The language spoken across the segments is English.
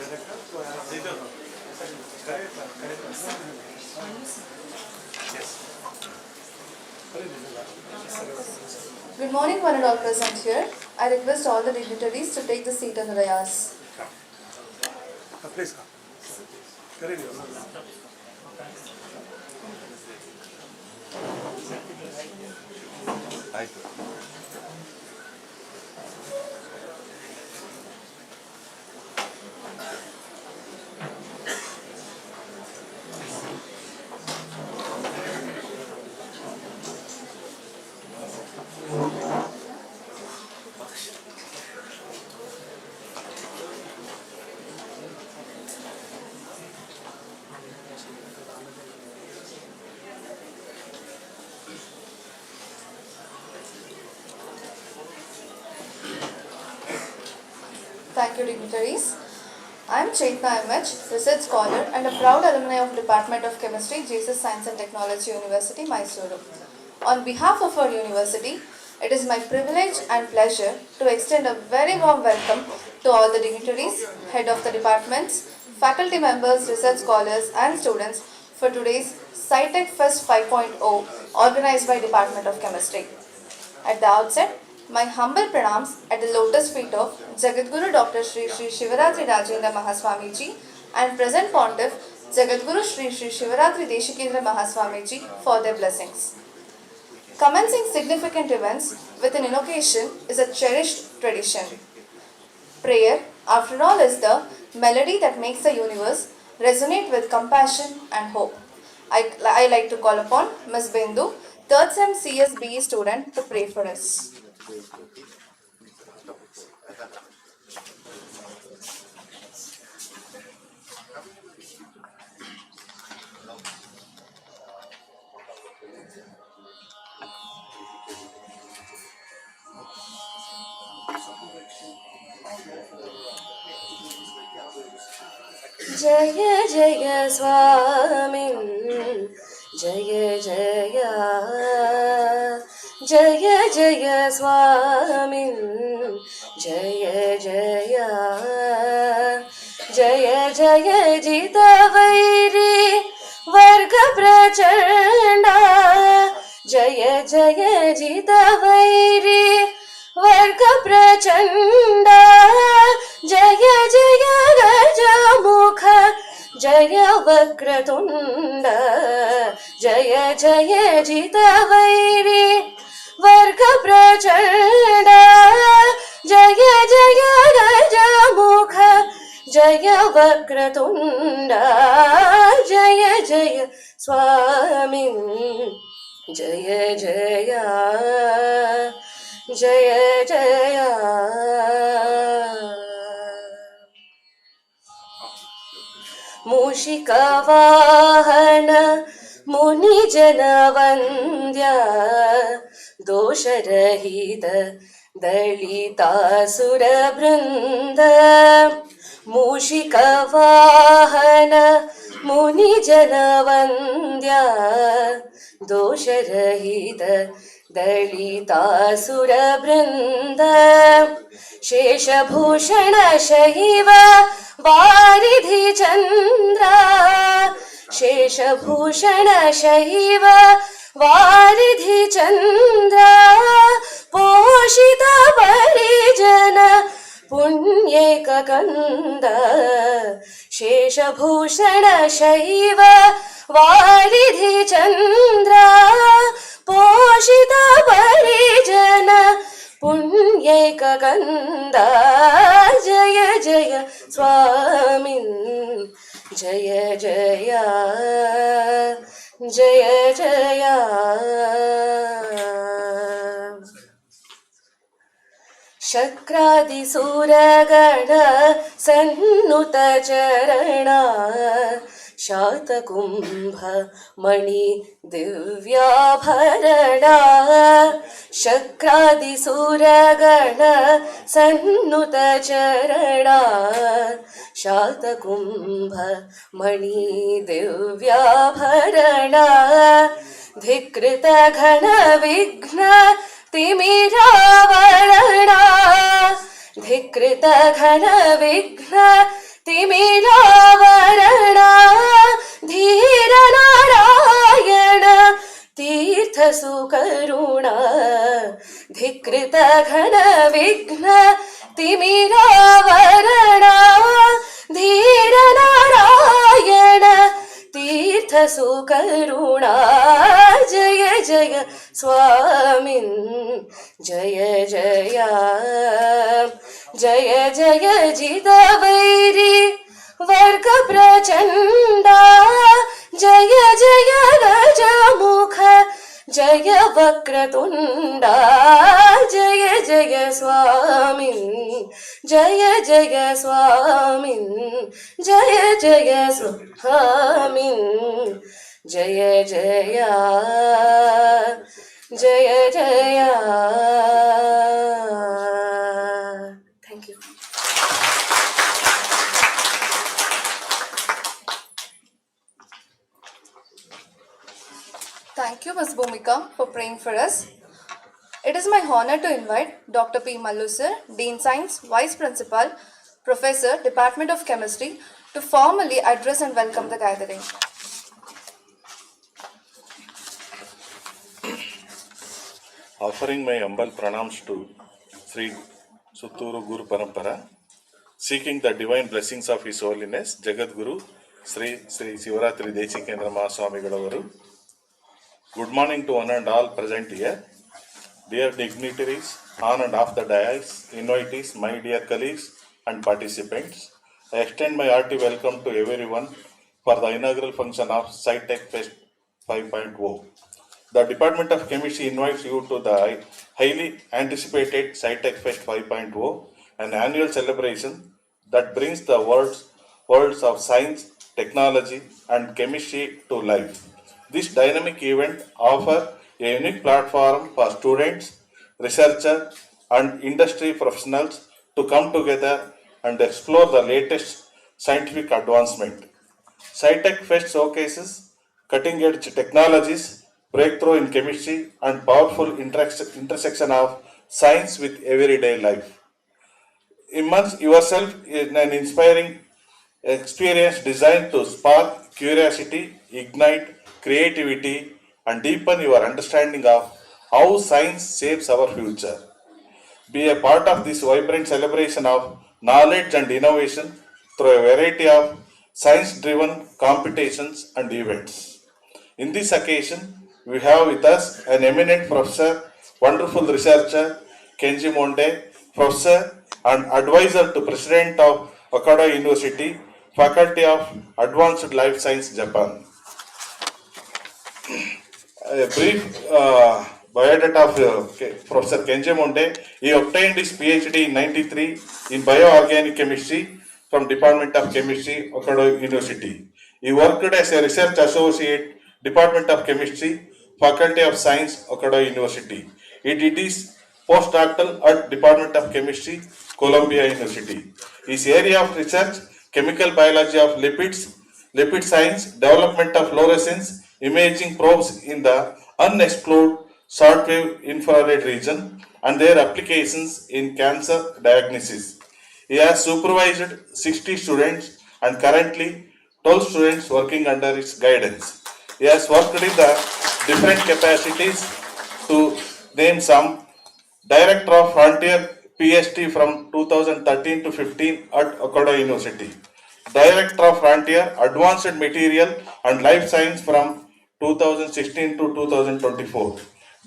Good morning, one and all present here. I request all the dignitaries to take the seat on the dais. Please come. Thank you, dignitaries. I am Chetna MH, research scholar and a proud alumni of Department of Chemistry, Jesus Science and Technology University, Mysuru. On behalf of our university, it is my privilege and pleasure to extend a very warm welcome to all the dignitaries, head of the departments, faculty members, research scholars and students for today's Sci-Tech Fest 5.0 organized by Department of Chemistry. At the outset, my humble pranams at the lotus feet of Jagadguru Dr. Sri Sri Shivaratri Rajendra Mahaswamiji and present Pontiff Jagadguru Sri Sri Shivaratri Deshikendra Mahaswamiji for their blessings. Commencing significant events with an invocation is a cherished tradition. Prayer, after all, is the melody that makes the universe resonate with compassion and hope. I like to call upon Ms. Bindu, 3rd SEM CSBE student, to pray for us. Jaya Jaya Swami, Jaya Jaya, Jaya Jaya Swami, Jaya Jaya, Jaya Jaya Jita Vairi, Varga Prachanda, Jaya Jaya Jita Vairi, Varga Prachanda, Jaya Jaya Gajamukha, Jaya Vakratunda, Jaya Jaya Jita Vairi, Varga Prachanda, Jaya Jaya Gajamukha, Jaya Vakratunda, Jaya Jaya Swami, Jaya Jaya, Jaya Jaya. Mushika Vahana Muni Jana Vandya Dosharahita Dalita Sura Brinda Mushika Vahana Muni Jana Vandya Dosharahita Dalita Sura Brinda Sheshabhushana Shahiva Varidhi Chandra Sheshabhushana Shahiva Varidhi Chandra Poshita Parijana Punyeka Kanda Sheshabhushana Shahiva Varidhi Chandra Poshita Parijana Punyeka Kanda Jaya Jaya Swami, Jaya Jaya, Jaya Jaya. Shakradi Suragana Sannuta Charana Shatakumbha Mani Divya Bharana Shakradi Suragana Sannuta Charana Shatakumbha Mani Divya Bharana Dhikrita Ghana Vigna Timira Varana Dhikrita Ghana Vigna तिमिरावरणा धीर नारायण तीर्थ सुकरुणा धिकृत घन विघ्न तिमिरावरणा धीर नारायण तीर्थ सुकरुणा जय जय स्वामिन् जय जय जय जय जितवैरी वर्ग प्रचण्डा जय जय गजमुख जय वक्रतुण्डा जय जय स्वामिन् जय जय स्वामिन् जय जय स्वामिन् जय जय जय जय thank you Thank you, Ms. Bhumika, for praying for us. It is my honor to invite Dr. P. Mallu sir, Dean Science, Vice Principal, Professor, Department of Chemistry, to formally address and welcome the gathering. Offering my humble pranams to Sri Sutturu Guru Parampara, seeking the divine blessings of His Holiness Jagat Guru Sri Sivaratri Deshikendra Mahaswami Gadavaru. Good morning to one and all present here. Dear dignitaries, on and off the dais, invitees, my dear colleagues and participants, I extend my hearty welcome to everyone for the inaugural function of Sci-Tech Fest 5.0. The Department of Chemistry invites you to the highly anticipated Sci-Tech Fest 5.0, an annual celebration that brings the worlds of science, technology, and chemistry to life. This dynamic event offers a unique platform for students, researchers, and industry professionals to come together and explore the latest scientific advancement. Sci-Tech Fest showcases cutting-edge technologies, breakthrough in chemistry, and powerful intersection of science with everyday life. Immerse yourself in an inspiring experience designed to spark curiosity, ignite creativity, and deepen your understanding of how science shapes our future. Be a part of this vibrant celebration of knowledge and innovation through a variety of science-driven competitions and events. In this occasion, we have with us an eminent professor, wonderful researcher, Kenji Monde, professor and advisor to President of Okada University, Faculty of Advanced Life Science, Japan. A brief biodata of Professor Kenji Monde. He obtained his PhD in 93 in bioorganic chemistry from Department of Chemistry, Okada University. He worked as a research associate, Department of Chemistry, Faculty of Science, Okada University. He did his postdoctoral at Department of Chemistry, Columbia University. His area of research, chemical biology of lipids, lipid science, development of fluorescence, imaging probes in the unexplored shortwave infrared region and their applications in cancer diagnosis. He has supervised 60 students and currently 12 students working under his guidance. He has worked in the different capacities to name some: Director of Frontier PhD from 2013 to 15 at Okada University. Director of Frontier Advanced Material and Life Science from 2016 to 2024.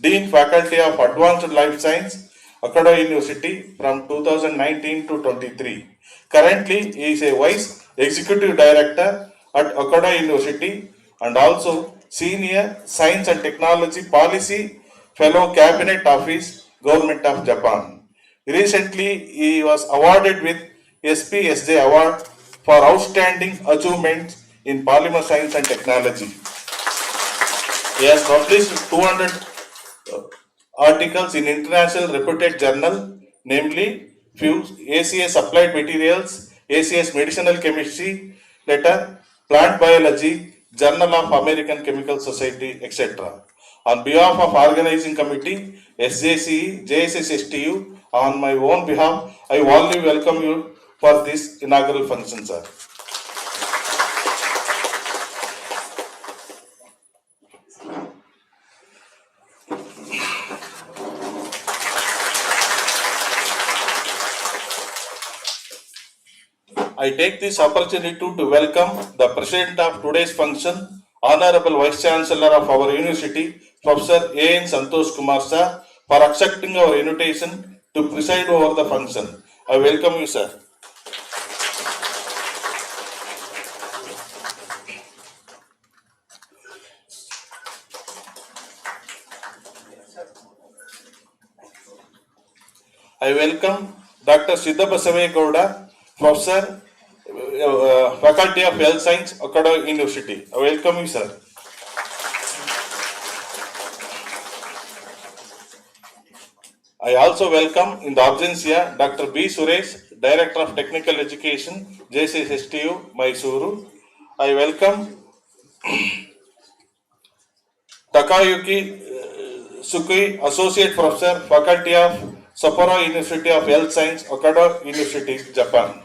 Dean Faculty of Advanced Life Science, Okada University from 2019 to 23. Currently, he is a Vice Executive Director at Okada University and also Senior Science and Technology Policy Fellow Cabinet Office, Government of Japan. Recently, he was awarded with SPSJ Award for Outstanding Achievements in Polymer Science and Technology. He has published 200 articles in international reputed journal, namely ACS Applied Materials, ACS Medicinal Chemistry, Letter, Plant Biology, Journal of American Chemical Society, etc. On behalf of organizing committee, SJCE, JSSSTU, on my own behalf, I warmly welcome you for this inaugural function, sir. I take this opportunity to welcome the president of today's function, Honorable Vice Chancellor of our university, Professor A.N. Santosh Kumar sir, for accepting our invitation to preside over the function. I welcome you, sir. I welcome Dr. Siddhabasave Gowda, Professor, Faculty of Health Science, Akkada University. I welcome you, sir. I also welcome in the absentia Dr. B. Suresh, Director of Technical Education, JCSSTU, Mysuru. I welcome Takayuki Sukui, Associate Professor, Faculty of Sapporo University of Health Science, Okada University, Japan.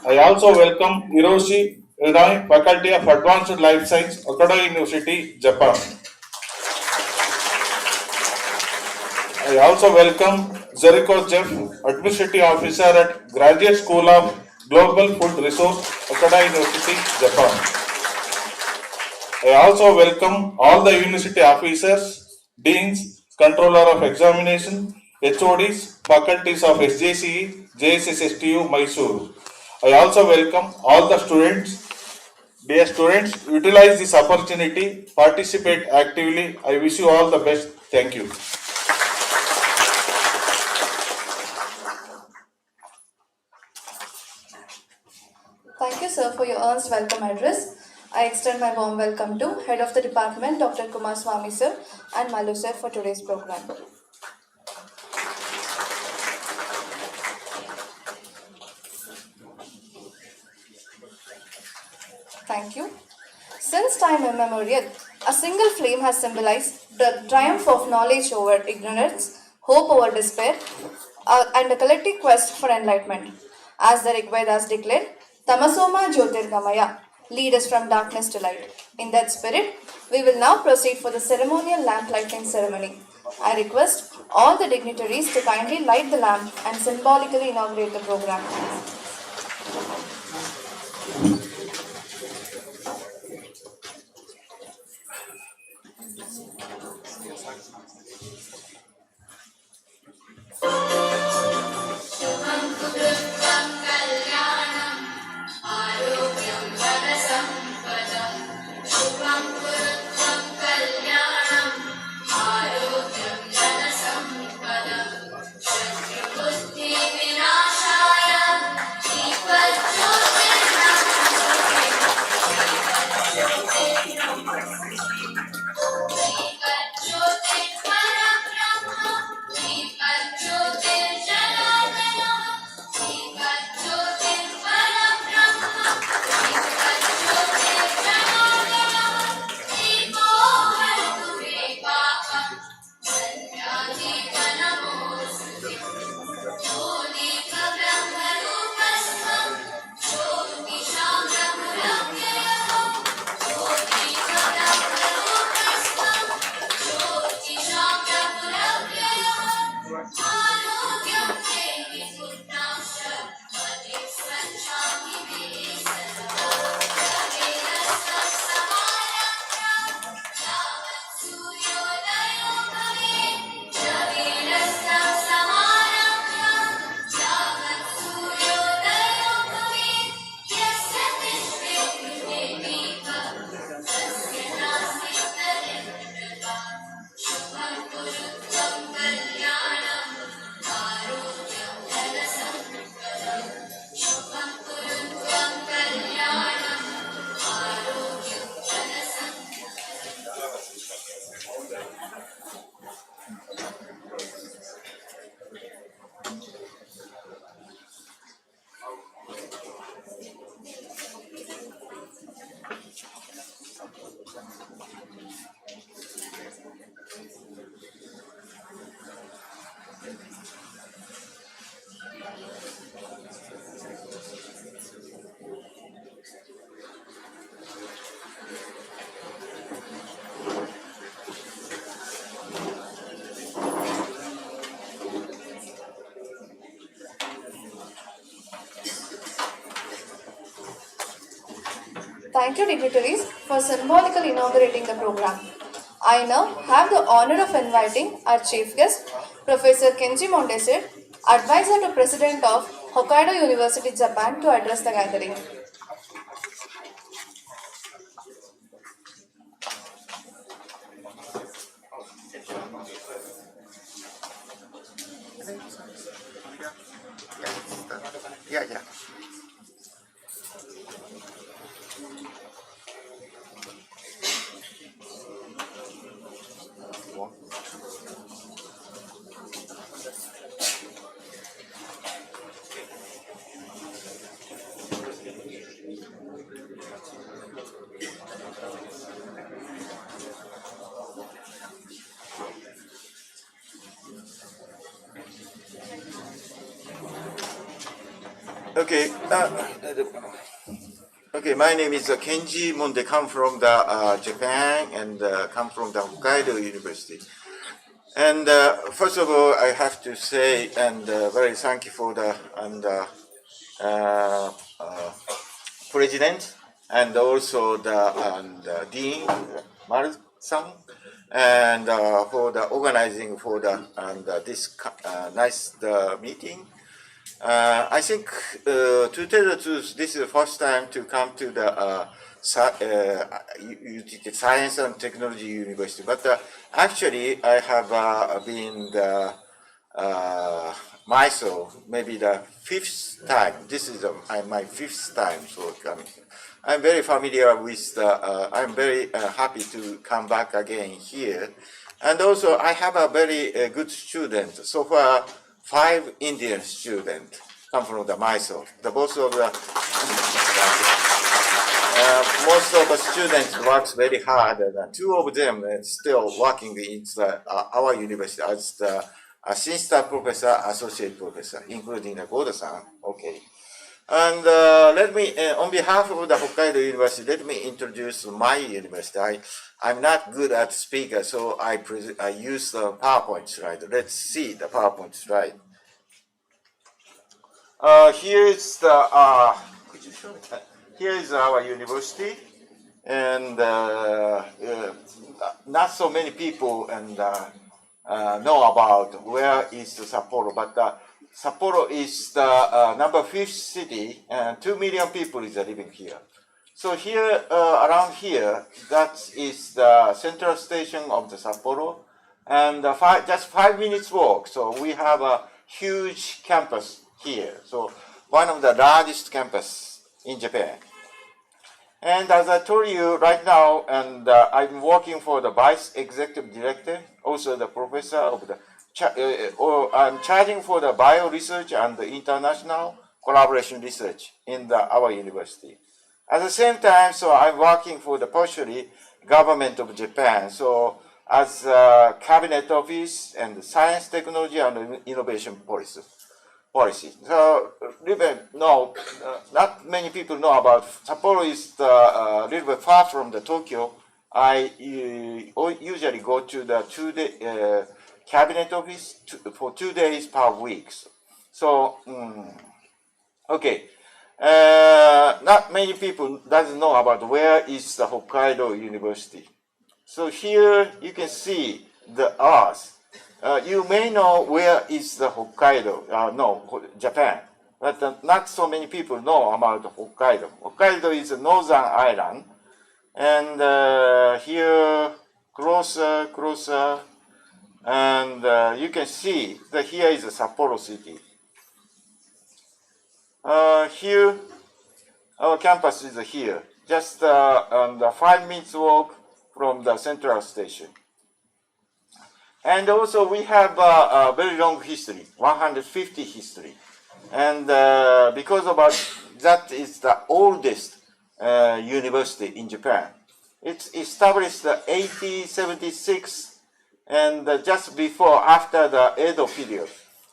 I also welcome Hiroshi Inai, Faculty of Advanced Life Science, Okada University, Japan. I also welcome Zeriko Jeff, Administrative Officer at Graduate School of Global Food Resource, Okada University, Japan. I also welcome all the university officers, deans, controller of examination, HODs, faculties of SJCE, JSSSTU, Mysuru. I also welcome all the students. Dear students, utilize this opportunity, participate actively. I wish you all the best. Thank you. Thank you, sir, for your earnest welcome address. I extend my warm welcome to Head of the Department, Dr. Kumar Swami, sir, and Malu, sir, for today's program. Thank you. Since time immemorial, a single flame has symbolized the triumph of knowledge over ignorance, hope over despair, and a collective quest for enlightenment. As the Rig Vedas declared, Tamasoma Jyotirgamaya, lead us from darkness to light. In that spirit, we will now proceed for the ceremonial lamp lighting ceremony. I request all the dignitaries to kindly light the lamp and symbolically inaugurate the program. Thank you, dignitaries, for symbolically inaugurating the program. I now have the honor of inviting our chief guest, Professor Kenji Mondesir, advisor to President of Hokkaido University, Japan, to address the gathering. Yeah. Okay. Okay. My name is Kenji Monde. Come from the Japan and come from the Hokkaido University. And first of all, I have to say and very thank you for the president and also the dean Maru-san and for the organizing for the this nice meeting. I think, to tell the truth, this is the first time to come to the Science and Technology University. But actually, I have been the, myself maybe the fifth time. This is my fifth time. So I'm very familiar with the. I'm very happy to come back again here, and also I have a very good student so far. 5 Indian students come from the myself. The most of the students works very hard, and 2 of them are still working in our university as the assistant professor, associate professor, including the Goda-san. Okay. And let me, on behalf of the Hokkaido University, let me introduce my university. I'm not good at speaker, so I use the PowerPoint slide. Let's see the PowerPoint slide. Here is the, could you show me that? Here is our university, and not so many people know about where is the Sapporo, but Sapporo is the number 5th city, and 2 million people is living here. So here, around here, that is the central station of the Sapporo, and just 5 minutes walk. So we have a huge campus here. So one of the largest campus in Japan. And as I told you right now, and I'm working for the vice executive director, also the professor of the. I'm charging for the bio research and the international collaboration research in our university. At the same time, so I'm working for the partially government of Japan. So as cabinet office and science, technology, and innovation policy. So not many people know about Sapporo. Is a little bit far from the Tokyo. I usually go to the 2-day cabinet office for 2 days per week. So, okay. Not many people doesn't know about where is the Hokkaido University. So here you can see the Earth. You may know where is the Hokkaido, Japan, but not so many people know about Hokkaido. Hokkaido is a northern island, and here closer, and you can see that here is the Sapporo city. Here, our campus is here, just 5 minutes walk from the central station. And also we have a very long history, 150 history. And because of that is the oldest university in Japan. It's established 1876, and just after the Edo period.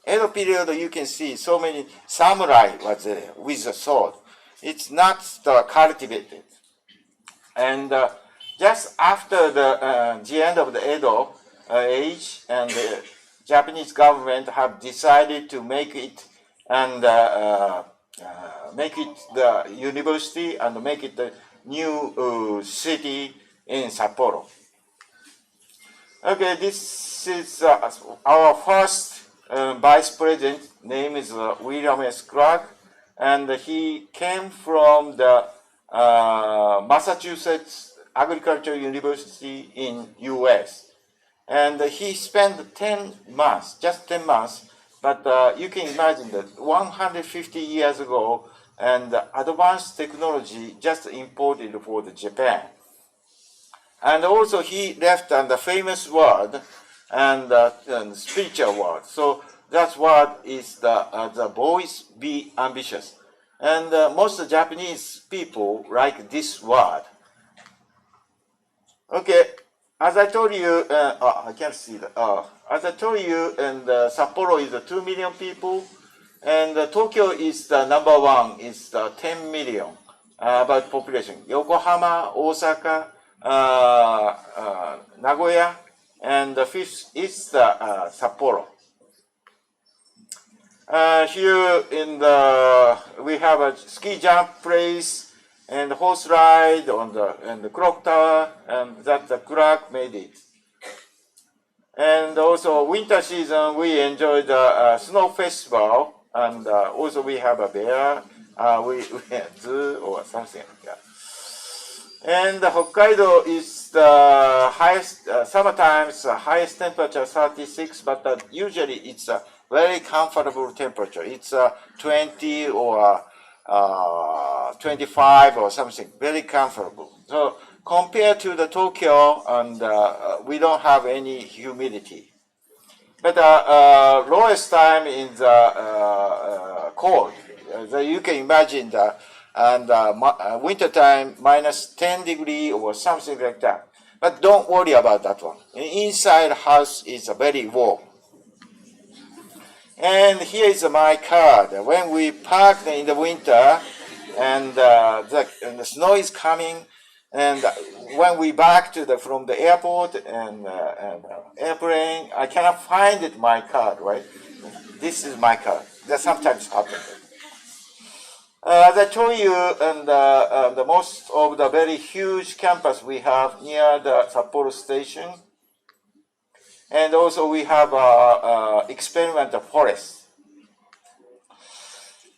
Edo period, you can see so many samurai was there with a sword. It's not cultivated. And just after the end of the Edo age, and the Japanese government have decided to make it and make it the university and make it new city in Sapporo. Okay, this is our first vice president. Name is William S. Clark, and he came from the Massachusetts Agricultural University in U.S. And he spent 10 months, just 10 months, but you can imagine that 150 years ago, and advanced technology just imported for the Japan. And also he left the famous word and spiritual word. So that word is the boys be ambitious. And most Japanese people like this word. Okay, as I told you, I can't see that. As I told you, and Sapporo is 2 million people, and Tokyo is the number one, is 10 million about population. Yokohama, Osaka, Nagoya, and the fifth is Sapporo. Here in we have a ski jump place and horse ride on the clock tower, and that the clock made it. And also winter season we enjoy the snow festival, and also we have a bear, we have zoo or something like that. And Hokkaido is the highest, summertimes highest temperature 36, but usually it's a very comfortable temperature. It's 20 or 25 or something, very comfortable. So compared to the Tokyo, and we don't have any humidity. But lowest time in the cold, you can imagine that, and winter time minus 10 degree or something like that. But don't worry about that one. Inside house is very warm. And here is my card. When we parked in the winter, and the snow is coming, and when we back to from the airport and airplane, I cannot find it, my card, right? This is my card. That sometimes happens. As I told you, and the most of the very huge campus we have near the Sapporo station, and also we have experimental forest.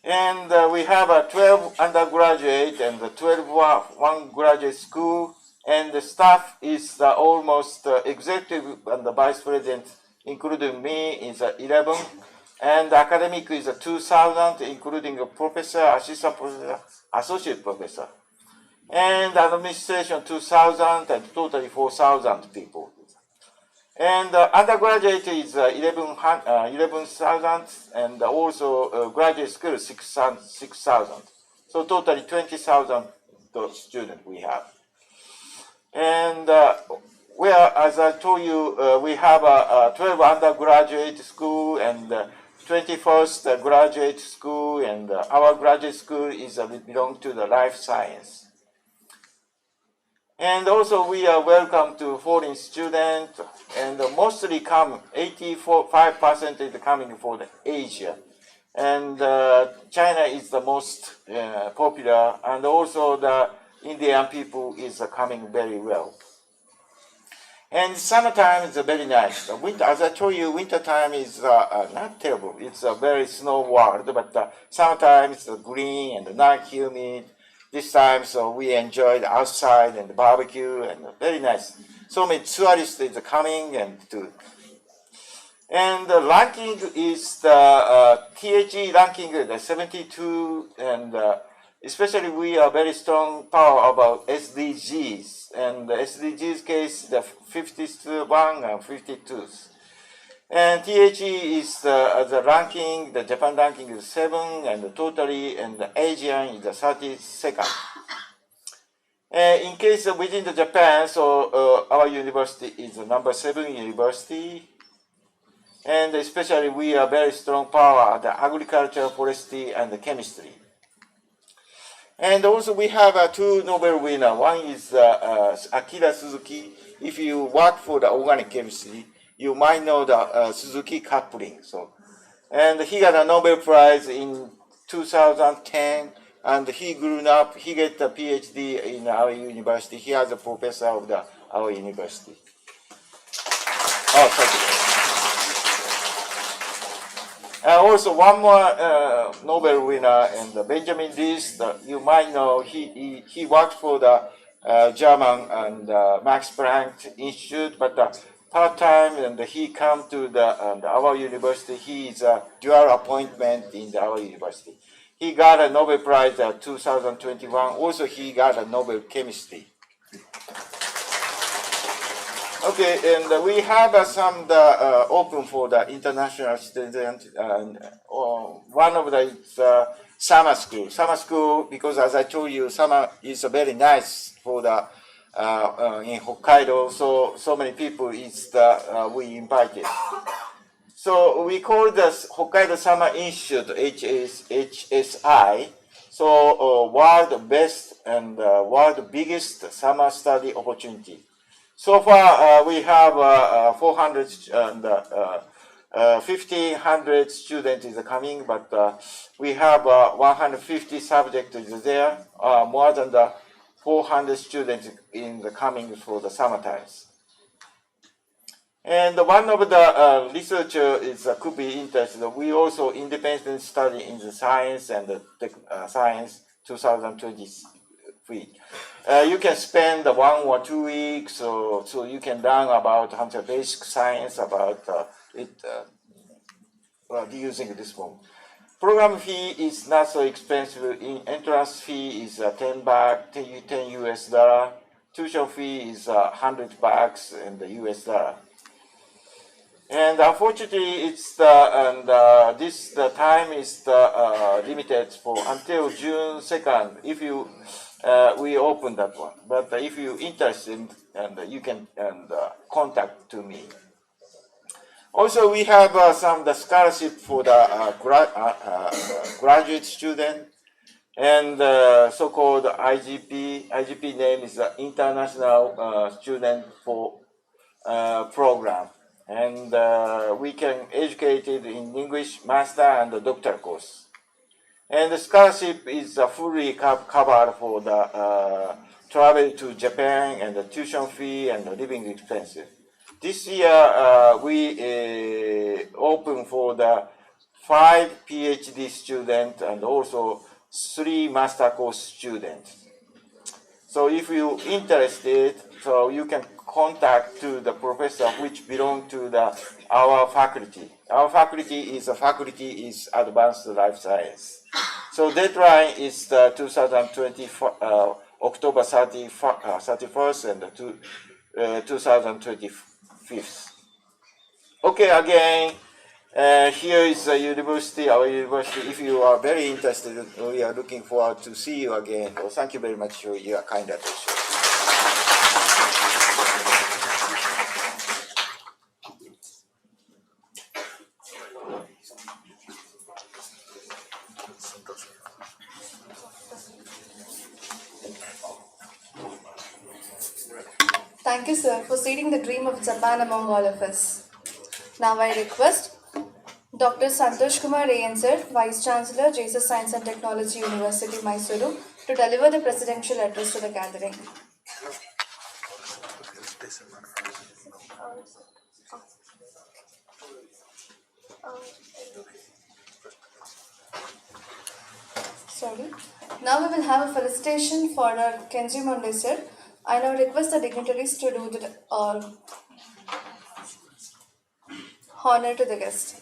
And we have a 12 undergraduate and the one graduate school, and the staff is almost executive and the vice president, including me, is 11. And academic is 2,000, including a professor, assistant professor, associate professor. And administration 2,000, and totally 4,000 people. And undergraduate is 11,000, and also graduate school 6,000. So totally 20,000 students we have. And as I told you, we have a 12 undergraduate school and 21st graduate school, and our graduate school is belong to the life science. And also we are welcome to foreign students, and mostly come 85% is coming for the Asia, and China is the most popular, and also the Indian people is coming very well. And summertime is very nice. The winter, as I told you, winter time is not terrible. It's a very snow world, but summertime is green and not humid. This time, so we enjoyed outside and the barbecue, and very nice. So many tourists is coming and the ranking is the THE ranking, the 72, and especially we are very strong power about SDGs, and the SDGs case the 51 and 52. And THE is the ranking, the Japan ranking is 7, and the totally, and the Asian is the 32nd. In case within the Japan, so our university is the number 7 university, and especially we are very strong power at the agriculture, forestry, and the chemistry. And also we have 2 Nobel winners. One is Akira Suzuki. If you work for the organic chemistry, you might know the Suzuki coupling. So, and he got a Nobel Prize in 2010 and he grew up. He get a PhD in our university. He is a professor of our university. Oh, thank you. And also one more Nobel winner, and Benjamin List. You might know he worked for the German and Max Planck Institute, but part time, and he come to our university. He is a dual appointment in our university. He got a Nobel Prize 2021. Also, he got a Nobel Chemistry. Okay, and we have some open for the international students. One of the is summer school. Summer school, because as I told you, summer is very nice for the in Hokkaido. So many people is we invited. So we call this Hokkaido Summer Institute HSI. So world best and world biggest summer study opportunity. So far, we have 400 and 1,500 students is coming, but we have 150 subjects is there, more than the 400 students in the coming for the summer times. And one of the researcher is could be interested. We also independent study in the science and the science 2023. You can spend 1 or 2 weeks, so you can learn about basic science about using this one. Program fee is not so expensive. Entrance fee is 10 US dollar. Tuition fee is $100 in the US dollar. And unfortunately, it's the time is limited for until June 2nd. If you we open that one, but if you interested, and you can contact to me. Also, we have the scholarship for the graduate student, and so-called IGP. IGP name is the International Student for Program. And we can educate it in English master and the doctor course. And the scholarship is fully covered for the travel to Japan and the tuition fee and the living expenses. This year we open for the 5 PhD students and also 3 master course students. So if you're interested, so you can contact to the professor which belong to our faculty. Our faculty is advanced life science. So deadline is 2020 October 31st and 2025. Okay, again, here is the university, our university. If you are very interested, we are looking forward to see you again. So thank you very much for your kind attention. Thank you, sir, for seeding the dream of Japan among all of us. Now I request Dr. Santosh Kumar A.N. sir, Vice Chancellor, Jesus Science and Technology University, Mysuru, to deliver the presidential address to the gathering. Sorry. Now we will have a felicitation for our Kenji Monde sir. I now request the dignitaries to do the honor to the guest.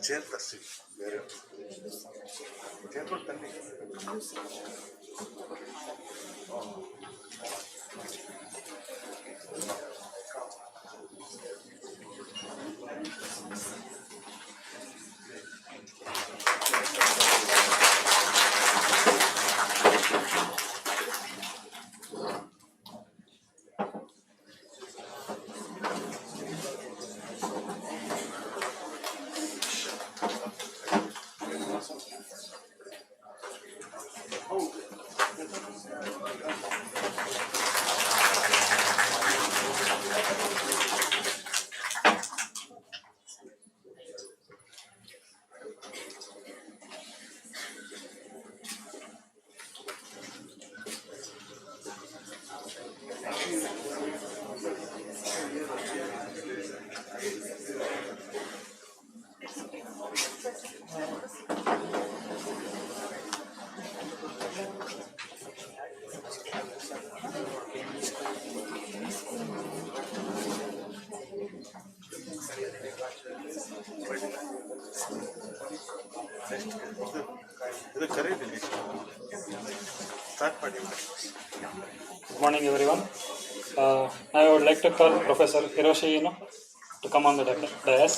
Chair ತರಿಸಿ ಬೇರೆ ಚೇರ್ಗಳು ತನ್ನಿ ಇದು ಕರೆಯಿಲ್ಲ start ಮಾಡಿ. Good morning, everyone. I would like to call Professor Hiroshi Ino to come on the dais.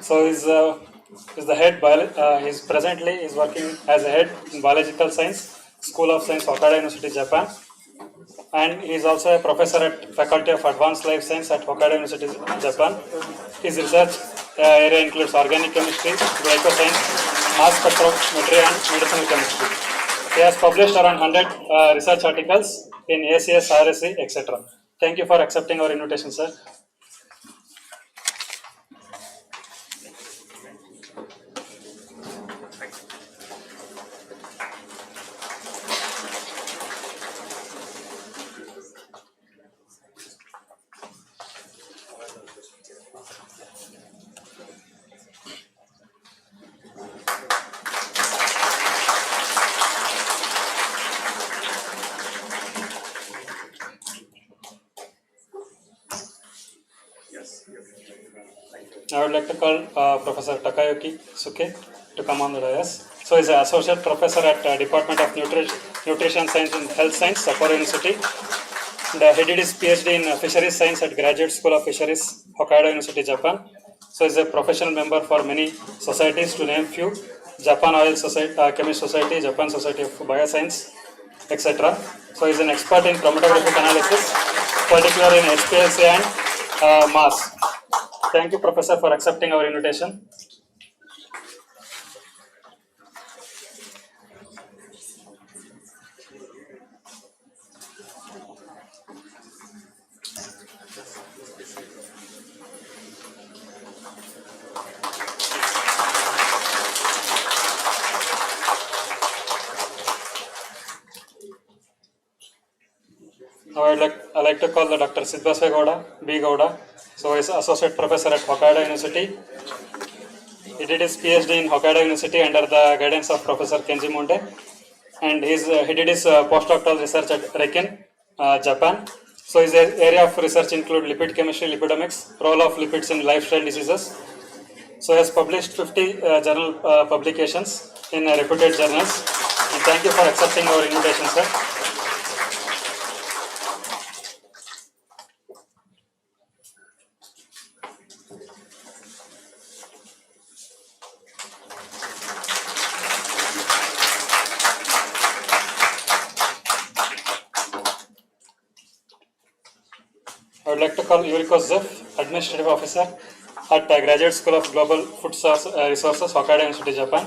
So is the head is presently is working as a head in biological science, School of Science, Hokkaido University, Japan, and he is also a professor at Faculty of Advanced Life Science at Hokkaido University, Japan. His research area includes organic chemistry, glycoscience, mass spectrometry, and medicinal chemistry. He has published around 100 research articles in ACS, RSC, etc. Thank you for accepting our invitation, sir. I would like to call Professor Takayuki Suke to come on the dais. So he is an associate professor at Department of Nutrition Science and Health Science, Sapporo University. And he did his PhD in Fisheries Science at Graduate School of Fisheries, Hokkaido University, Japan. So he is a professional member for many societies, to name few: Japan Oil Society, Chemist Society, Japan Society of Bioscience, etc. So he is an expert in chromatographic analysis, particularly in HPLC and mass. Thank you, Professor, for accepting our invitation. Now I'd like to call the Dr. Siddhaswai Gowda, B. Gowda. So he is Associate Professor at Hokkaido University. He did his PhD in Hokkaido University under the guidance of Professor Kenji Monde. And he did his postdoctoral research at Reikin, Japan. So his area of research include lipid chemistry, lipidomics, role of lipids in lifestyle diseases. So he has published 50 journal publications in reputed journals. And thank you for accepting our invitation, sir. I would like to call Yuriko Zef, Administrative Officer at Graduate School of Global Food Resources, Hokkaido University, Japan.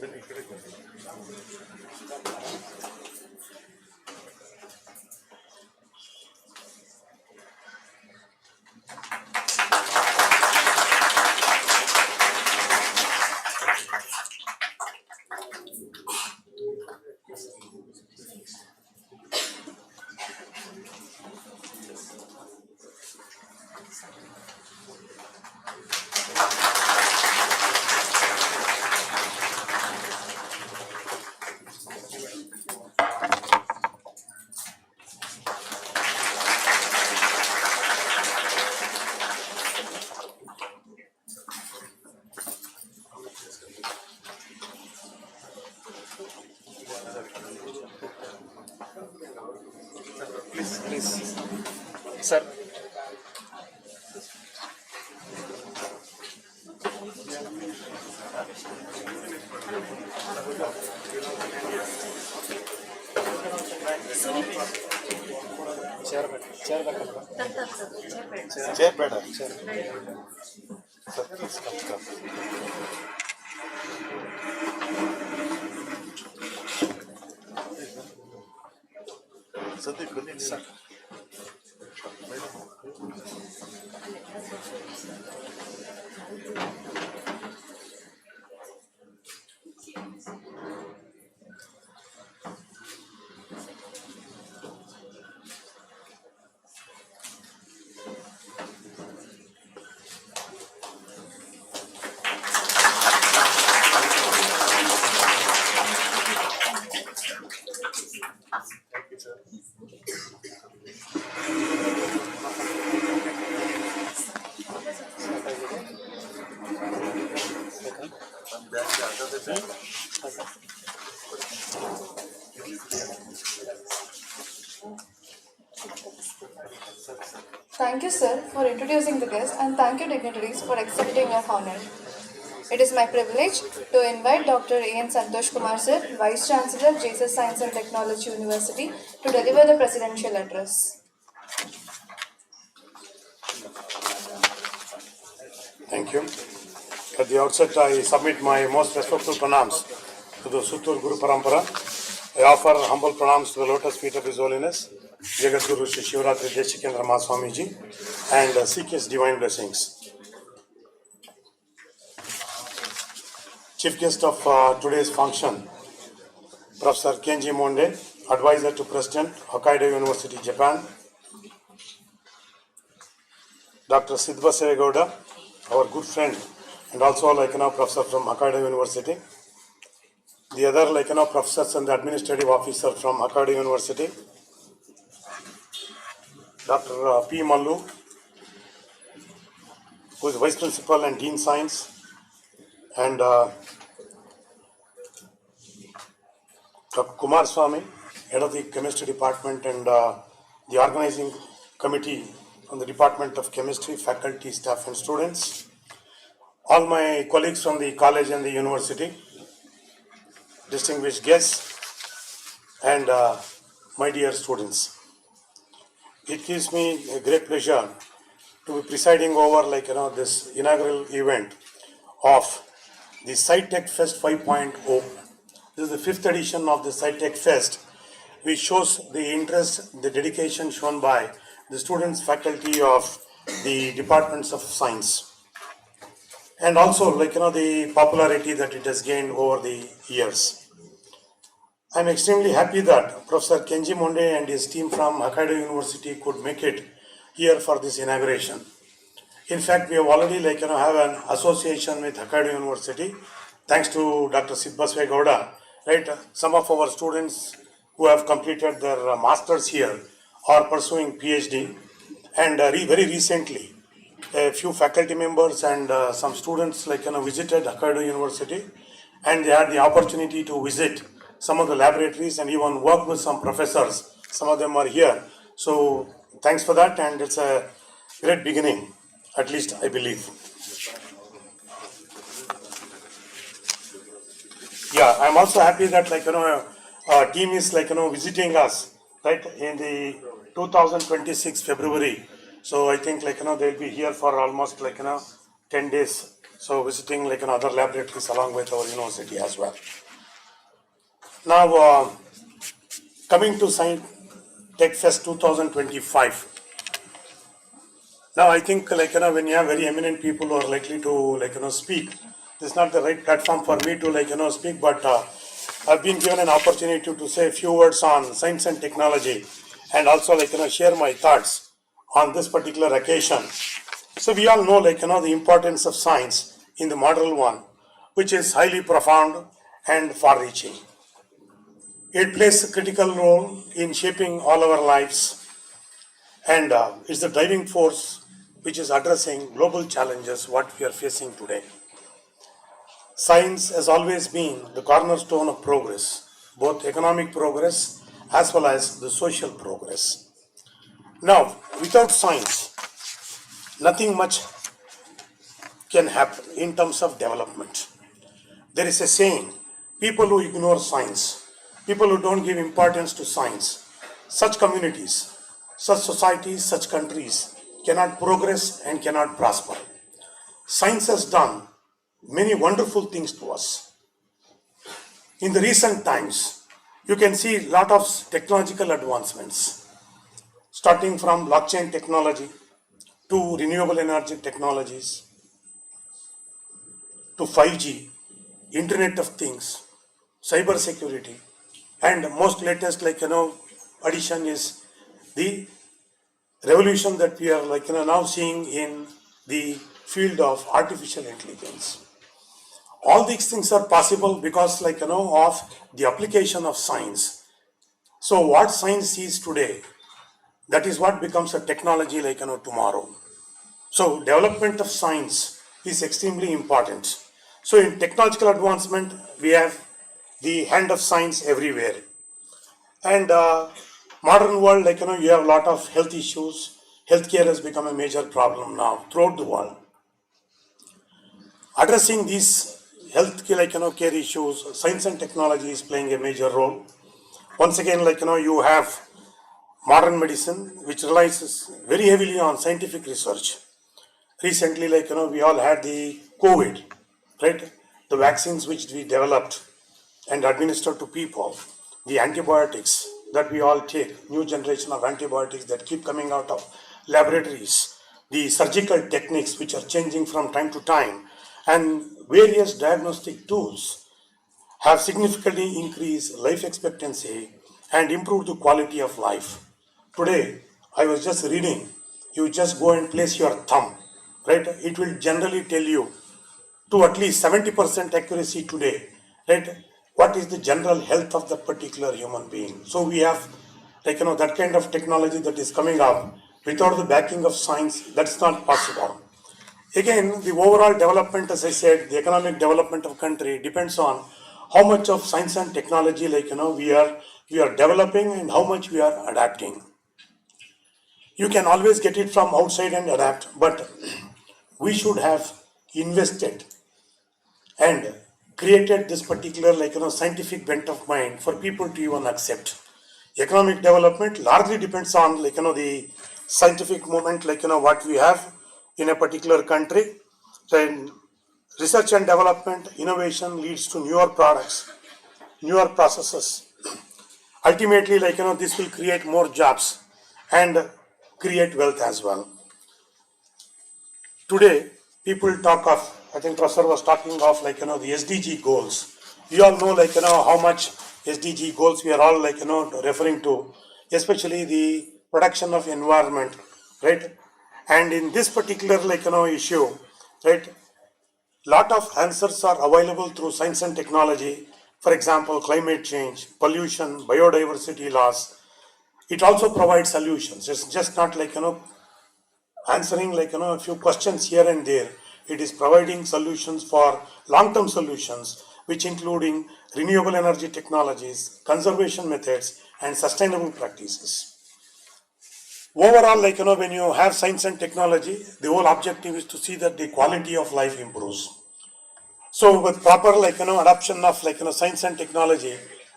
ಬನ್ನಿ ಈ ಕಡೆ ಬನ್ನಿ. Please. Sir. Chair ಬೇಡ sir please come Sandeep ಬನ್ನಿ sir. Thank you, sir, for introducing the guest, and thank you, dignitaries, for accepting your honor. It is my privilege to invite Dr. A.N. Santosh Kumar, sir, Vice Chancellor, Jesus Science and Technology University, to deliver the presidential address. Thank you. At the outset, I submit my most respectful pranams to the Suttur Guru Parampara. I offer humble pranams to the lotus feet of His Holiness, Jagat Guru Shri Shivaratri Deshikendra Mahaswamiji, and seek His divine blessings. Chief guest of today's function, Professor Kenji Monde, Advisor to President, Hokkaido University, Japan. Dr. Sidbasave Gowda, our good friend, and also professor from Hokkaido University. The other professors and the administrative officer from Hokkaido University. Dr. P. Mallu, who is Vice Principal and Dean Science, and Dr. Kumar Swami, Head of the Chemistry Department, and the organizing committee from the Department of Chemistry, faculty, staff, and students. All my colleagues from the college and the university, distinguished guests, and my dear students. It gives me a great pleasure to be presiding over this inaugural event of the Sci-Tech Fest 5.0. This is the fifth edition of the Sci-Tech Fest, which shows the interest, the dedication shown by the students, faculty of the departments of science, and also the popularity that it has gained over the years. I'm extremely happy that Professor Kenji Monde and his team from Hokkaido University could make it here for this inauguration. In fact, we have already have an association with Hokkaido University, thanks to Dr. Sidbasave Gowda. Some of our students who have completed their masters here are pursuing PhD, and very recently, a few faculty members and some students visited Hokkaido University, and they had the opportunity to visit some of the laboratories and even work with some professors. Some of them are here. So thanks for that, and it's a great beginning, at least I believe. Yeah, I'm also happy that our team is visiting us in the 2026 February. So I think they'll be here for almost 10 days. So visiting other laboratories along with our university as well. Now coming to Sci-Tech Fest 2025. Now I think when you have very eminent people who are likely to speak, this is not the right platform for me to speak, but I've been given an opportunity to say a few words on science and technology, and also share my thoughts on this particular occasion. So we all know the importance of science in the modern one, which is highly profound and far-reaching. It plays a critical role in shaping all our lives, and is the driving force which is addressing global challenges what we are facing today. Science has always been the cornerstone of progress, both economic progress as well as the social progress. Now, without science, nothing much can happen in terms of development. There is a saying, people who ignore science, people who don't give importance to science, such communities, such societies, such countries cannot progress and cannot prosper. Science has done many wonderful things to us. In the recent times, you can see a lot of technological advancements, starting from blockchain technology to renewable energy technologies to 5G, Internet of Things, cyber security, and most latest addition is the revolution that we are now seeing in the field of artificial intelligence. All these things are possible because of the application of science. So what science is today, that is what becomes a technology tomorrow. So development of science is extremely important. So in technological advancement, we have the hand of science everywhere. And modern world, you have a lot of health issues. Healthcare has become a major problem now throughout the world. Addressing these health care issues, science and technology is playing a major role. Once again, you have modern medicine, which relies very heavily on scientific research. Recently, we all had the COVID, right? The vaccines which we developed and administered to people, the antibiotics that we all take, new generation of antibiotics that keep coming out of laboratories, the surgical techniques which are changing from time to time, and various diagnostic tools have significantly increased life expectancy and improved the quality of life. Today, I was just reading, you just go and place your thumb, right? It will generally tell you to at least 70% accuracy today, right? What is the general health of the particular human being? So we have, that kind of technology that is coming up without the backing of science, that's not possible. Again, the overall development, as I said, the economic development of country depends on how much of science and technology, we are developing and how much we are adapting. You can always get it from outside and adapt, but we should have invested and created this particular scientific bent of mind for people to even accept. Economic development largely depends on the scientific movement what we have in a particular country. Then research and development, innovation leads to newer products, newer processes. Ultimately, this will create more jobs and create wealth as well. Today, people talk of, I think Professor was talking of the SDG goals. We all know how much SDG goals we are all referring to, especially the protection of environment, right? And in this particular issue, right, lot of answers are available through science and technology. For example, climate change, pollution, biodiversity loss. It also provides solutions. It's just not answering a few questions here and there. It is providing solutions for long-term solutions, which including renewable energy technologies, conservation methods, and sustainable practices. Overall, when you have science and technology, the whole objective is to see that the quality of life improves. So with proper adoption of science and technology,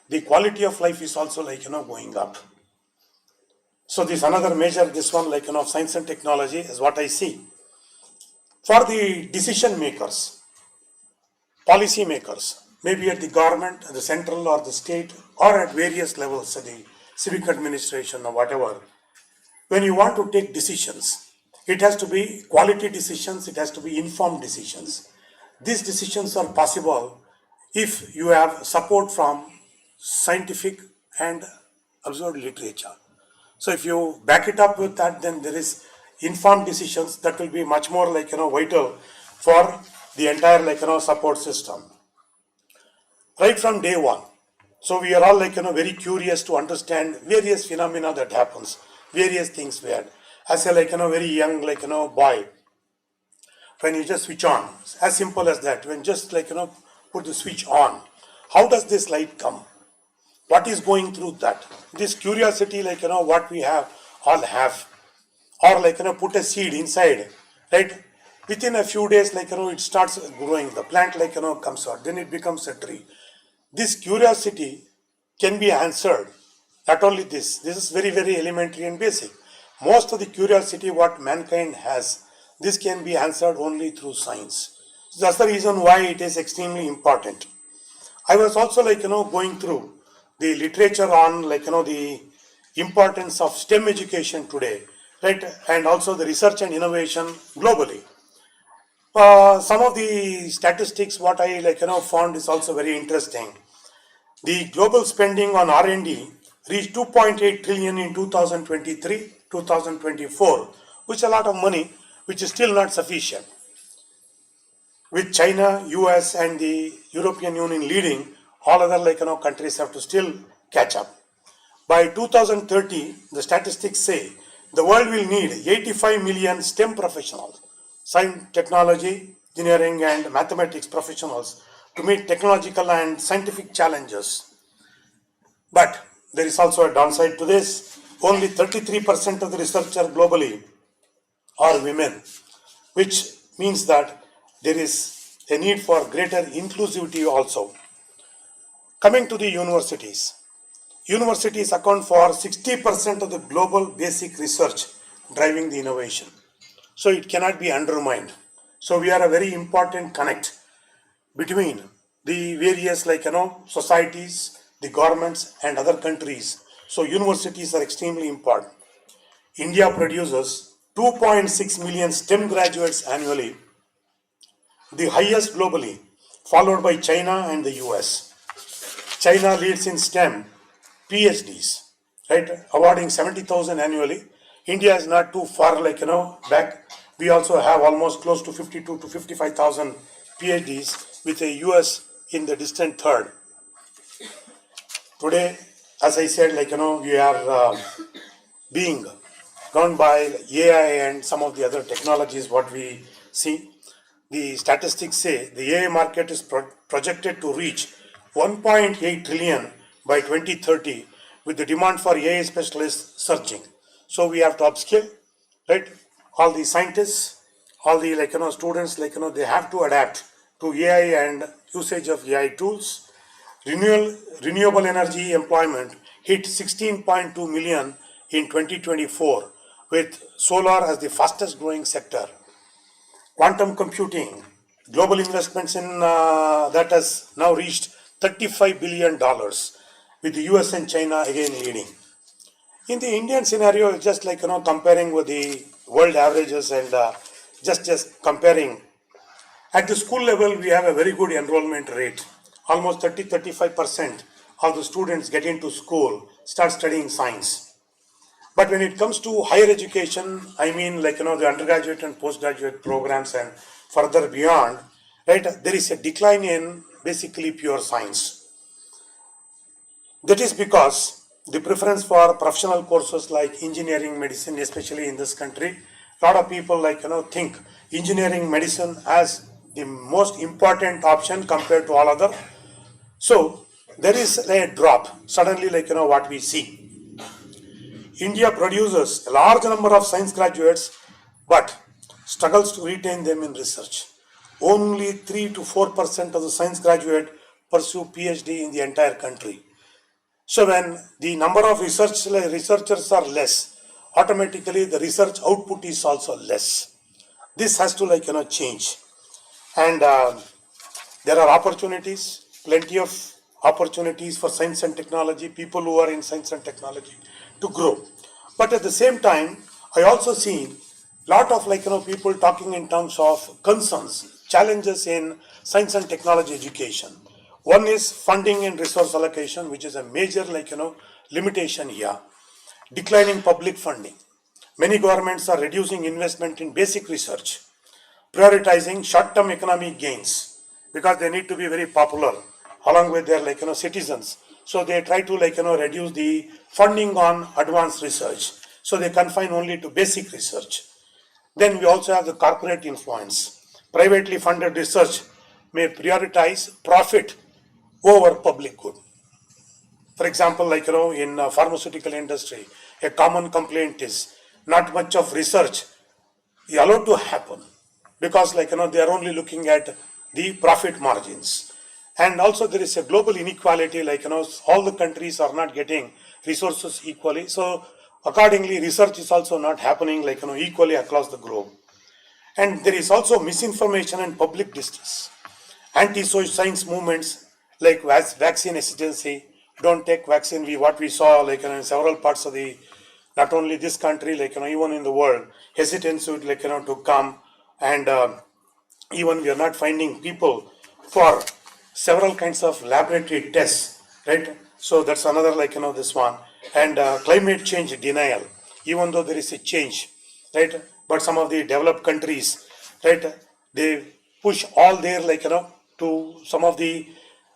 the quality of life is also going up. So this another measure, this one of science and technology is what I see. For the decision makers, policy makers, maybe at the government, at the central or the state, or at various levels, at the civic administration or whatever, when you want to take decisions, it has to be quality decisions, it has to be informed decisions. These decisions are possible if you have support from scientific and observed literature. So if you back it up with that, then there is informed decisions that will be much more vital for the entire support system. Right from day one. So we are all very curious to understand various phenomena that happens, various things we had. As a very young boy, when you just switch on, as simple as that, when just put the switch on, how does this light come? What is going through that? This curiosity what we have, all have. Or put a seed inside, right? Within a few days it starts growing, the plant comes out, then it becomes a tree. This curiosity can be answered. Not only this is very, very elementary and basic. Most of the curiosity what mankind has, this can be answered only through science. So that's the reason why it is extremely important. I was also going through the literature on the importance of STEM education today, right? And also the research and innovation globally. Some of the statistics what I found is also very interesting. The global spending on R&D reached 2.8 trillion in 2023-2024, which is a lot of money, which is still not sufficient. With China, US and the European Union leading, all other countries have to still catch up. By 2030, the statistics say the world will need 85 million STEM professionals, science, technology, engineering and mathematics professionals to meet technological and scientific challenges. But there is also a downside to this. Only 33% of the researchers globally are women, which means that there is a need for greater inclusivity also. Coming to the universities. Universities account for 60% of the global basic research driving the innovation. So it cannot be undermined. So we are a very important connect between the various societies, the governments and other countries. So universities are extremely important. India produces 2.6 million STEM graduates annually, the highest globally, followed by China and the US. China leads in STEM PhDs, right, awarding 70,000 annually. India is not too far, back. We also have almost close to 52 to 55,000 PhDs, with the US in the distant third. Today, as I said, we are being gone by AI and some of the other technologies, what we see. The statistics say the AI market is projected to reach 1.8 trillion by 2030, with the demand for AI specialists surging. So we have to upskill, right? All the scientists, all the students, they have to adapt to AI and usage of AI tools. Renewable energy employment hit 16.2 million in 2024, with solar as the fastest growing sector. Quantum computing, global investments in that has now reached $35 billion, with the US and China again leading. In the Indian scenario, it's just comparing with the world averages and just comparing. At the school level, we have a very good enrollment rate. Almost 30-35% of the students get into school, start studying science. But when it comes to higher education, I mean the undergraduate and postgraduate programs and further beyond, right, there is a decline in basically pure science. That is because the preference for professional courses like engineering, medicine, especially in this country, a lot of people think engineering, medicine as the most important option compared to all other. So there is a drop suddenly, what we see. India produces a large number of science graduates, but struggles to retain them in research. Only 3 to 4% of the science graduates pursue PhD in the entire country. So when the number of researchers are less, automatically the research output is also less. This has to change. And there are opportunities, plenty of opportunities for science and technology, people who are in science and technology to grow. But at the same time, I also see a lot of people talking in terms of concerns, challenges in science and technology education. One is funding and resource allocation, which is a major limitation here. Declining public funding. Many governments are reducing investment in basic research, prioritizing short-term economic gains because they need to be very popular along with their citizens. So they try to reduce the funding on advanced research. So they confine only to basic research. Then we also have the corporate influence. Privately funded research may prioritize profit over public good. For example, in pharmaceutical industry, a common complaint is not much of research is allowed to happen because they are only looking at the profit margins. And also there is a global inequality, all the countries are not getting resources equally. So accordingly, research is also not happening equally across the globe. And there is also misinformation and public distrust. Anti-science movements like vaccine hesitancy, don't take vaccine. What we saw in several parts of the, not only this country, even in the world, hesitancy to come, and even we are not finding people for several kinds of laboratory tests, right? So that's another this one. And climate change denial, even though there is a change, right? But some of the developed countries, right, they push all their to some of the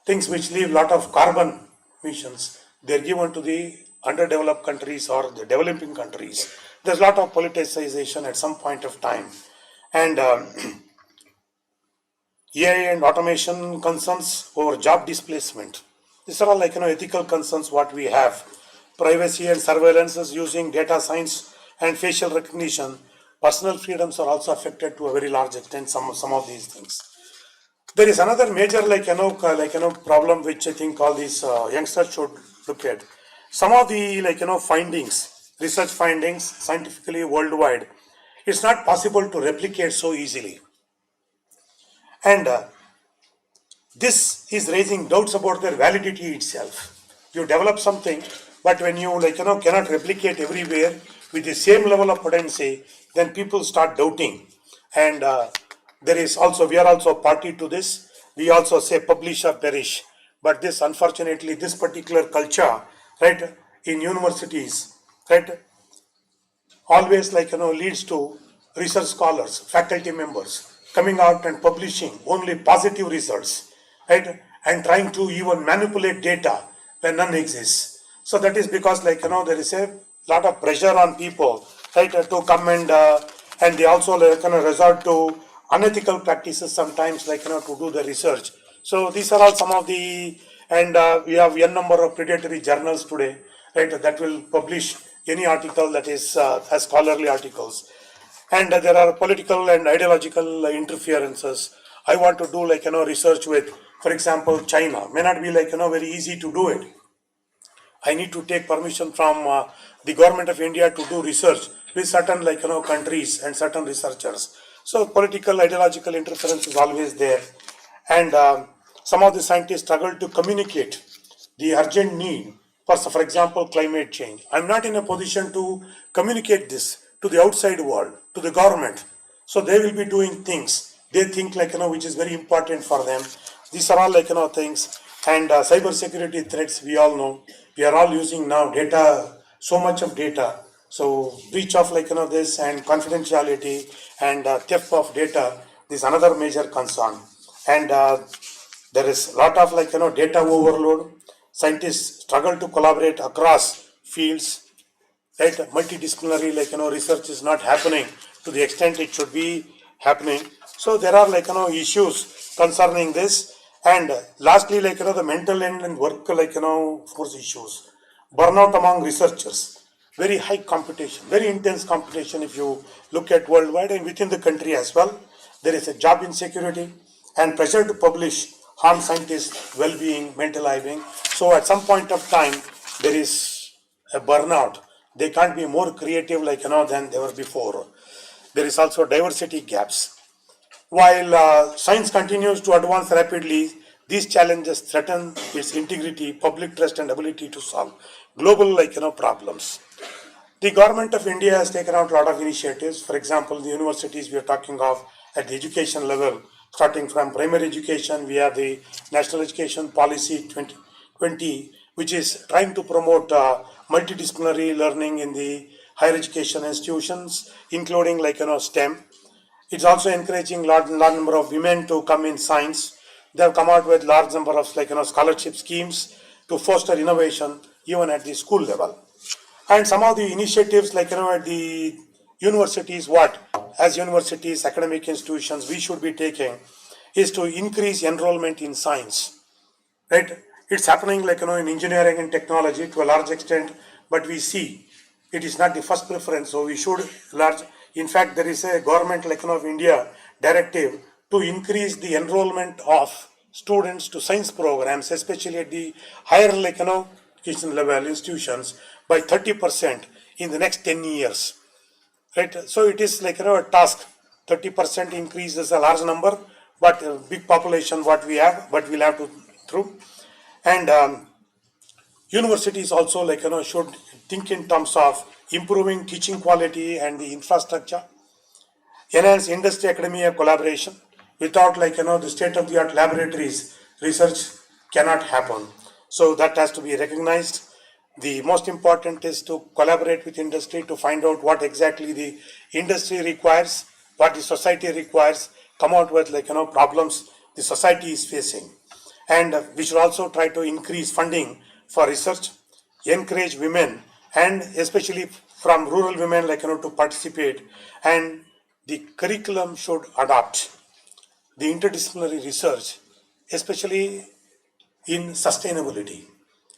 things which leave a lot of carbon emissions. They're given to the underdeveloped countries or the developing countries. There's a lot of politicization at some point of time. And AI and automation concerns over job displacement. These are all ethical concerns what we have. Privacy and surveillances using data science and facial recognition. Personal freedoms are also affected to a very large extent. Some of these things. There is another major problem which I think all these youngsters should look at. Some of the findings, research findings scientifically worldwide, it's not possible to replicate so easily, and this is raising doubts about their validity itself. You develop something, but when you cannot replicate everywhere with the same level of potency, then people start doubting. And there is also we are also a party to this. We also say publish or perish. But this unfortunately this particular culture, right, in universities, right, always leads to research scholars, faculty members coming out and publishing only positive results, right, and trying to even manipulate data when none exists. So that is because there is a lot of pressure on people, right, to come and they also resort to unethical practices sometimes to do the research. So these are all some of the, and we have n number of predatory journals today, right, that will publish any article that is as scholarly articles. And there are political and ideological interferences. I want to do research with, for example, China. May not be very easy to do it. I need to take permission from the government of India to do research with certain countries and certain researchers. So political ideological interference is always there, and some of the scientists struggle to communicate the urgent need for example, climate change. I'm not in a position to communicate this to the outside world, to the government. So they will be doing things they think which is very important for them. These are all things. And cyber security threats, we all know. We are all using now data, so much of data. So breach of this and confidentiality and theft of data is another major concern. And there is a lot of data overload. Scientists struggle to collaborate across fields, right? Multidisciplinary research is not happening to the extent it should be happening. So there are issues concerning this. And lastly the mental and work force issues, burnout among researchers, very high competition, very intense competition. If you look at worldwide and within the country as well, there is a job insecurity and pressure to publish harm scientists' well-being, mental well-being. So at some point of time, there is a burnout. They can't be more creative than they were before. There is also diversity gaps. While science continues to advance rapidly, these challenges threaten its integrity, public trust, and ability to solve global problems. The government of India has taken out a lot of initiatives. For example, the universities we are talking of at the education level, starting from primary education, we have the National Education Policy 2020, which is trying to promote multidisciplinary learning in the higher education institutions, including STEM. It's also encouraging large number of women to come in science. They have come out with large number of scholarship schemes to foster innovation even at the school level. And some of the initiatives at the universities, what as universities, academic institutions we should be taking is to increase enrollment in science. Right? It's happening in engineering and technology to a large extent, but we see it is not the first preference. So we should large. In fact, there is a government of India directive to increase the enrollment of students to science programs, especially at the higher education level institutions, by 30% in the next 10 years. Right? So it is a task. 30% increase is a large number, but a big population what we have, but we'll have to through. And universities also should think in terms of improving teaching quality and the infrastructure, enhance industry academia collaboration. Without the state of the art laboratories, research cannot happen. So that has to be recognized. The most important is to collaborate with industry to find out what exactly the industry requires, what the society requires, come out with problems the society is facing. And we should also try to increase funding for research, encourage women and especially from rural women to participate, and the curriculum should adapt. the interdisciplinary research, especially in sustainability.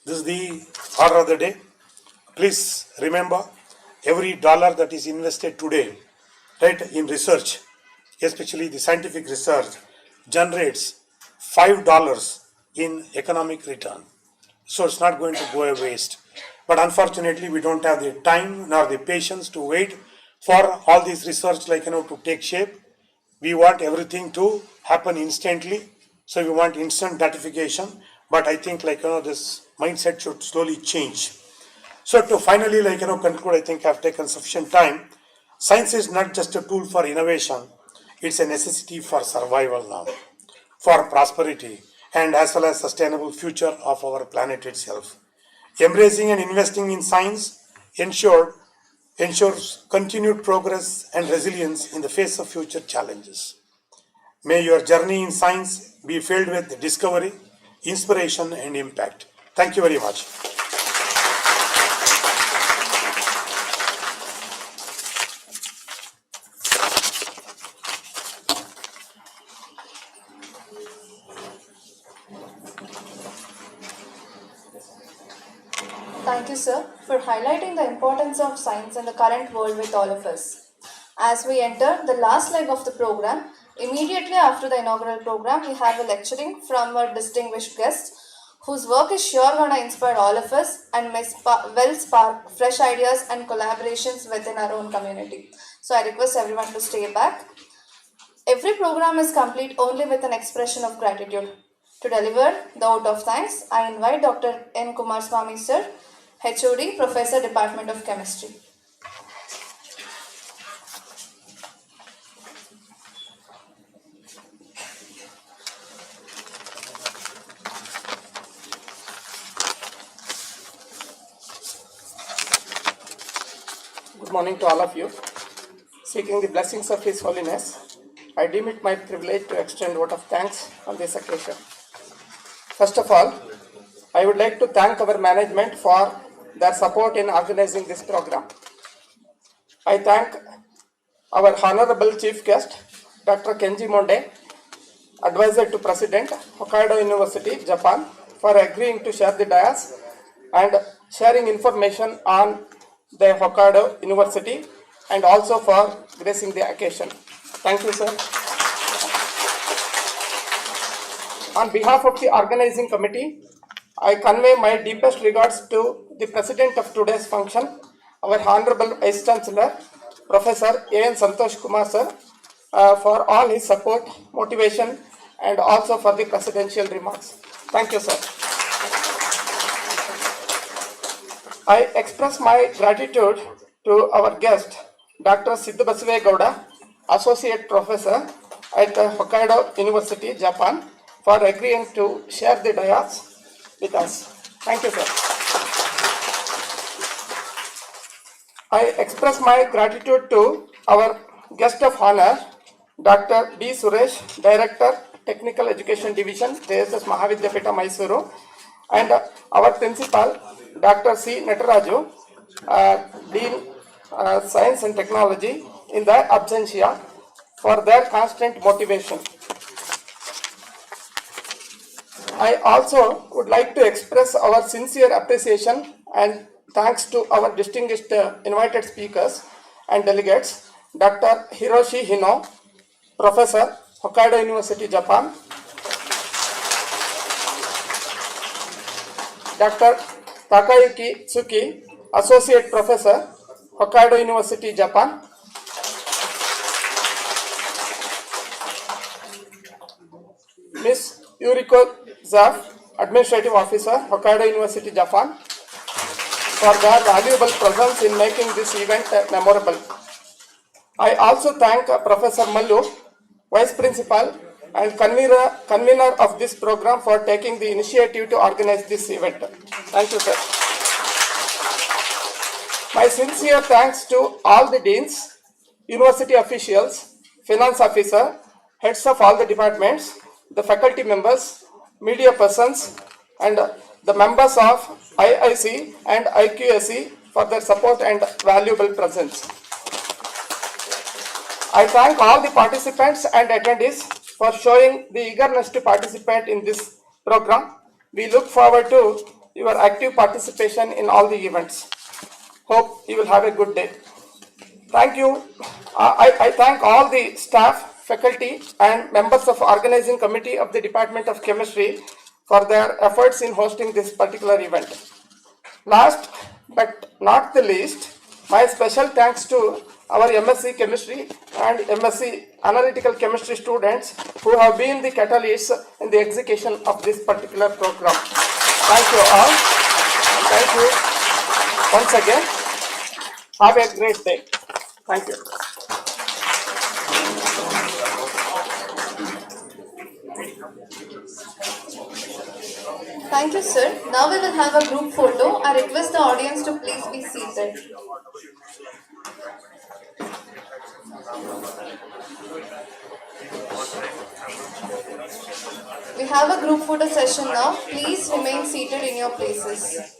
This is the order of the day. Please remember, every dollar that is invested today, right, in research, especially the scientific research, generates $5 in economic return. So it's not going to go a waste. But unfortunately, we don't have the time nor the patience to wait for all this research, to take shape. We want everything to happen instantly. So we want instant gratification. But I think, this mindset should slowly change. So to finally, conclude, I think I've taken sufficient time. Science is not just a tool for innovation. It's a necessity for survival now, for prosperity, and as well as sustainable future of our planet itself. Embracing and investing in science ensures continued progress and resilience in the face of future challenges. May your journey in science be filled with discovery, inspiration, and impact. Thank you very much. Thank you, sir, for highlighting the importance of science in the current world with all of us. As we enter the last leg of the program, immediately after the inaugural program, we have a lecturing from our distinguished guest, whose work is sure going to inspire all of us and may spark fresh ideas and collaborations within our own community. So I request everyone to stay back. Every program is complete only with an expression of gratitude. To deliver the vote of thanks, I invite Dr. N. Kumarswamy, sir, HOD, Professor, Department of Chemistry. Good morning to all of you. Seeking the blessings of His Holiness, I deem it my privilege to extend a vote of thanks on this occasion. First of all, I would like to thank our management for their support in organizing this program. I thank our Honorable Chief Guest, Dr. Kenji Monde, Advisor to President, Hokkaido University, Japan, for agreeing to share the dais and sharing information on the Hokkaido University and also for gracing the occasion. Thank you, sir. On behalf of the organizing committee, I convey my deepest regards to the president of today's function, our Honorable Vice Chancellor, Professor A.N. Santosh Kumar, sir, for all his support, motivation, and also for the presidential remarks. Thank you, sir. I express my gratitude to our guest, Dr. Siddhu Basave Gowda, Associate Professor at Hokkaido University, Japan, for agreeing to share the dais with us. Thank you, sir. I express my gratitude to our guest of honor, Dr. D. Suresh, Director, Technical Education Division, JSS Mahavidyapita, Mysuru, and our principal, Dr. C. Nataraju, Dean Science and Technology, in their absentia, for their constant motivation. I also would like to express our sincere appreciation and thanks to our distinguished invited speakers and delegates, Dr. Hiroshi Hino, Professor, Hokkaido University, Japan, Dr. Takayuki Tsuki, Associate Professor, Hokkaido University, Japan, Ms. Yuriko Zaf, Administrative Officer, Hokkaido University, Japan, for their valuable presence in making this event memorable. I also thank Professor Mallu, Vice Principal and convener of this program, for taking the initiative to organize this event. Thank you, sir. My sincere thanks to all the deans, university officials, finance officer, heads of all the departments, the faculty members, media persons, and the members of IIC and IQSC for their support and valuable presence. I thank all the participants and attendees for showing the eagerness to participate in this program. We look forward to your active participation in all the events. Hope you will have a good day. Thank you. I thank all the staff, faculty, and members of organizing committee of the Department of Chemistry for their efforts in hosting this particular event. Last but not the least, my special thanks to our MSc Chemistry and MSc Analytical Chemistry students who have been the catalysts in the execution of this particular program. Thank you all. And thank you once again. Have a great day. Thank you. Thank you, sir. Now we will have a group photo. I request the audience to please be seated. We have a group photo session now. Please remain seated in your places.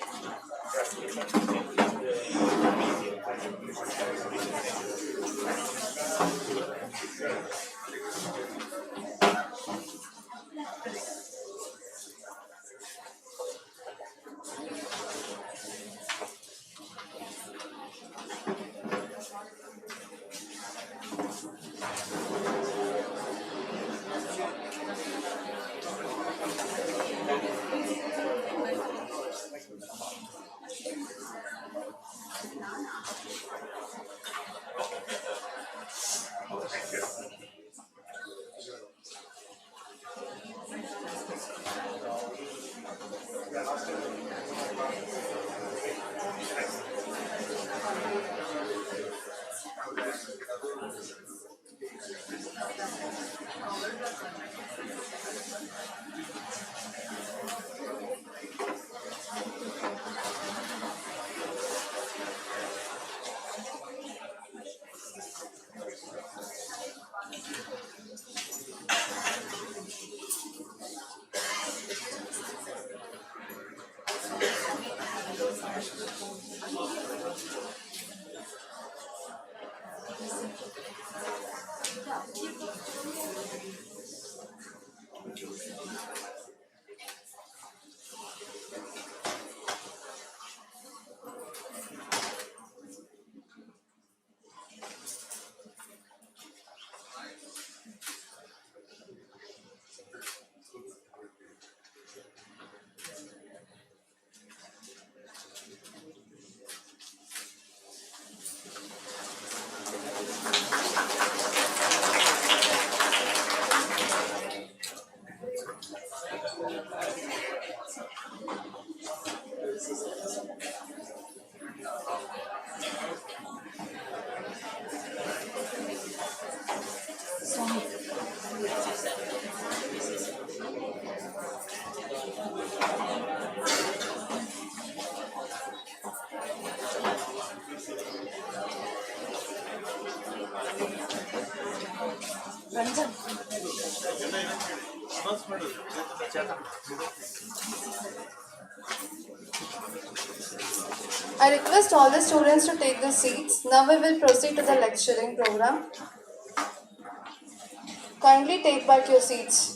I request all the students to take their seats. Now we will proceed to the lecturing program. Kindly take back your seats.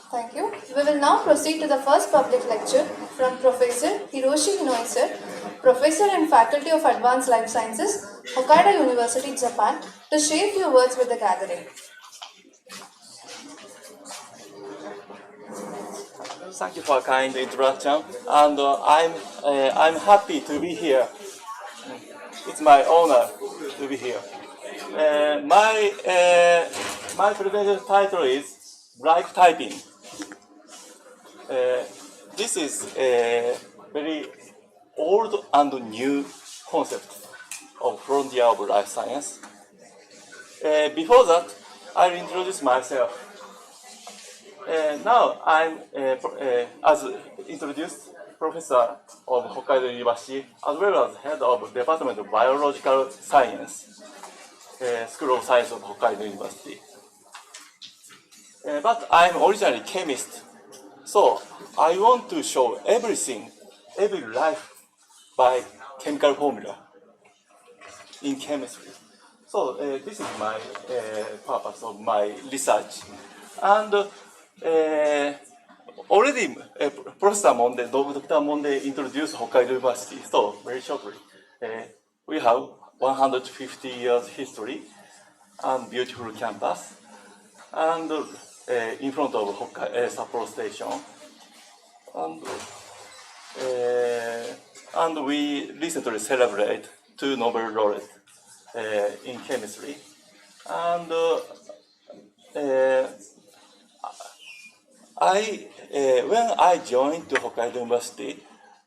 Thank you. We will now proceed to the first public lecture from Professor Hiroshi Inoi sir, Professor and Faculty of Advanced Life Sciences, Hokkaido University, Japan, to share few words with the gathering. Thank you for a kind introduction, and I'm happy to be here. It's my honor to be here. My presentation title is glyph typing. This is a very old and new concept of frontier of life science. Before that, I'll introduce myself. Now I'm, as introduced, professor of Hokkaido University, as well as head of Department of Biological Science, School of Science of Hokkaido University. But I'm originally chemist, so I want to show everything, every life by chemical formula in chemistry. So this is my purpose of my research. And already Professor Monde, Dr. Monde introduced Hokkaido University. So very shortly, we have 150 years history and beautiful campus. And in front of Sapporo Station. And we recently celebrate 2 Nobel laureates in chemistry. And when I joined the Hokkaido University,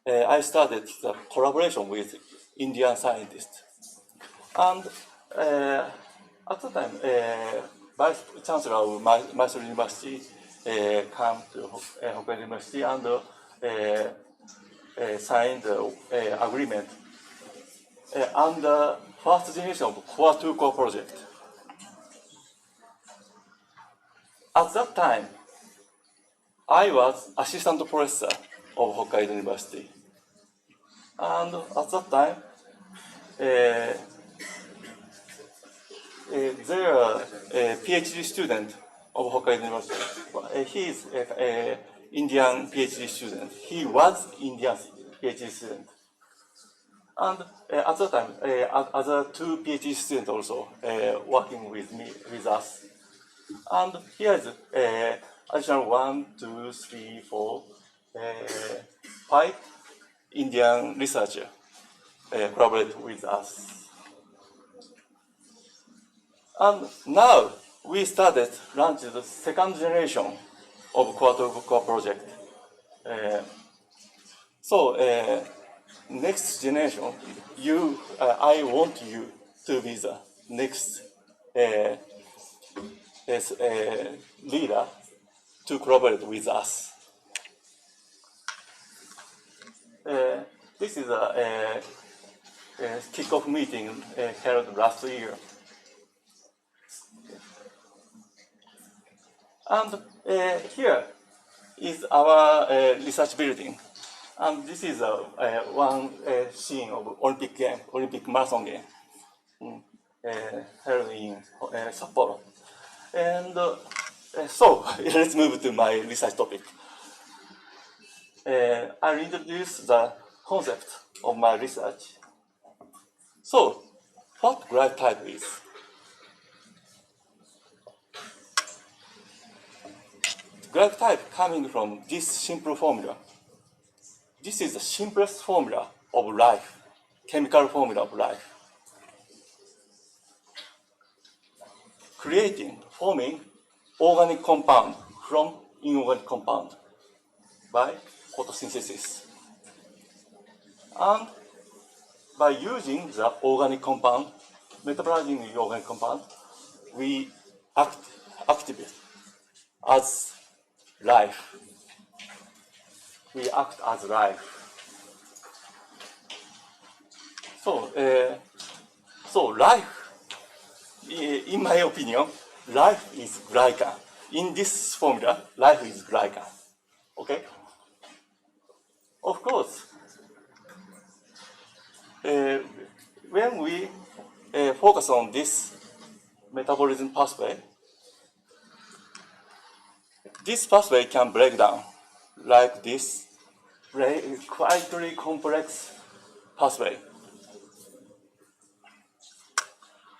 I started the collaboration with Indian scientists. And at the time, Vice Chancellor of Mysore University came to Hokkaido University and signed the agreement under first generation of Core 2 Core project. At that time, I was assistant professor of Hokkaido University. And at that time, their PhD student of Hokkaido University, he is an Indian PhD student. He was Indian PhD student. And at that time, other 2 PhD students also working with us. And here is additional 1, 2, 3, 4, 5 Indian researchers collaborate with us. And now we started launching the second generation of Core project. So next generation, I want you to be the next leader to collaborate with us. This is a kickoff meeting held last year. And here is our research building. And this is one scene of Olympic game, Olympic marathon game, held in Sapporo. And so let's move to my research topic. I'll introduce the concept of my research. So, what glyph type is? Glyph type coming from this simple formula. This is the simplest formula of life, chemical formula of life. Forming organic compound from inorganic compound by photosynthesis. And by using the organic compound, metabolizing the organic compound, we activate as life. We act as life. So life, in my opinion, life is glycan. In this formula, life is glycan. Okay? Of course, when we focus on this metabolism pathway, this pathway can break down like this, quite complex pathway.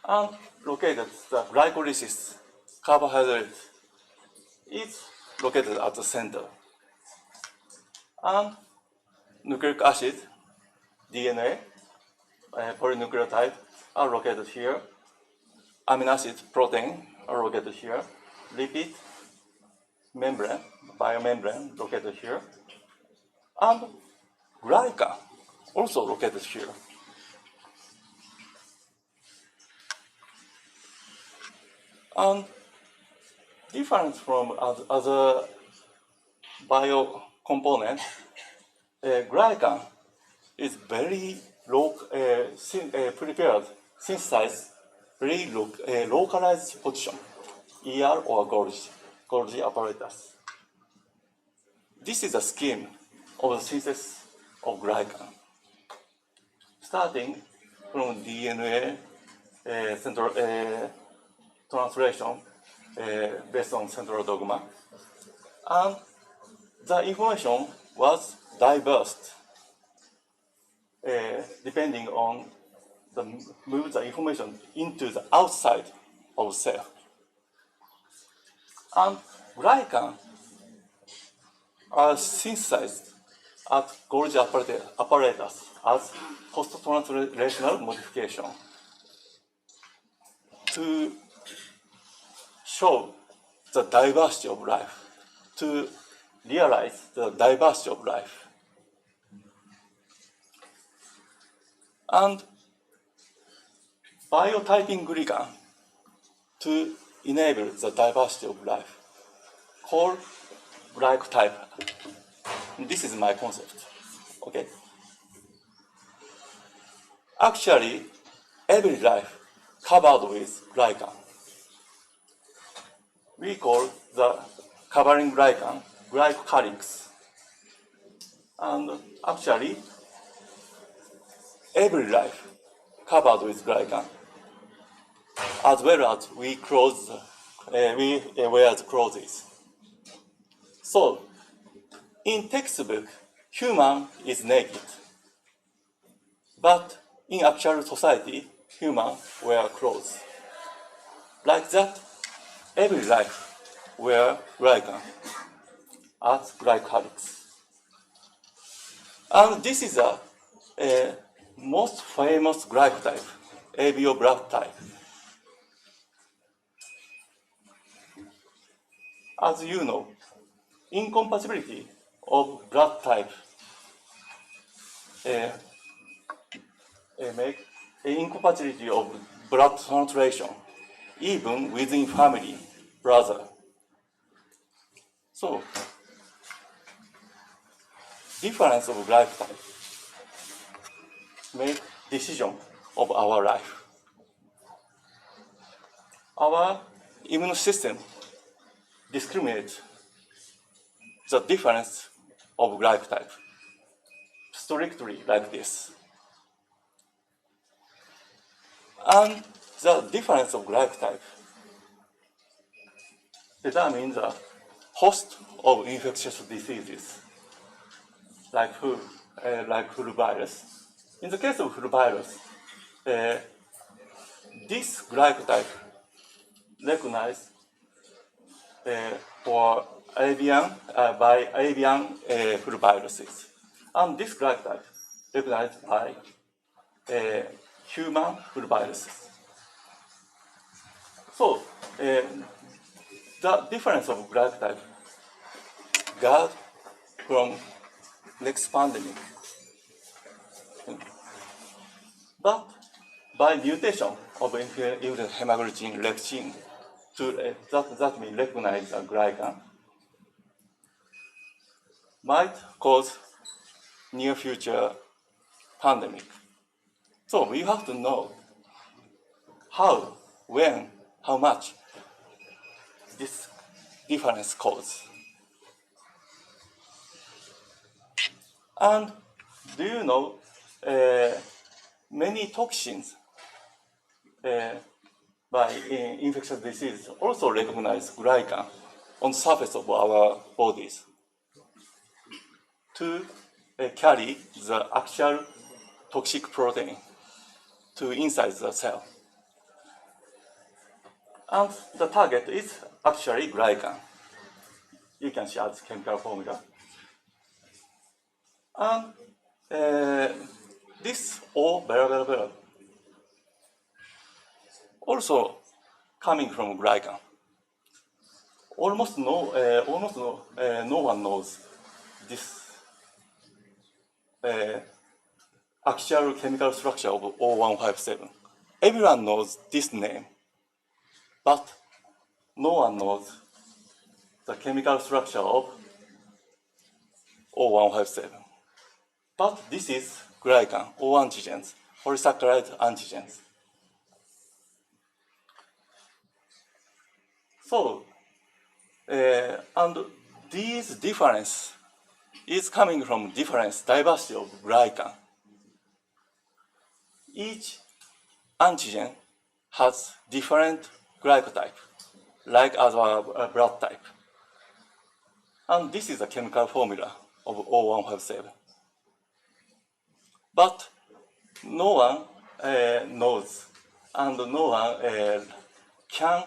And located the glycolysis, carbohydrate, is located at the center. And nucleic acid, DNA, polynucleotide are located here. Amino acid, protein are located here. Lipid membrane, biomembrane located here, and glycan also located here. And different from other bio components, glycan is very prepared, synthesized, very localized position, ER or Golgi apparatus. This is a scheme of the synthesis of glycan, starting from DNA central translation based on central dogma, and the information was diverse depending on the move the information into the outside of cell. And glycan are synthesized at Golgi apparatus as post-translational modification to show the diversity of life, to realize the diversity of life. And biotyping glycan to enable the diversity of life, called glycotype. This is my concept. Okay. Actually, every life covered with glycan. We call the covering glycan glycocalyx. And actually, every life covered with glycan, as well as we wear the clothes. So, in textbook, human is naked, but in actual society, human wear clothes. Like that, every life wear glycan as glycocalyx. And this is a most famous glycotype, ABO blood type. As you know, incompatibility of blood type make incompatibility of blood translation even within family, brother. So, difference of lifetime make decision of our life. Our immune system discriminates the difference of life type strictly like this. And the difference of life type determines the host of infectious diseases like flu virus. In the case of flu virus, this glycotype recognized for avian by avian flu viruses, and this glycotype recognized by human flu viruses. So the difference of glycotype guard from next pandemic. But by mutation of hemoglobin lectin, that means recognize a glycan, might cause near future pandemic. So we have to know how, when, how much this difference causes. And do you know many toxins by infectious disease also recognize glycan on the surface of our bodies to carry the actual toxic protein to inside the cell. And the target is actually glycan. You can see as chemical formula. And this O also coming from glycan. no one knows this actual chemical structure of 0157. Everyone knows this name, but no one knows the chemical structure of 0157. But this is glycan, O antigens, polysaccharide antigens. So, and these difference is coming from difference, diversity of glycan. Each antigen has different glycotype, like our blood type. And this is the chemical formula of 0157. But no one knows, and no one can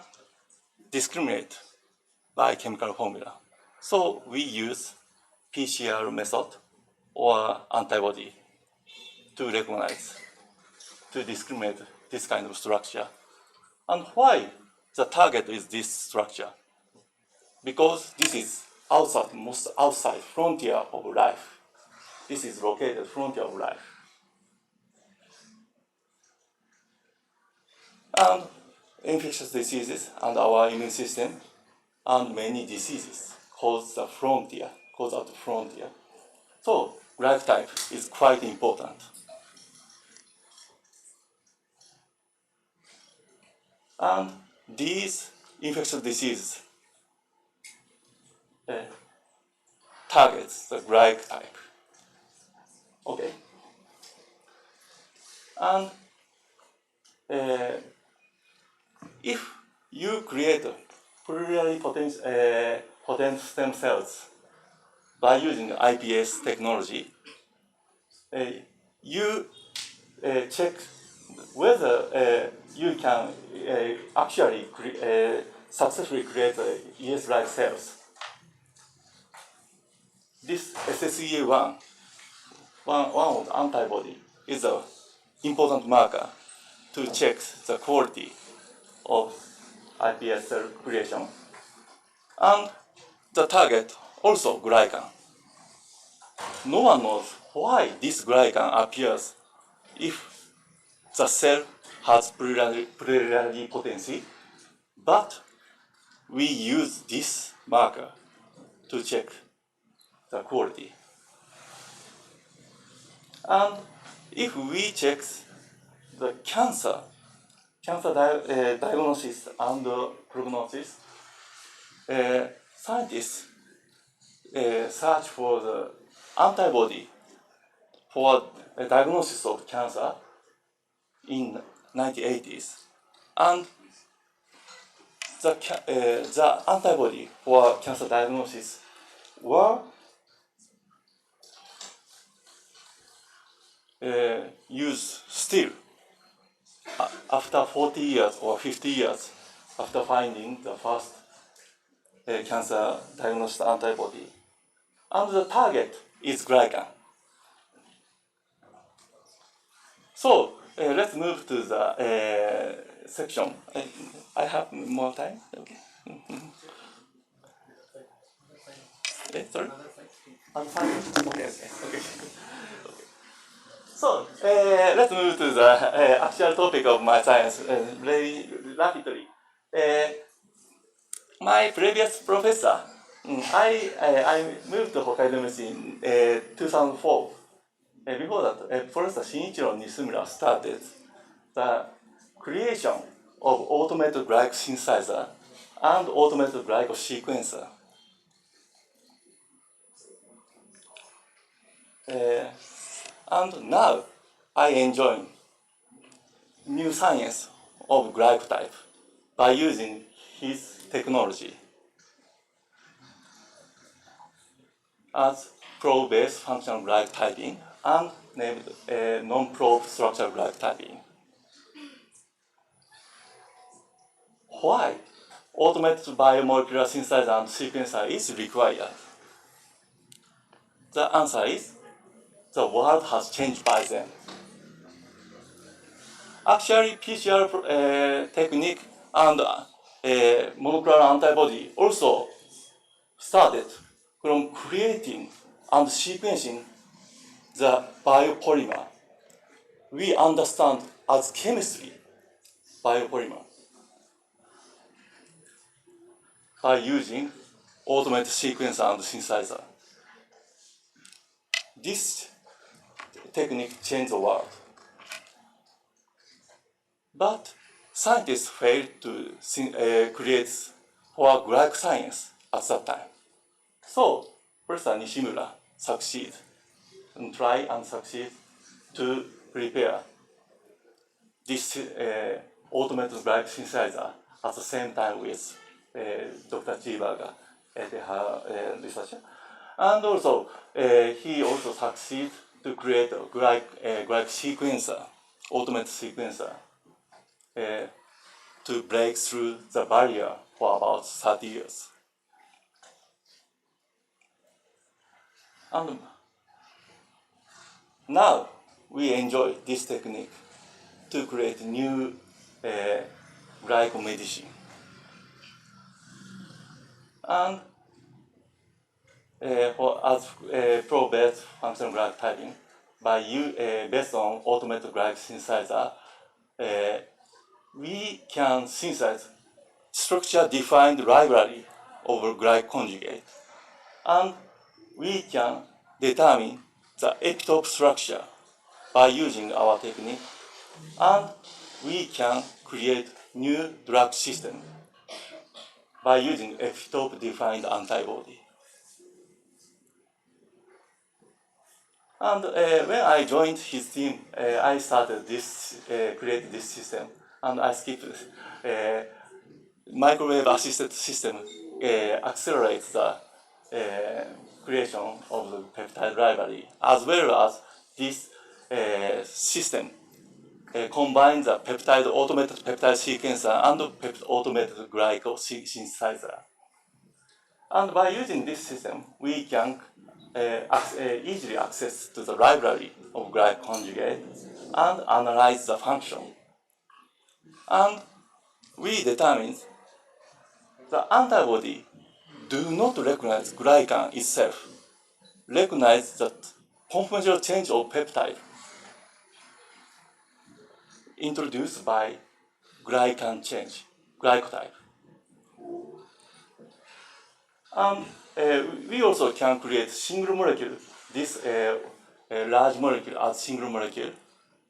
discriminate by chemical formula. So we use PCR method or antibody to recognize, to discriminate this kind of structure. And why the target is this structure? Because this is outside, most outside frontier of life. This is located frontier of life. And infectious diseases and our immune system and many diseases cause the frontier, cause out the frontier. So glycotype is quite important. And these infectious diseases targets the glycotype. Okay. And if you create plurally potent stem cells by using iPS technology, you check whether you can actually successfully create ES-like cells. This SSEA1, one of the antibody, is an important marker to check the quality of iPS cell creation. And the target, also glycan. No one knows why this glycan appears if the cell has plurality potency, but we use this marker to check the quality. And if we check the cancer diagnosis and prognosis, scientists search for the antibody for a diagnosis of cancer in 1980s, and the antibody for cancer diagnosis were used still after 40 years or 50 years after finding the first cancer diagnosed antibody. And the target is glycan. So let's move to the section. I have more time. Okay. Sorry. Okay. So let's move to the actual topic of my science very rapidly. My previous professor, I moved to Hokkaido University in 2004. Before that, Professor Shinichiro Nisumura started the creation of automated glycosynthesizer and automated glycosequencer. And now I enjoy new science of glycotype by using his technology as probe-based functional glycotyping and named non-probe structural glycotyping. Why automated biomolecular synthesizer and sequencer is required? The answer is the world has changed by then. Actually, PCR technique and monoclonal antibody also started from creating and sequencing the biopolymer we understand as chemistry biopolymer by using automated sequencer and synthesizer. This technique changed the world. But scientists failed to create for glyc science at that time. So Professor Nishimura succeeded and try and succeed to prepare this automated glyc synthesizer at the same time with Dr. Chiberger at her research. And also, he also succeeded to create a glyc sequencer, automated sequencer, to break through the barrier for about 30 years. And now we enjoy this technique to create new glycomedicine. And as pro-based functional glyc typing, based on automated glyc synthesizer, we can synthesize structure-defined library of glyc conjugate, and we can determine the epitope structure by using our technique, and we can create new drug system by using epitope-defined antibody. And when I joined his team, I started create this system, and I skipped microwave-assisted system accelerates the creation of the peptide library, as well as this system combines the automated peptide sequencer and automated glyco synthesizer. And by using this system, we can easily access to the library of glyc conjugate and analyze the function. And we determine the antibody do not recognize glycan itself, recognize that conformational change of peptide introduced by glycan change, glycotype. And we also can create single molecule, this large molecule as single molecule.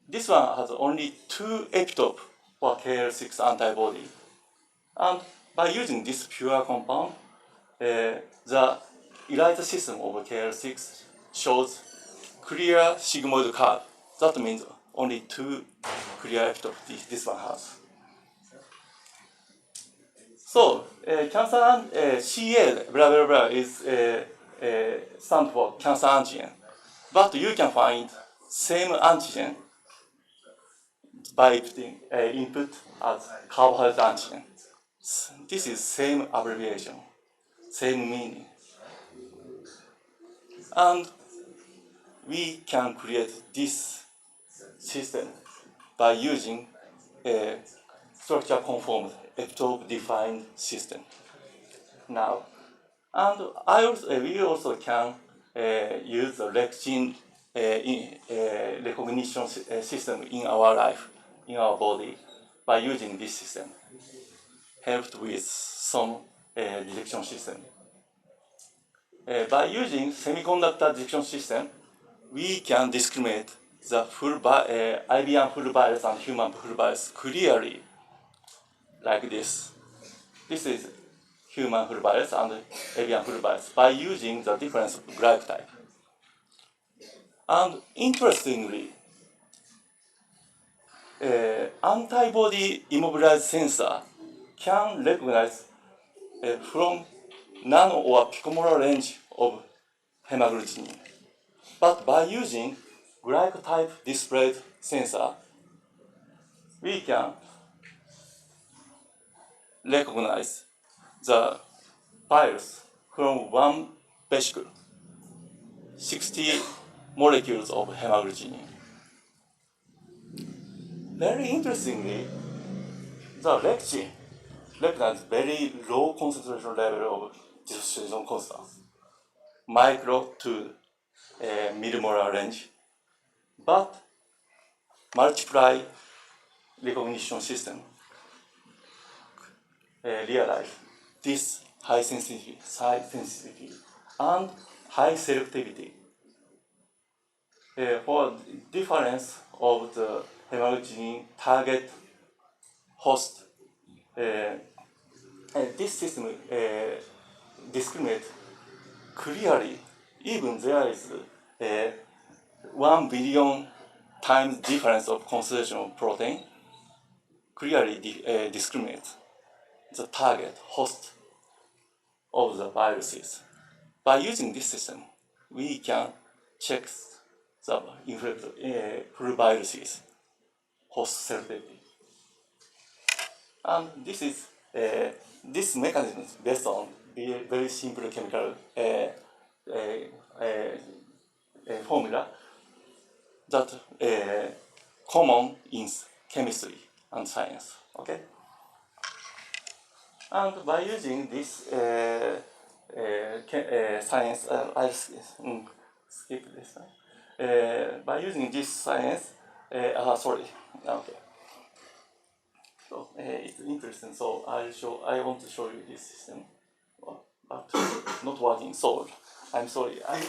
This one has only 2 epitope for KL6 antibody. And by using this pure compound, the ELISA system of KL6 shows clear sigmoid curve. That means only 2 clear epitope this one has. So, cancer CA blah blah blah is stand for cancer antigen, but you can find same antigen by input as carbohydrate antigen. This is same abbreviation, same meaning, and we can create this system by using a structure-conformed epitope-defined system. Now, and we also can use the lectin recognition system in our life, in our body, by using this system, helped with some detection system. By using semiconductor detection system, we can discriminate the IBM full virus and human full virus clearly, like this. This is human full virus and avian full virus by using the difference of glycotype. And interestingly, antibody immobilized sensor can recognize from nano or picomolar range of hemagglutinin. But by using glycotype displayed sensor, we can recognize the virus from one vesicle, 60 molecules of hemagglutinin. Very interestingly, the lectin recognize very low concentration level of dissociation constants, micro to millimolar range, but multiply recognition system realize this high sensitivity and high selectivity. For difference of the hemoglobin target host, this system discriminates clearly, even there is 1 billion times difference of concentration of protein, clearly discriminates the target host of the viruses. By using this system, we can check the full viruses host selectivity. And this mechanism is based on very simple chemical formula that common in chemistry and science. Okay. And by using this science, I'll skip this. By using this science, sorry. Okay. So it's interesting. So I want to show you this system, but not working. So I'm sorry. Okay.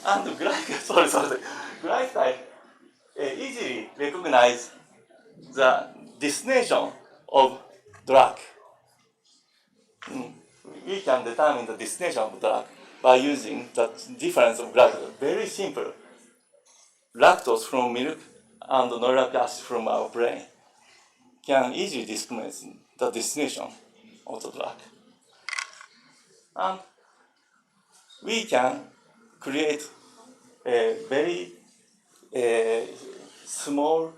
And sorry. Glycide easily recognize the destination of drug. We can determine the destination of drug by using the difference of glucose. Very simple. Lactose from milk and noric acid from our brain can easily discriminate the destination of the drug. And we can create a very small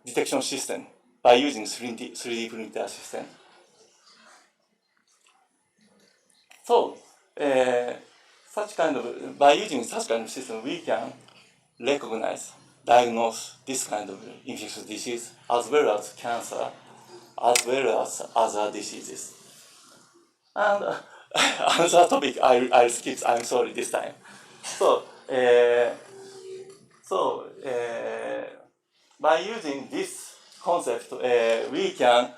detection system by using 3D printer system. So, by using such kind of system, we can recognize, diagnose this kind of infectious disease, as well as cancer, as well as other diseases. And another topic I'll skip, I'm sorry this time. So, by using this concept, we can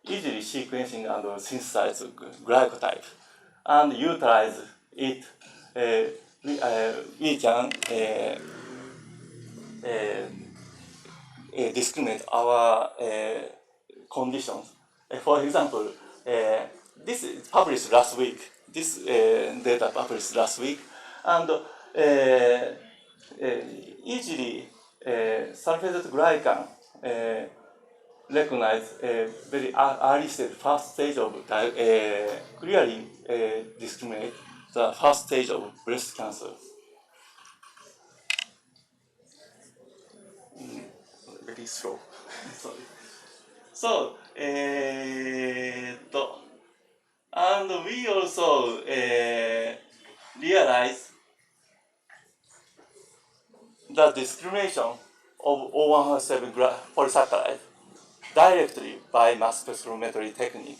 easily sequencing and synthesize glycotype and utilize it. We can discriminate our conditions. For example, this is published last week. This data published last week, and easily sulfated glycan recognize a very early stage, first stage of clearly discriminate the first stage of breast cancer. Very slow. Sorry. So, and we also realize the discrimination of O107 polysaccharide directly by mass spectrometry technique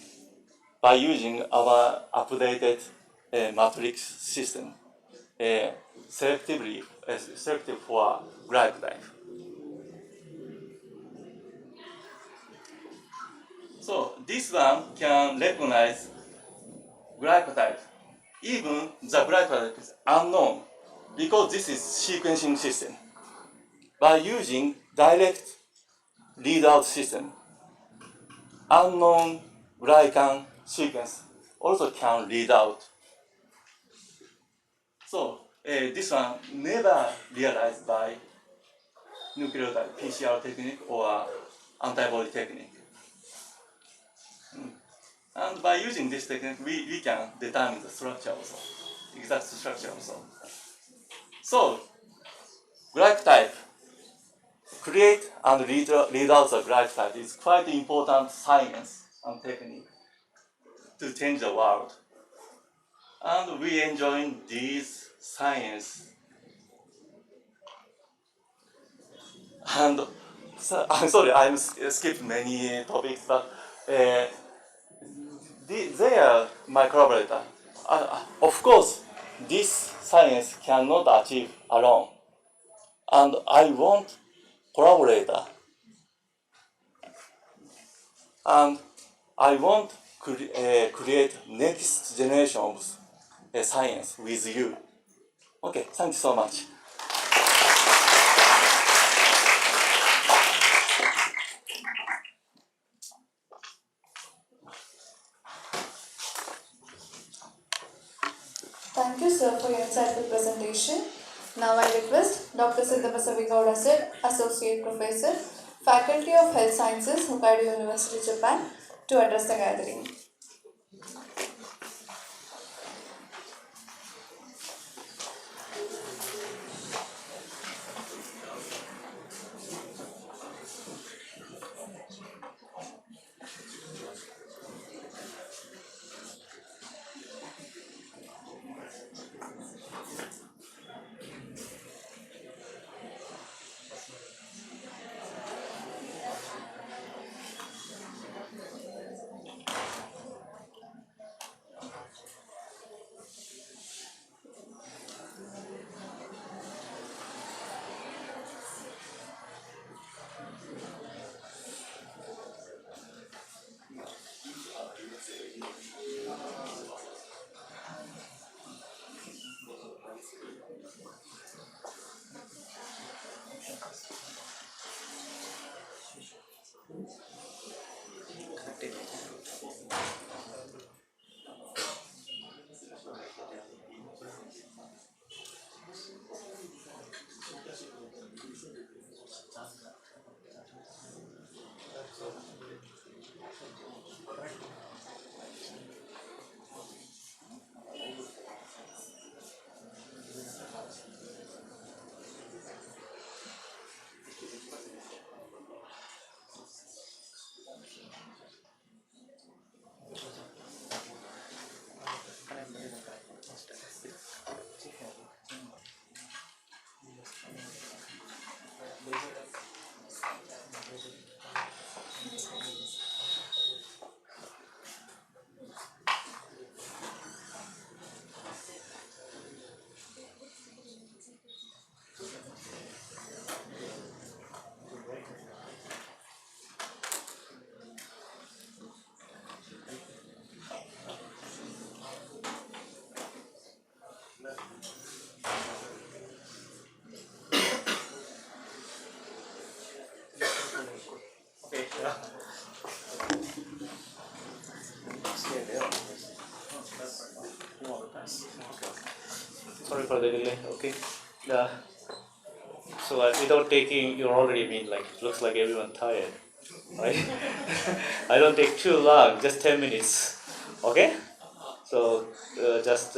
by using our updated matrix system, selective for glycotype. So this one can recognize glycotype, even the glycotype is unknown because this is sequencing system. By using direct readout system, unknown glycan sequence also can read out. So this one never realized by nucleotide PCR technique or antibody technique. And by using this technique, we can determine the structure also, exact structure also. So glycotype, create and read out the glycotype is quite important science and technique to change the world. And we enjoy this science And so, I'm sorry, I'm skipped many topics, but they are my collaborator. Of course, this science cannot achieve alone, and I want collaborator, and I want create next generation of science with you. Okay, thank you so much. Thank you, sir, for your insightful presentation. Now I request Dr. Siddhapasari Gowda sir, Associate Professor, Faculty of Health Sciences, Hokkaido University, Japan, to address the gathering. Sorry for the delay. Okay. Uh, so without taking, you're already been like looks like everyone tired, right? I don't take too long, just 10 minutes. Okay. So just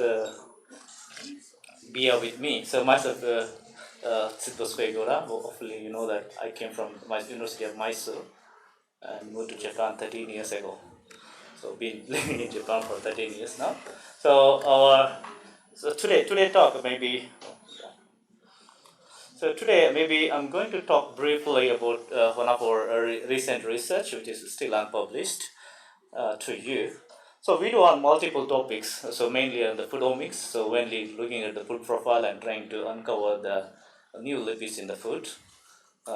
be here with me. So myself, Sito Swegora. Hopefully you know that I came from my University of Mysore and moved to Japan 13 years ago. So been living in Japan for 13 years now. So our today talk maybe. So today maybe I'm going to talk briefly about one of our recent research, which is still unpublished, to you. So we do on multiple topics. So mainly on the foodomics. So mainly looking at the food profile and trying to uncover the new lipids in the food,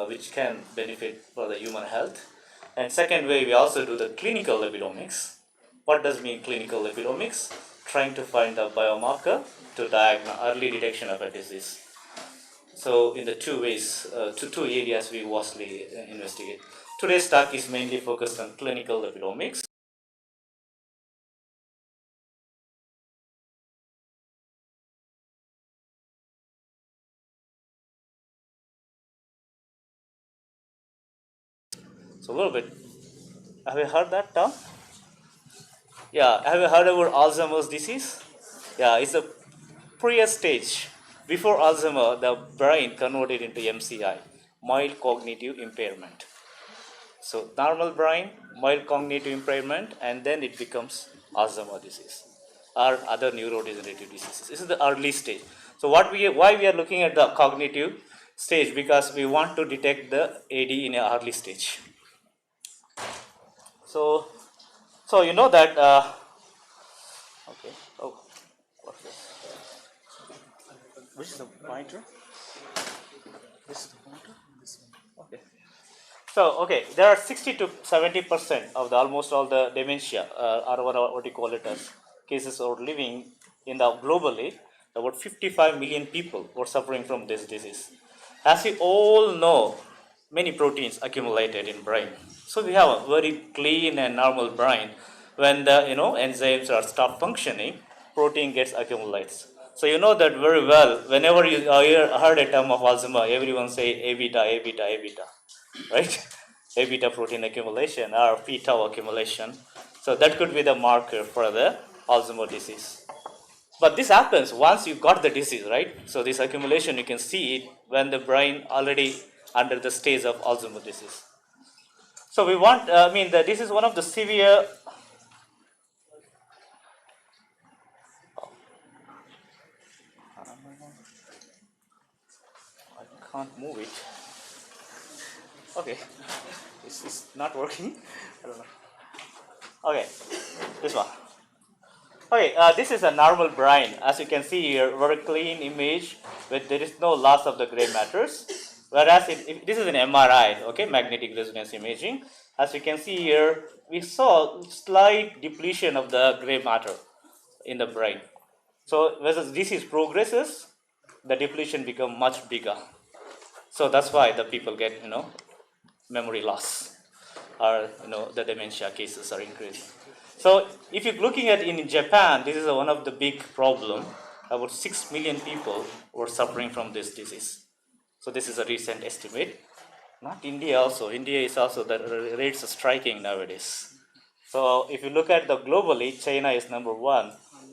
which can benefit for the human health. And second way, we also do the clinical lipidomics. What does mean clinical lipidomics? Trying to find a biomarker to diagnose early detection of a disease. So in the two ways, two areas we mostly investigate. Today's talk is mainly focused on clinical lipidomics. So a little bit. Have you heard that term? Yeah. Have you heard about Alzheimer's disease? Yeah, it's a prior stage. Before Alzheimer, the brain converted into MCI, mild cognitive impairment. So normal brain, mild cognitive impairment, and then it becomes Alzheimer's disease or other neurodegenerative diseases. This is the early stage. So why we are looking at the cognitive stage because we want to detect the AD in an early stage. So, you know that. Okay. Oh, what's this? Which is the pointer? This is the pointer. Okay. So, okay, there are 60 to 70% of the almost all the dementia, or what you call it as cases, are living in the globally. About 55 million people were suffering from this disease. As we all know, many proteins accumulated in brain. So we have a very clean and normal brain. When the enzymes are stop functioning, protein gets accumulates. So you know that very well. Whenever you heard a term of Alzheimer, everyone say A beta, A beta, A beta, right? A beta protein accumulation or p tau accumulation. So that could be the marker for the Alzheimer disease. But this happens once you got the disease, right? So this accumulation, you can see it when the brain already under the stage of Alzheimer disease. So we want, this is one of the severe. I can't move it. Okay, this is not working. I don't know. Okay, this one. Okay, this is a normal brain. As you can see here, very clean image, but there is no loss of the gray matters. Whereas if this is an MRI, okay, magnetic resonance imaging. As you can see here, we saw slight depletion of the gray matter in the brain. So as disease progresses, the depletion become much bigger. So that's why the people get memory loss, or the dementia cases are increasing. So if you're looking at in Japan, this is one of the big problem. About 6 million people were suffering from this disease. So this is a recent estimate. Not India also. India is also, the rates are striking nowadays. So if you look at the globally, China is number 1,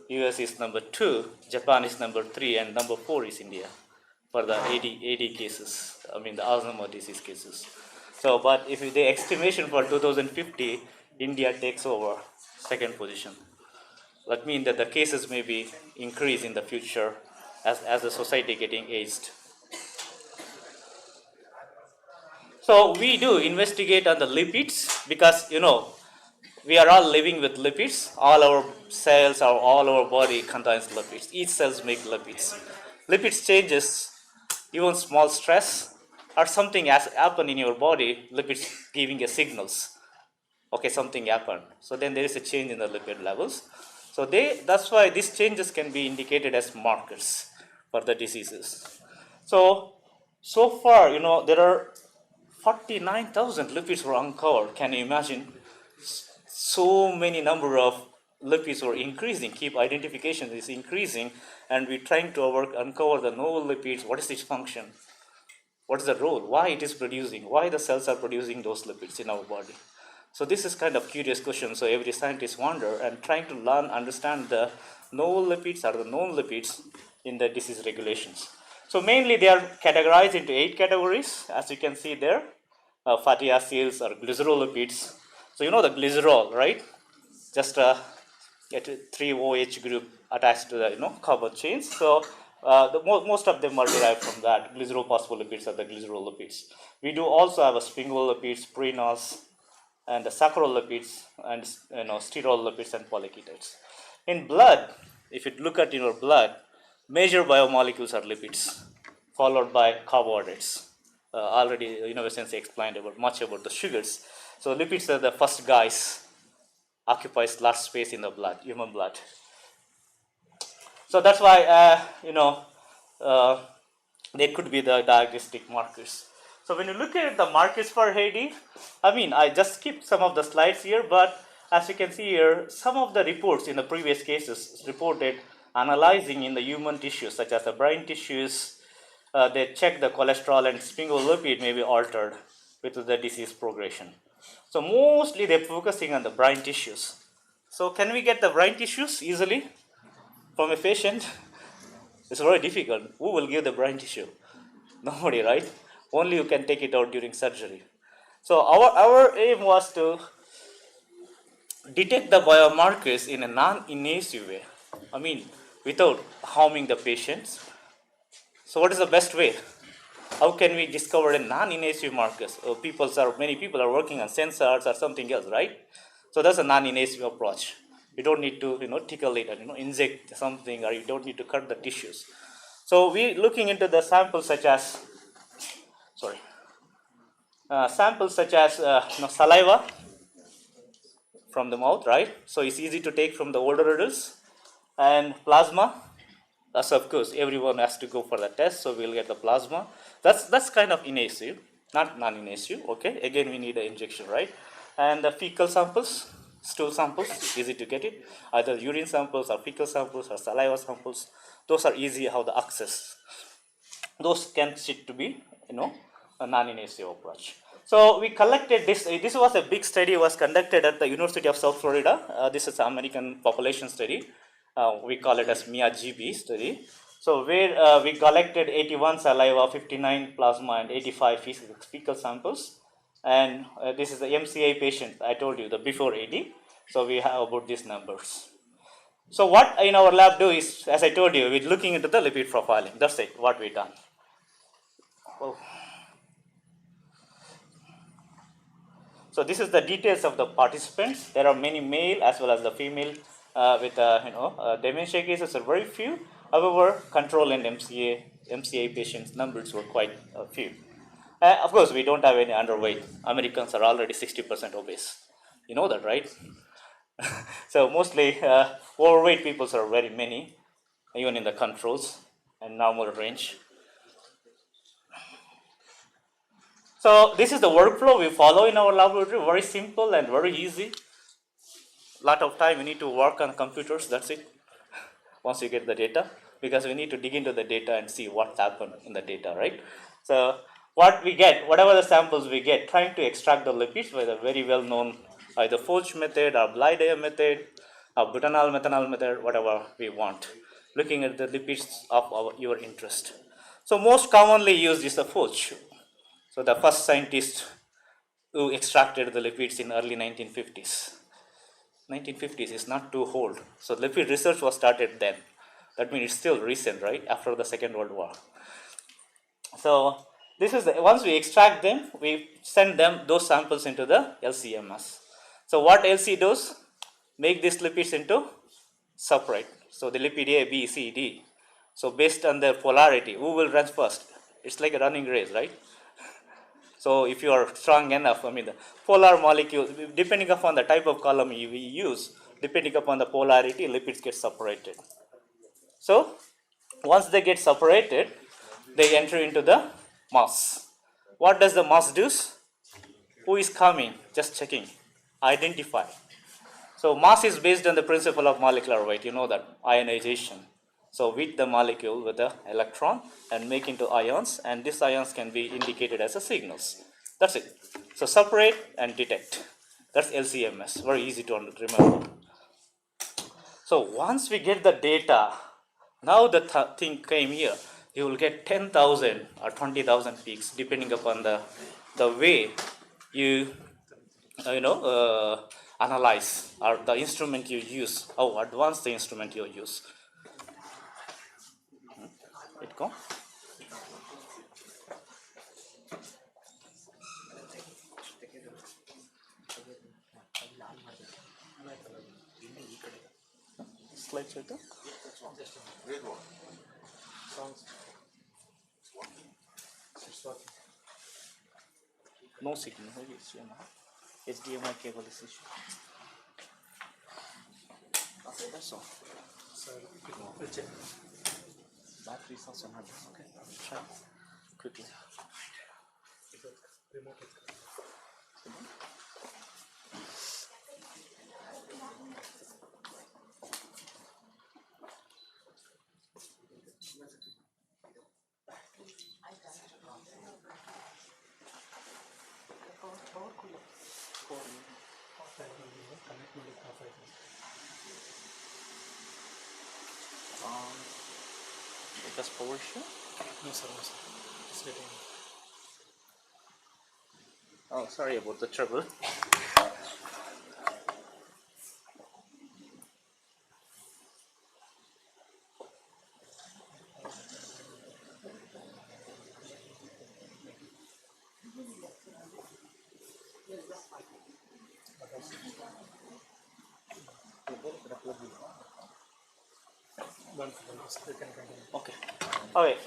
US is number 2, Japan is number 3, and number 4 is India for the AD cases. The Alzheimer's disease cases. So, but if the estimation for 2050, India takes over second position. That means that the cases may be increase in the future as the society getting aged. So we do investigate on the lipids because we are all living with lipids. All our cells or all our body contains lipids. Each cells make lipids. Lipids changes, even small stress or something has happened in your body, lipids giving a signals. Okay, something happened. So then there is a change in the lipid levels. So that's why these changes can be indicated as markers for the diseases. So far, there are 49,000 lipids were uncovered. Can you imagine? So many number of lipids were increasing. Keep identification is increasing, and we're trying to uncover the novel lipids. What is its function? What is the role? Why it is producing? Why the cells are producing those lipids in our body? So this is kind of curious question. So every scientist wonder and trying to learn, understand the novel lipids or the known lipids in the disease regulations. So mainly they are categorized into 8 categories, as you can see there. Fatty acids or glycerolipids. So the glycerol, right? Just get a 3 OH group attached to the carbon chains. So most of them are derived from that. Glycerophospholipids are the glycerolipids. We do also have a sphingolipids, prenols, and the sacharolipids, and sterolipids and polyketides. In blood, if you look at your blood, major biomolecules are lipids, followed by carbohydrates. Already Sensei explained much about the sugars. So lipids are the first guys, occupies large space in the blood, human blood. So that's why they could be the diagnostic markers. So when you look at the markers for AD, I just skipped some of the slides here, but as you can see here, some of the reports in the previous cases reported analyzing in the human tissues, such as the brain tissues, they check the cholesterol and sphingolipid may be altered with the disease progression. So mostly they're focusing on the brain tissues. So can we get the brain tissues easily from a patient? It's very difficult. Who will give the brain tissue? Nobody, right? Only you can take it out during surgery. So our aim was to detect the biomarkers in a non-invasive way. Without harming the patients. So what is the best way? how can we discover a non-invasive markers? Many people are working on sensors or something else, right? So that's a non-invasive approach. You don't need to tickle it and inject something, or you don't need to cut the tissues. So we looking into the samples such as saliva from the mouth, right? So it's easy to take from the older adults, and plasma. That's of course everyone has to go for the test, so we'll get the plasma. That's kind of invasive, not non-invasive. Okay, again we need an injection, right? And the fecal samples, stool samples, easy to get it. Either urine samples or fecal samples or saliva samples. Those are easy how the access. Those can sit to be a non-invasive approach. So we collected this. This was a big study, was conducted at the University of South Florida. This is an American population study. We call it as MIA-GB study. So where we collected 81 saliva, 59 plasma, and 85 fecal samples. And this is the MCI patient. I told you the before AD. So we have about these numbers. So what in our lab do is, as I told you, we're looking into the lipid profiling. That's it, what we done. Oh. So this is the details of the participants. There are many male as well as the female with dementia cases are very few. However, control and MCA patients numbers were quite few. Of course, we don't have any underweight. Americans are already 60% obese. You know that, right? So mostly overweight people are very many, even in the controls and normal range. So this is the workflow we follow in our laboratory. Very simple and very easy. Lot of time we need to work on computers. That's it. Once you get the data, because we need to dig into the data and see what happened in the data, right? So what we get, whatever the samples we get, trying to extract the lipids by the very well known either Folch method or Blyde method or butanol methanol method, whatever we want, looking at the lipids of your interest. So most commonly used is the Folch. So the first scientist who extracted the lipids in early 1950s. 1950s is not too old. So lipid research was started then. That means it's still recent, right? After the Second World War. So this is once we extract them, we send them those samples into the LCMS. So what LC does? Make these lipids into separate. So the lipid A, B, C, D. So based on their polarity, who will run first? It's like a running race, right? So if you are strong enough, the polar molecule, depending upon the type of column you use, depending upon the polarity, lipids get separated. So once they get separated, they enter into the mass. What does the mass do? Who is coming? Just checking. Identify. So mass is based on the principle of molecular weight. You know that, ionization. So with the molecule with the electron and make into ions, and these ions can be indicated as a signals. That's it. So separate and detect. That's LCMS. Very easy to remember. So once we get the data, now the thing came here. You will get 10,000 or 20,000 peaks depending upon the way you analyze, or the instrument you use, how advanced the instrument you use. It go. Slides right there. No signal. HDMI cable is issue. Okay, that's all. Battery is also not there. Okay, try quickly. Just power issue? No, sir. It's getting. Oh, sorry about the trouble. Okay. Okay.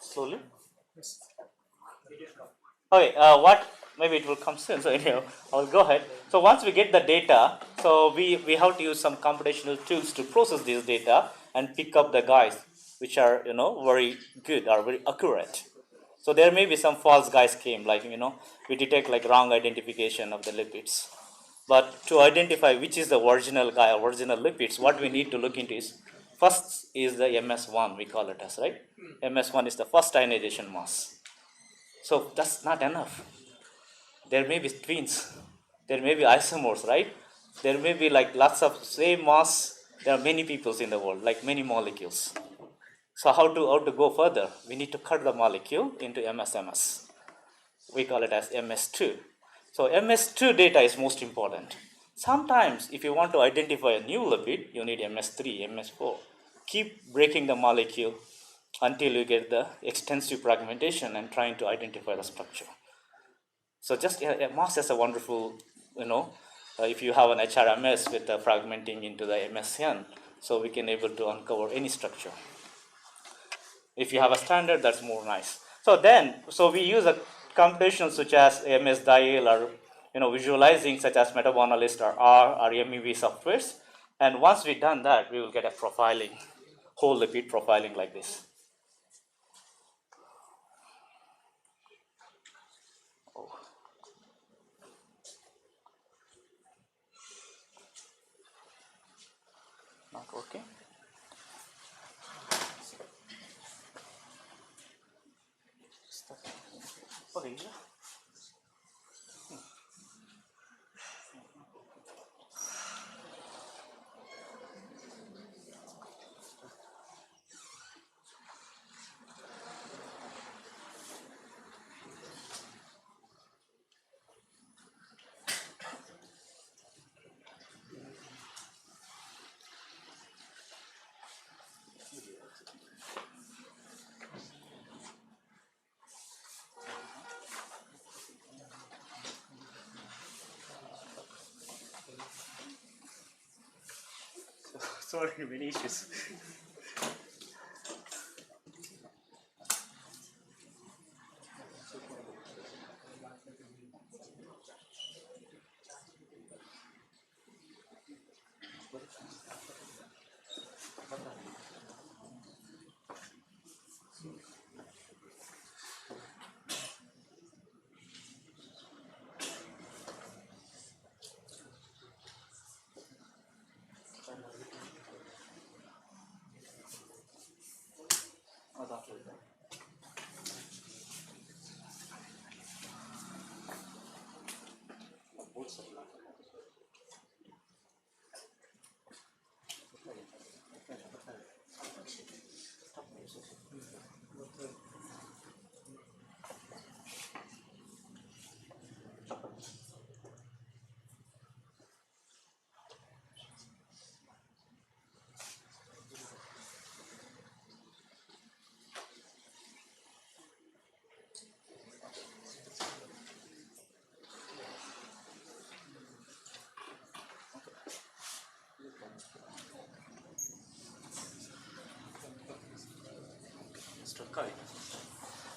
Slowly. Okay. What? Maybe it will come soon. So anyhow, I'll go ahead. So once we get the data, so we have to use some computational tools to process this data and pick up the guys which are very good or very accurate. So there may be some false guys came, like we detect like wrong identification of the lipids. But to identify which is the original guy or original lipids, what we need to look into is first is the MS1, we call it as, right? MS1 is the first ionization mass. So that's not enough. There may be twins, there may be isomers, right? There may be like lots of same mass. There are many peoples in the world, like many molecules. So how to go further? We need to cut the molecule into MS. We call it as MS2. So MS2 data is most important. Sometimes if you want to identify a new lipid, you need MS3, MS4. Keep breaking the molecule until you get the extensive fragmentation and trying to identify the structure. So just mass is a wonderful, if you have an HRMS with the fragmenting into the MSN, so we can able to uncover any structure. If you have a standard, that's more nice. So we use a computation such as MS dial or visualizing such as Metabonalyst or R or MEV softwares. And once we've done that, we will get a profiling, whole lipid profiling like this. Oh. Not working. Okay. Sorry, many issues.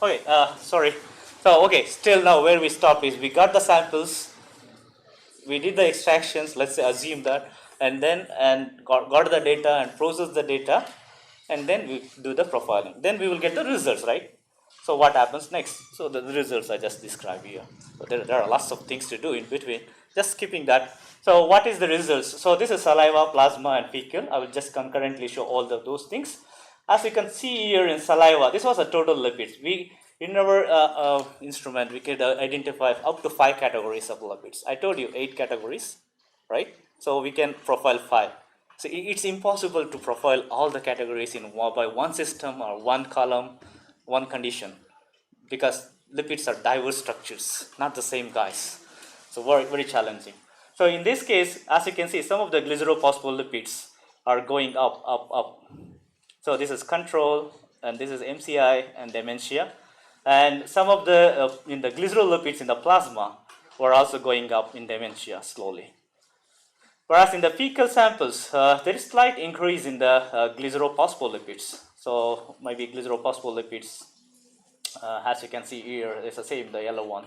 Okay, sorry. So, okay, still now where we stop is we got the samples, we did the extractions, let's say assume that, and then got the data and process the data, and then we do the profiling. Then we will get the results, right? So what happens next? So the results I just described here. So there are lots of things to do in between. Just skipping that. So what is the results? So this is saliva, plasma, and fecal. I will just concurrently show all of those things. As you can see here in saliva, this was a total lipids. In our instrument, we could identify up to 5 categories of lipids. I told you 8 categories, right? So we can profile 5. So it's impossible to profile all the categories by one system or one column, one condition, because lipids are diverse structures, not the same guys. So very, very challenging. So in this case, as you can see, some of the glycerophospholipids are going up, up, up. So this is control, and this is MCI and dementia. And some of the in the glycerolipids in the plasma were also going up in dementia slowly. Whereas in the fecal samples, there is slight increase in the glycerophospholipids. So maybe glycerophospholipids, as you can see here, is the same, the yellow one,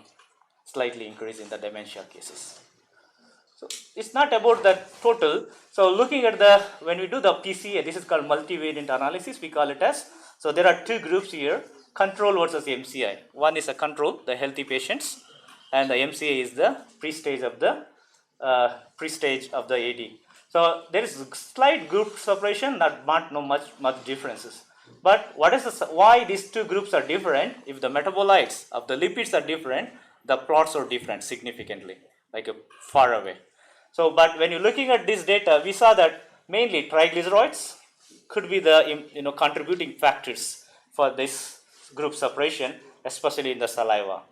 slightly increase in the dementia cases. So it's not about the total. So looking at the, when we do the PCA, this is called multivariant analysis, we call it as. So there are two groups here, control versus MCI. One is a control, the healthy patients, and the MCI is the pre-stage of the AD. So there is slight group separation, not no much differences. But what is why these two groups are different? If the metabolites of the lipids are different, the plots are different significantly, like far away. So, but when you're looking at this data, we saw that mainly triglycerides could be the contributing factors for this group separation, especially in the saliva.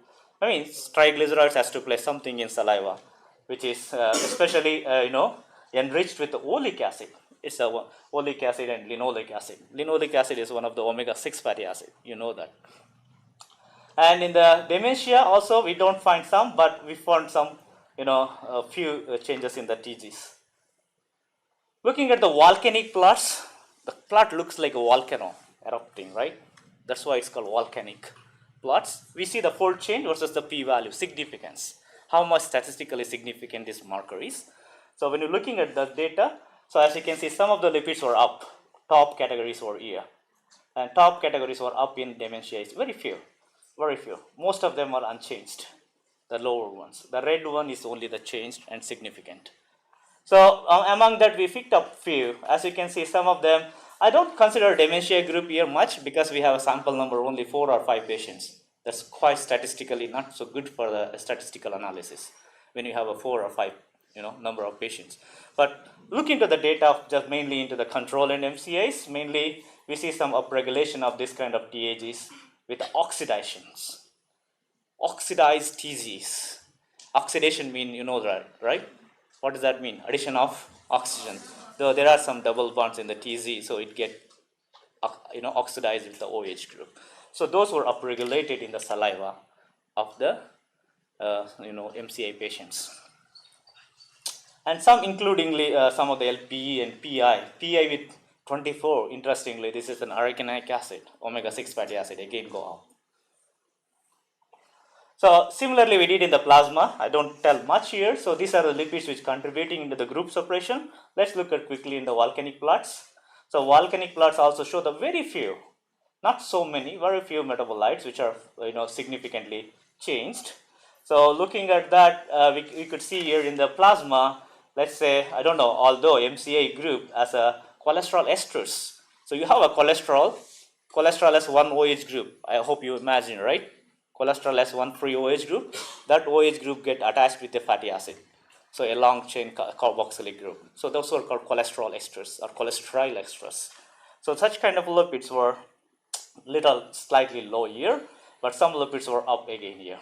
I mean, triglycerides has to play something in saliva, which is especially enriched with the oleic acid. It's a oleic acid and linoleic acid. Linoleic acid is one of the omega-6 fatty acid. You know that. And in the dementia also we don't find some, but we found some, a few changes in the TGs. Looking at the volcanic plots, the plot looks like a volcano erupting, right? That's why it's called volcanic plots. We see the fold change versus the p-value, significance. How much statistically significant this marker is. So when you're looking at the data, so as you can see, some of the lipids were up, top categories were here. And top categories were up in dementia is very few. Very few. Most of them are unchanged, the lower ones. The red one is only the changed and significant. So among that we picked up few. As you can see, some of them, I don't consider dementia group here much because we have a sample number only 4 or 5 patients. That's quite statistically not so good for the statistical analysis when you have a 4 or 5 number of patients. But look into the data just mainly into the control and MCAs. Mainly we see some upregulation of this kind of TAGs with oxidations. Oxidized TGs. Oxidation mean that, right? What does that mean? Addition of oxygen. Though there are some double bonds in the TZ, so it get oxidized with the OH group. So those were upregulated in the saliva of the MCI patients. And some including some of the LPE and PI. PI with 24, interestingly, this is an arachidonic acid, omega-6 fatty acid, again go up. So similarly we did in the plasma. I don't tell much here. So these are the lipids which contributing into the group separation. Let's look at quickly in the volcanic plots. So volcanic plots also show the very few, not so many, very few metabolites which are significantly changed. So looking at that, we could see here in the plasma, let's say, I don't know, although MCA group as a cholesterol esters. So you have a cholesterol as one OH group. I hope you imagine, right? Cholesterol as one free OH group. That OH group get attached with a fatty acid. So a long chain carboxylic group. So those were called cholesterol esters or cholesterol esters. So such kind of lipids were slightly low here, but some lipids were up again here.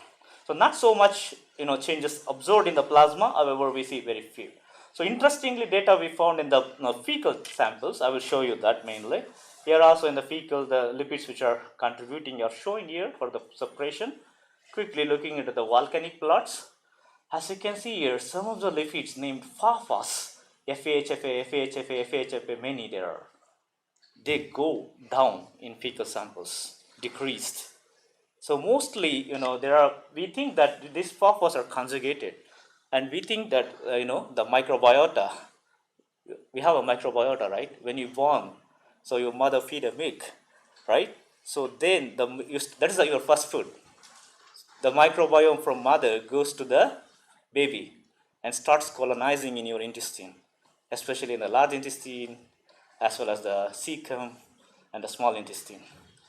So not so much changes observed in the plasma, however we see very few. So interestingly, data we found in the fecal samples, I will show you that mainly. Here also in the fecal, the lipids which are contributing are showing here for the separation. Quickly looking into the volcanic plots, as you can see here, some of the lipids named FAFAs, FAHFA, many there are. They go down in fecal samples, decreased. So mostly, we think that these FAFAs are conjugated, and we think that the microbiota. We have a microbiota, right? When you born, so your mother feed a milk, right? So then that is your first food. The microbiome from mother goes to the baby and starts colonizing in your intestine, especially in the large intestine, as well as the cecum and the small intestine.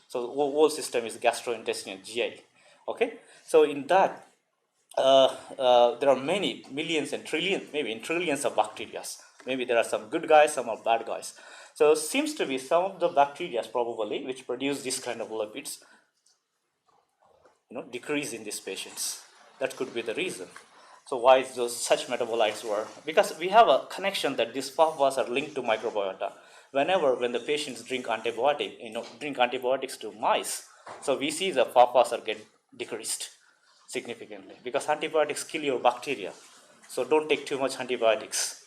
So the whole system is gastrointestinal, GI. Okay, so in that there are many millions and trillions, maybe in trillions of bacteria. Maybe there are some good guys, some are bad guys. So seems to be some of the bacteria probably which produce this kind of lipids, decrease in these patients. That could be the reason. So why such metabolites were? Because we have a connection that these FAFAs are linked to microbiota. When the patients drink antibiotics to mice, so we see the FAFAs are get decreased significantly because antibiotics kill your bacteria. So don't take too much antibiotics,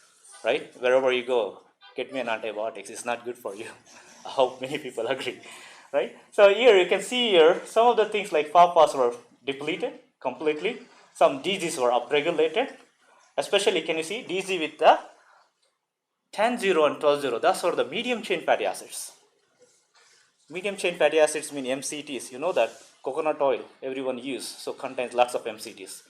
right? Wherever you go, get me an antibiotics. It's not good for you. I hope many people agree, right? So here you can see here some of the things like FAFAs were depleted completely. Some DGs were upregulated. Especially, can you see DG with the 10-0 and 12-0? That's for the medium chain fatty acids. Medium chain fatty acids mean MCTs. You know that coconut oil everyone use, so contains lots of MCTs,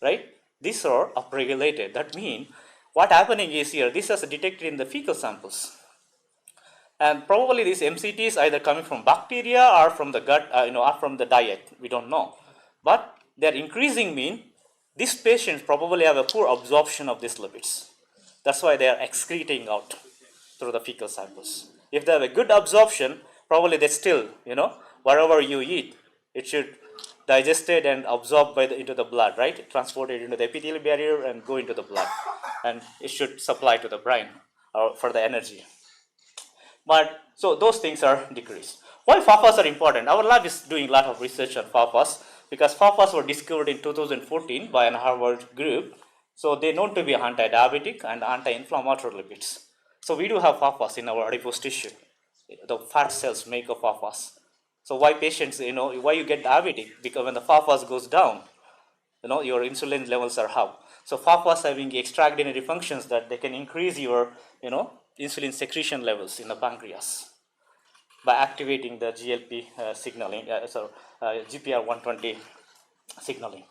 right? These are upregulated. That means what happening is here, this is detected in the fecal samples. And probably these MCTs either coming from bacteria or from the gut, or from the diet. We don't know. But they're increasing mean these patients probably have a poor absorption of these lipids. That's why they are excreting out through the fecal samples. If they have a good absorption, probably they still, whatever you eat, it should digested and absorbed by into the blood, right? Transported into the epithelial barrier and go into the blood, and it should supply to the brain or for the energy. But so those things are decreased. Why FAFAs are important? Our lab is doing a lot of research on FAFAs because FAFAs were discovered in 2014 by an Harvard group. So they known to be anti-diabetic and anti-inflammatory lipids. So we do have FAFAs in our adipose tissue. The fat cells make of FAFAs. So why patients, why you get diabetic? Because when the FAFAs goes down, your insulin levels are up. So FAFAs having extraordinary functions that they can increase your, insulin secretion levels in the pancreas by activating the GLP signaling, GPR120 signaling.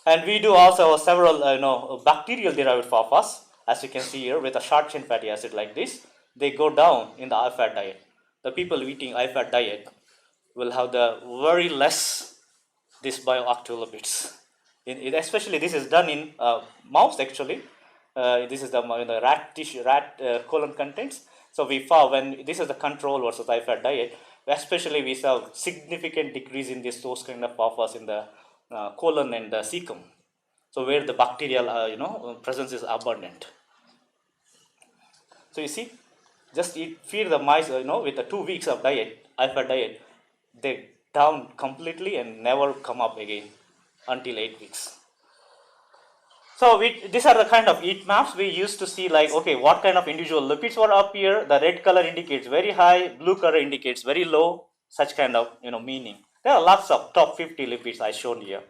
And we do also have several, bacterial derived FAFAs, as you can see here, with a short chain fatty acid like this. They go down in the high-fat diet. The people eating high-fat diet will have the very less these bioactive lipids. Especially this is done in mouse actually. This is the rat tissue, colon contents. So we found when this is the control versus high-fat diet, especially we saw significant decrease in those kind of FAFAs in the colon and the cecum. So where the bacterial presence is abundant. So you see, just feed the mice with the 2 weeks of diet, high-fat diet, they down completely and never come up again until 8 weeks. So these are the kind of heat maps we used to see, like, okay, what kind of individual lipids were up here. The red color indicates very high, blue color indicates very low, such kind of meaning. There are lots of top 50 lipids I shown here.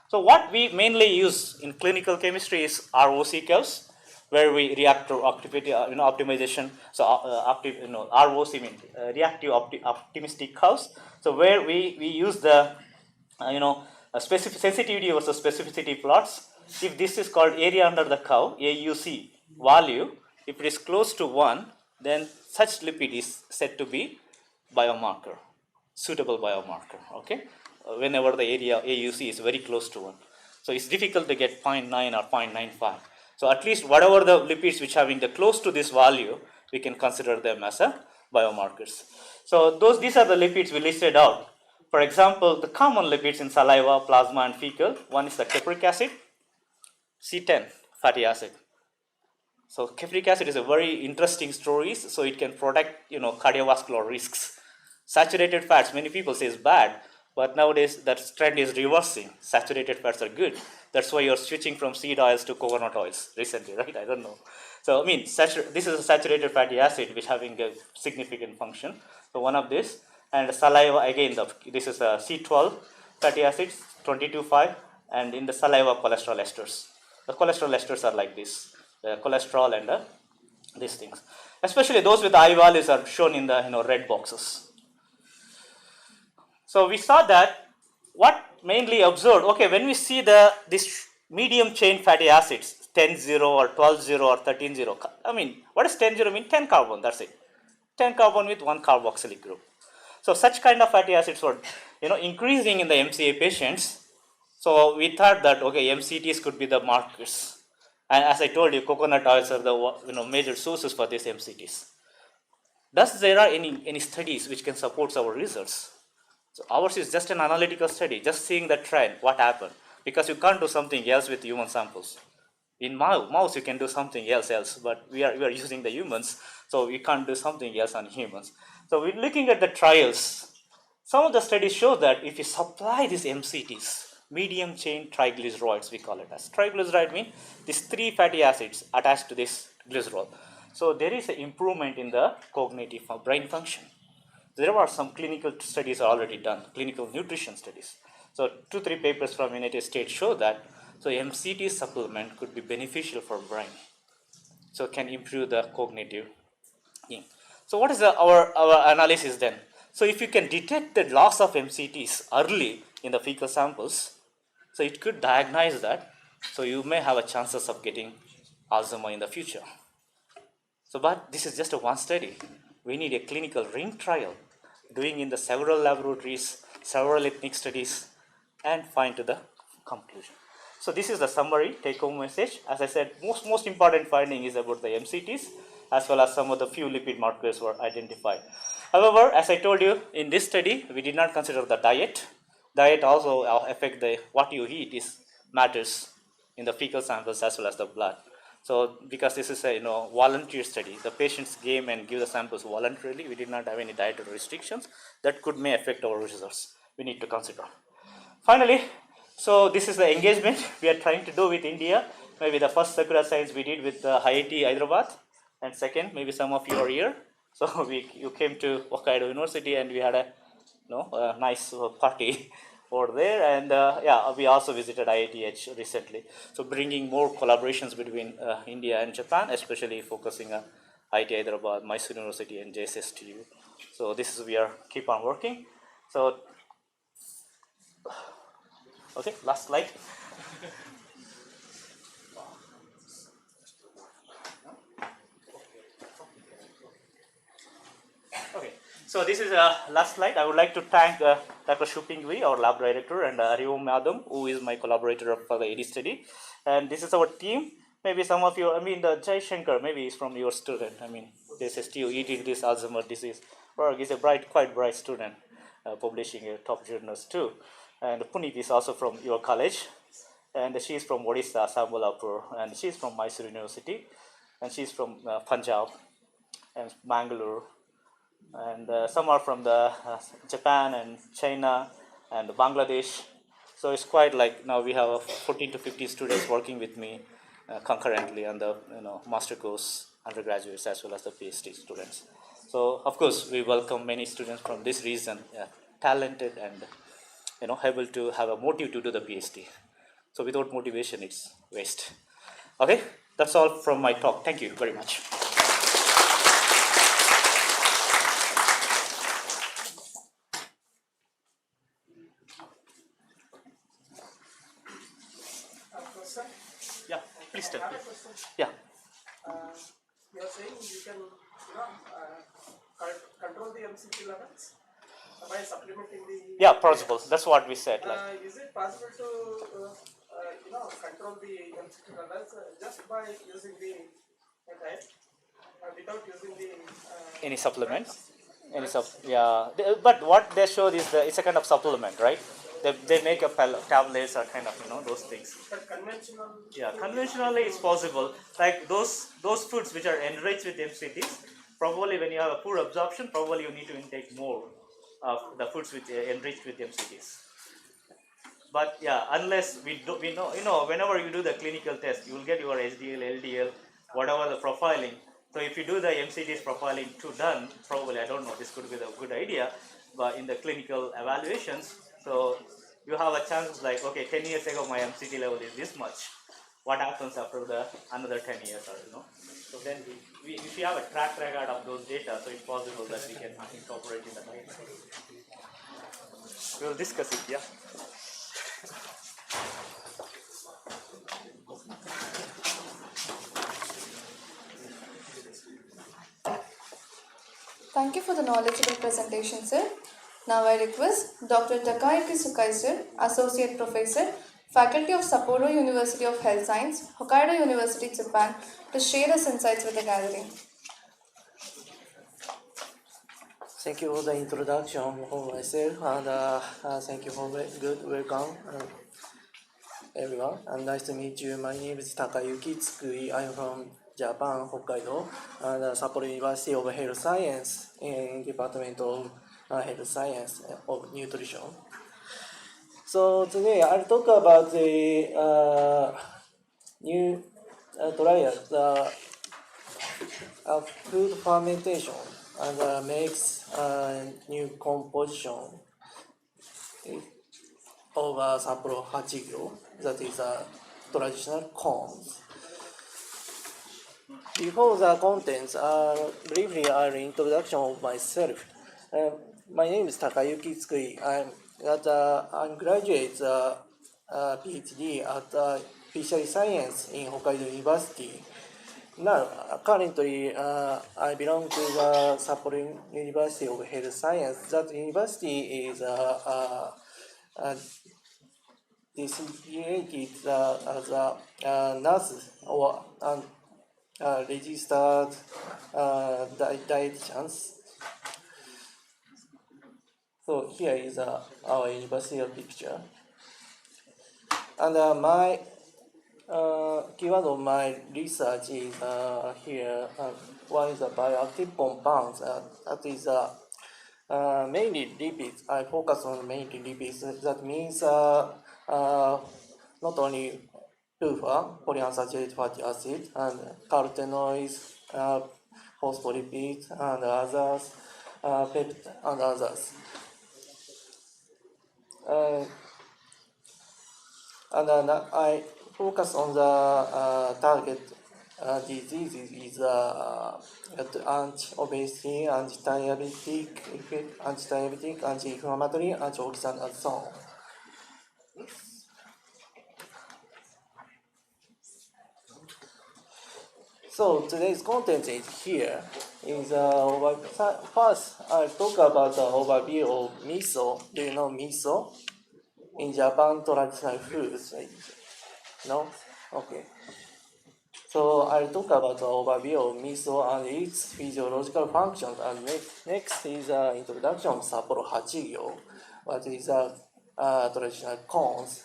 So what we mainly use in clinical chemistry is ROC curves, where we reactor activity optimization. So ROC means reactive optimistic curves. So where we use the specific sensitivity versus specificity plots. If this is called area under the curve, AUC value, if it is close to 1, then such lipid is said to be biomarker, suitable biomarker, okay? Whenever the area AUC is very close to 1. So it's difficult to get 0.9 or 0.95. So at least whatever the lipids which having the close to this value, we can consider them as a biomarkers. So these are the lipids we listed out. For example, the common lipids in saliva, plasma, and fecal, one is the capric acid, C10 fatty acid. So capric acid is a very interesting story. So it can protect cardiovascular risks. Saturated fats, many people say is bad, but nowadays that trend is reversing. Saturated fats are good. That's why you're switching from seed oils to coconut oils recently, right? I don't know. So I mean, this is a saturated fatty acid which having a significant function. So one of this, and saliva again. This is a C12 fatty acids, 22,5, and in the saliva cholesterol esters. The cholesterol esters are like this, the cholesterol and these things. Especially those with high values are shown in the red boxes. So we saw that what mainly observed. Okay, when we see this medium chain fatty acids, 10-0 or 12-0 or 13-0. I mean, what does 10-0 mean? 10 carbon. That's it. 10 carbon with 1 carboxylic group. So such kind of fatty acids were increasing in the MCA patients. So we thought that okay, MCTs could be the markers. And as I told you, coconut oils are the major sources for these MCTs. Thus, there are any studies which can support our results. So ours is just an analytical study, just seeing the trend, what happened. Because you can't do something else with human samples. In mouse, you can do something else, but we are using the humans, so we can't do something else on humans. So we're looking at the trials. Some of the studies show that if you supply these MCTs, medium chain triglycerides, we call it as. Triglyceride means these 3 fatty acids attached to this glycerol. So there is an improvement in the cognitive brain function. There are some clinical studies already done, clinical nutrition studies. So 2-3 papers from United States show that so MCT supplement could be beneficial for brain. So can improve the cognitive thing. So what is our analysis then? So if you can detect the loss of MCTs early in the fecal samples, so it could diagnose that. So you may have a chances of getting Alzheimer in the future. So, but this is just a one study. We need a clinical ring trial, doing in the several laboratories, several ethnic studies, and find to the conclusion. So this is the summary take-home message. As I said, most important finding is about the MCTs, as well as some of the few lipid markers were identified. However, as I told you, in this study, we did not consider the diet. Diet also affect the what you eat is matters in the fecal samples as well as the blood. So because this is a volunteer study, the patients came and give the samples voluntarily. We did not have any dietary restrictions that could may affect our results. We need to consider. Finally, so this is the engagement we are trying to do with India. Maybe the first Sakura Science we did with IIT Hyderabad, and second, maybe some of you are here. So you came to Hokkaido University and we had a nice party over there, and yeah, we also visited IITH recently. So bringing more collaborations between India and Japan, especially focusing on IIT Hyderabad, Mysore University, and JSSTU. So this is we are keep on working. So okay, last slide. Okay, so this is last slide. I would like to thank Dr. Shupingwi, our lab director, and Ariom Madam, who is my collaborator for the AD study. And this is our team. Maybe some of you, the Jai Shankar, maybe is from your student. This is still eating this Alzheimer's disease. Berg is a quite bright student, publishing in top journals too. And Puneet is also from your college. And she is from Odisha, Sambalapur, and she is from Mysore University. And she is from Punjab and Bangalore, and some are from the Japan and China and Bangladesh. So it's quite like now we have 14 to 15 students working with me concurrently on the master course, undergraduates as well as the PhD students. So of course we welcome many students from this region, talented and able to have a motive to do the PhD. So without motivation, it's waste. Okay, that's all from my talk. Thank you very much. Yeah, please tell me. Yeah. You are saying you can, control the MCT levels by supplementing the. Yeah, possible. That's what we said. Is it possible to, control the MCT levels just by using the diet, without using the Any supplements? Yeah. But what they show is it's a kind of supplement, right? They make a tablets or kind of those things. But conventional. Yeah, conventionally it's possible. Like those foods which are enriched with MCTs, probably when you have a poor absorption, probably you need to intake more of the foods which are enriched with MCTs. But yeah, unless we know, whenever you do the clinical test, you will get your HDL, LDL, whatever the profiling. So if you do the MCTs profiling done, probably I don't know, this could be a good idea, but in the clinical evaluations, so you have a chance like, okay, 10 years ago my MCT level is this much. What happens after another 10 years or So then if you have a track record of those data, so it's possible that we can incorporate in the diet. We'll discuss it, yeah. Thank you for the knowledgeable presentation, sir. Now I request Dr. Takayuki Sukai, sir, Associate Professor, Faculty of Sapporo University of Health Science, Hokkaido University, Japan, to share his insights with the gathering. Thank you for the introduction of myself, and thank you for good welcome, everyone. And nice to meet you. My name is Takayuki Tsukui. I'm from Japan, Hokkaido, and Sapporo University of Health Science in Department of Health Science of Nutrition. So today I'll talk about the new trial, the food fermentation and makes a new composition of Sapporo Hachigyo, that is traditional corns. Before the contents, briefly an introduction of myself. My name is Takayuki Tsukui. I'm graduate PhD at Fishery Science in Hokkaido University. Now, currently, I belong to the Sapporo University of Health Science. That university is designated as a nurse or registered dietitians. So here is our university picture. And my keyword of my research is here. One is the bioactive compounds. That is mainly lipids. I focus on mainly lipids. That means not only PUFA, polyunsaturated fatty acid, and carotenoids, phospholipids, and others, and others. And I focus on the target diseases is anti-obesity, anti-diabetic effect, anti-diabetic, anti-inflammatory, antioxidant, and so on. So today's content is here. First, I'll talk about the overview of miso. Do you know miso? In Japan, traditional foods. No? Okay. So I'll talk about the overview of miso and its physiological functions. And next is an introduction of Sapporo Hachigyo, what is traditional corns.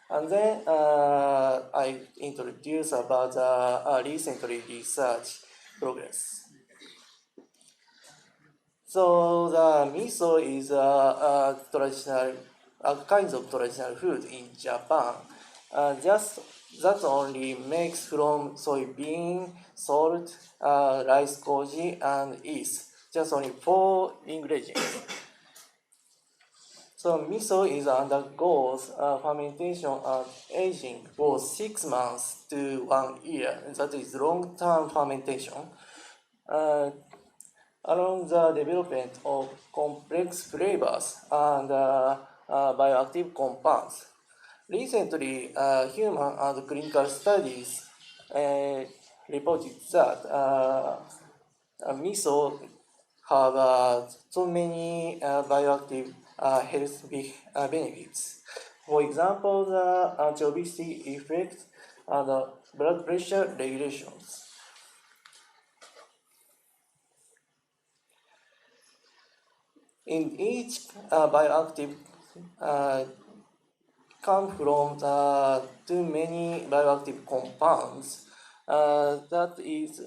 And then I introduce about recently research progress. So the miso is a traditional, kinds of traditional food in Japan. Just that only makes from soybean, salt, rice koji, and yeast. Just only 4 ingredients. So miso is undergoes fermentation and aging for 6 months to 1 year. That is long-term fermentation. Along the development of complex flavors and bioactive compounds. Recently, human and clinical studies reported that miso have so many bioactive health benefits. For example, the anti-obesity effect and blood pressure regulations. In each bioactive come from too many bioactive compounds. That is,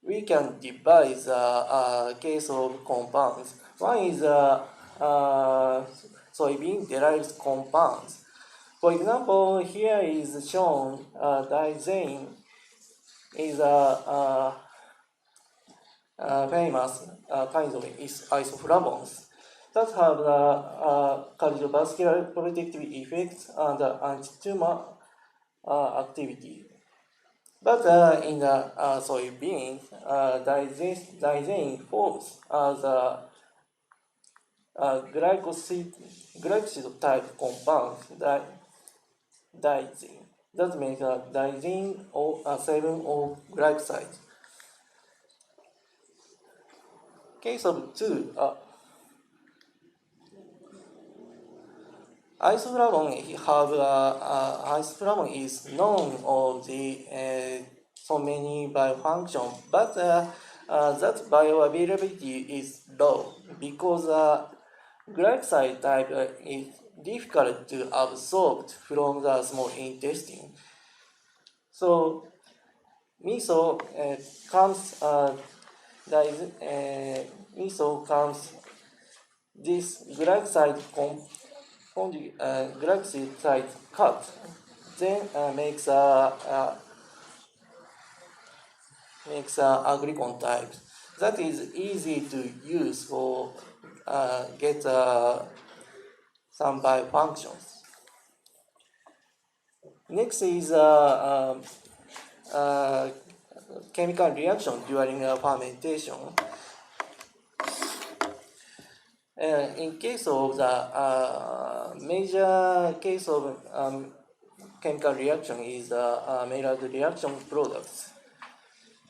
we can divide the case of compounds. One is soybean-derived compounds. For example, here is shown diazine is a famous kind of isoflavones that have cardiovascular protective effects and anti-tumor activity. But in the soybean, diazine forms as a glycosid type compound, diazine. That makes a diazine or 7O glycoside. Case of 2, isoflavone is known of the so many biofunction, but that bioavailability is low because glycoside type is difficult to absorb from the small intestine. So miso comes this glycoside cut, then makes makes agricon type. That is easy to use for get some biofunctions. Next is chemical reaction during fermentation. In case of the major case of chemical reaction is Maillard reaction products.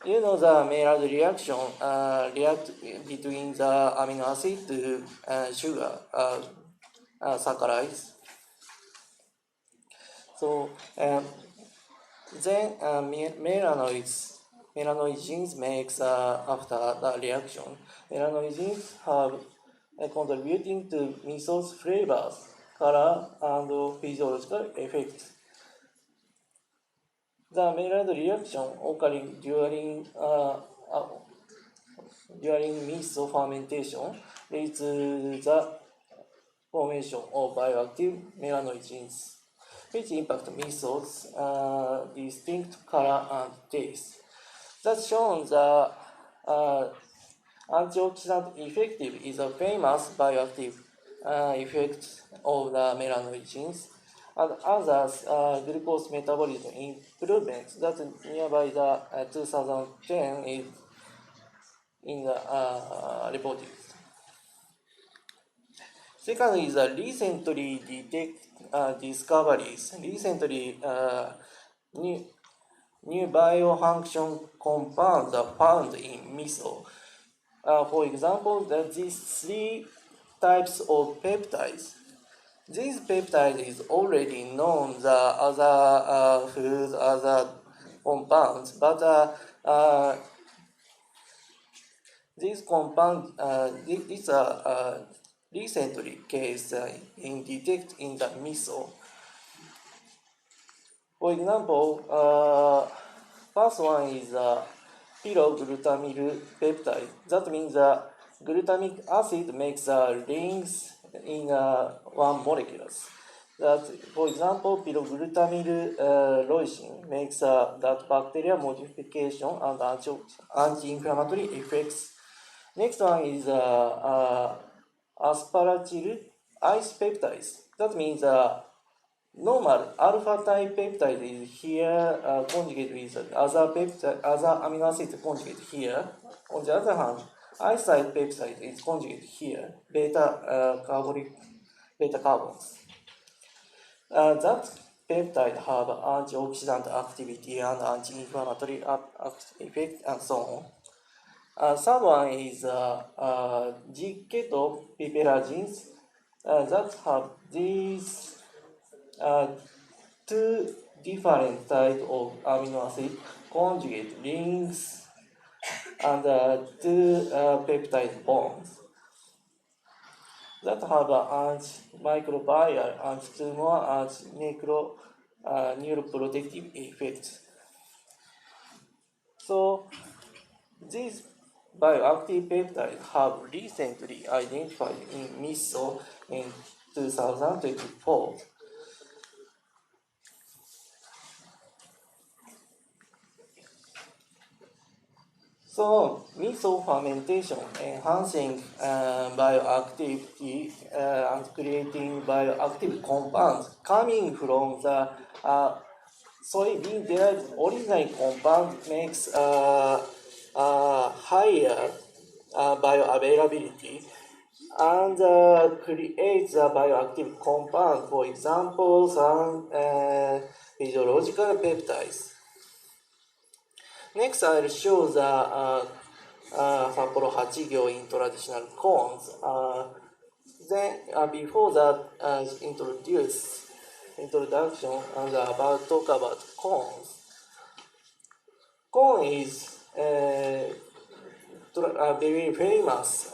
You know the Maillard reaction react between the amino acid to sugar saccharides. So then melanoid genes makes after the reaction. Melanoid genes have contributing to miso's flavors, color, and physiological effects. The Maillard reaction occurring during miso fermentation leads to the formation of bioactive melanoid genes, which impact miso's distinct color and taste. That's shown the antioxidant effective is a famous bioactive effect of the melanoid genes, and others glucose metabolism improvements that nearby the 2010 is in the reported. Second is recently discoveries. Recently, new biofunction compounds are found in miso. For example, these three types of peptides. These peptides is already known the other foods, other compounds, but these compounds, these are recently case in detect in the miso. For example, first one is pyroglutamyl peptide. That means glutamic acid makes rings in one molecules. That, for example, pyroglutamyl leucine makes that bacteria modification and anti-inflammatory effects. Next one is asparagine ice peptides. That means normal alpha type peptide is here conjugate with other amino acid conjugate here. On the other hand, ice type peptide is conjugate here, beta carbons. That peptide have antioxidant activity and anti-inflammatory effect and so on. Third one is G-keto piperazines that have these two different types of amino acid conjugate rings and two peptide bonds that have antimicrobial, anti-tumor, and neuroprotective effects. So these bioactive peptides have recently identified in miso in 2024. So, miso fermentation enhancing bioactivity and creating bioactive compounds coming from the soybean derived original compound makes higher bioavailability and creates a bioactive compound, for example, some physiological peptides. Next, I'll show the Sapporo Hachigyo in traditional cones. Then, before that, introduction and talk about cones. Cone is very famous.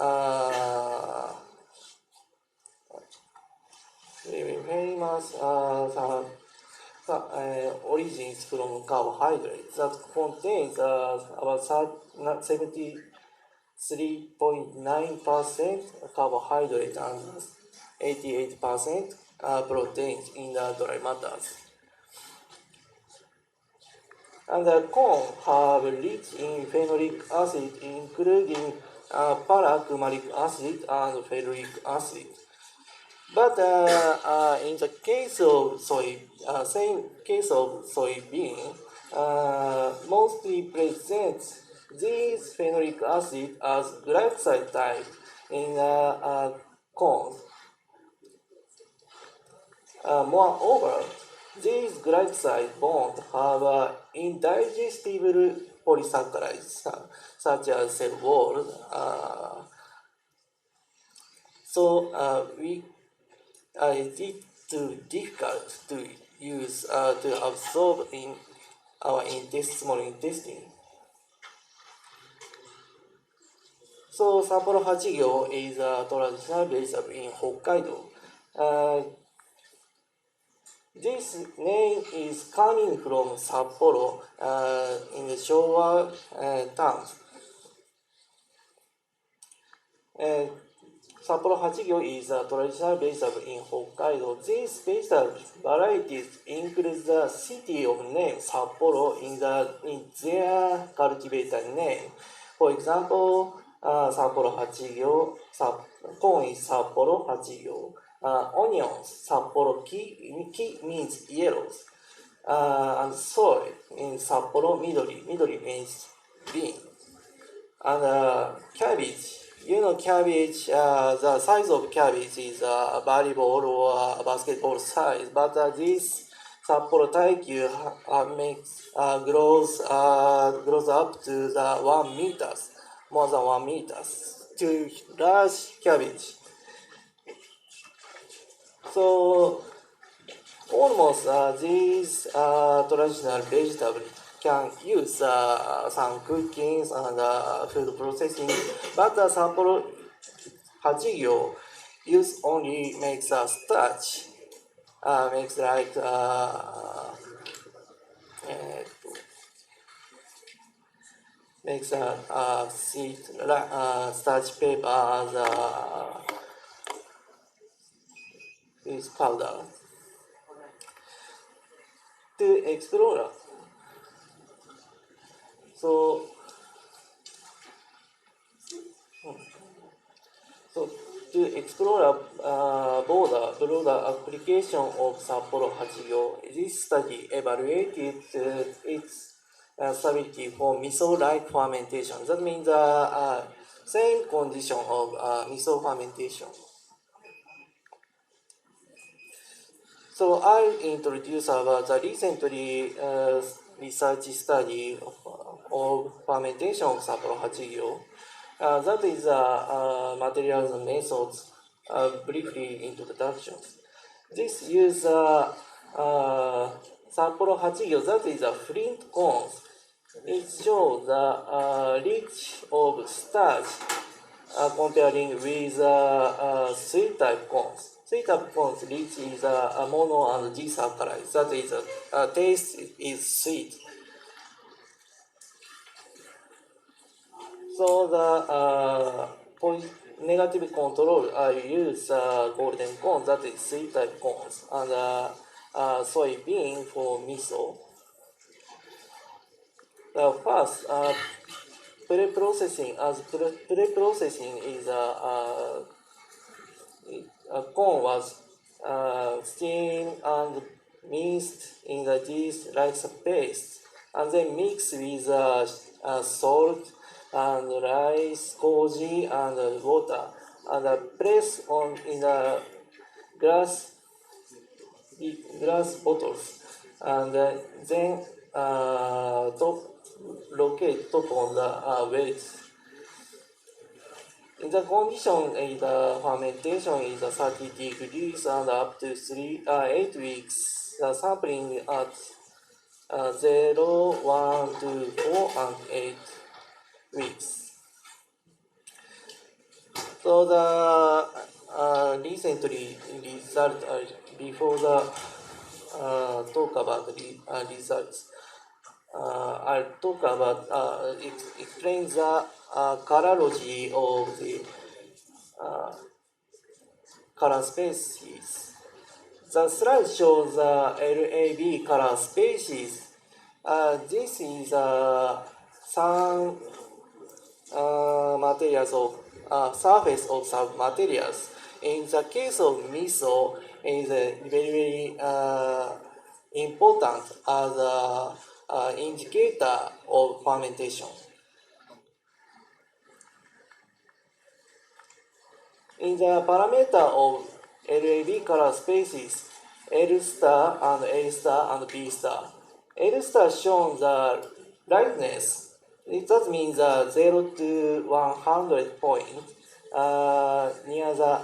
Origins from carbohydrates that contains about 73.9% carbohydrate and 88% proteins in the dry matters. And the corn have rich in phenolic acid, including para-cumaric acid and ferulic acid. But in the case of same case of soybean, mostly presents these phenolic acid as glycoside type in corn. Moreover, these glycoside bonds have indigestible polysaccharides such as cell wall. It's too difficult to use to absorb in our small intestine. So Sapporo Hachigyo is a traditional base in Hokkaido. This name is coming from Sapporo in the Showa terms. Sapporo Hachigyo is a traditional vegetable in Hokkaido. These vegetable varieties include the city of name Sapporo in their cultivator name. For example, Sapporo Hachigyo, corn is Sapporo Hachigyo, onions Sapporo ki means yellows, and soy in Sapporo midori means green, and cabbage. Cabbage, the size of cabbage is a volleyball or a basketball size, but this Sapporo Taikyu grows up to the 1 meters, more than 1 meters, to large cabbage. So almost these traditional vegetables can use some cookings and food processing, but the Sapporo Hachigyo makes a starch, makes like makes a seed starch paper as this powder to explore. So to explore a broader application of Sapporo Hachigyo, this study evaluated its stability for miso-like fermentation. That means the same condition of miso fermentation. So I'll introduce about the recently research study of fermentation of Sapporo Hachigyo. That is materials and methods briefly introduction. This use Sapporo Hachigyo, that is a flint corn. It shows the rich of starch comparing with sweet type corns. Sweet type corns rich is mono and G saccharide. That is taste is sweet. So the negative control, I use golden corn, that is sweet type corns, and soybean for miso. First, pre-processing is corn was steamed and minced in the yeast like a paste, and then mixed with salt and rice, koji, and water, and press on in the glass bottles, and then locate top on the weights. In the condition, the fermentation is 30 degrees and up to 8 weeks. The sampling at 0, 1, 2, 4, and 8 weeks. So the recently result before the talk about the results, I'll talk about explain the colorology of the color species. The slide shows the LAB color species This is some materials of surface of some materials. In the case of miso, is very important as a indicator of fermentation. In the parameter of LAB color spaces, L star and B star. L star shows the lightness. That means 0 to 100 point. Near the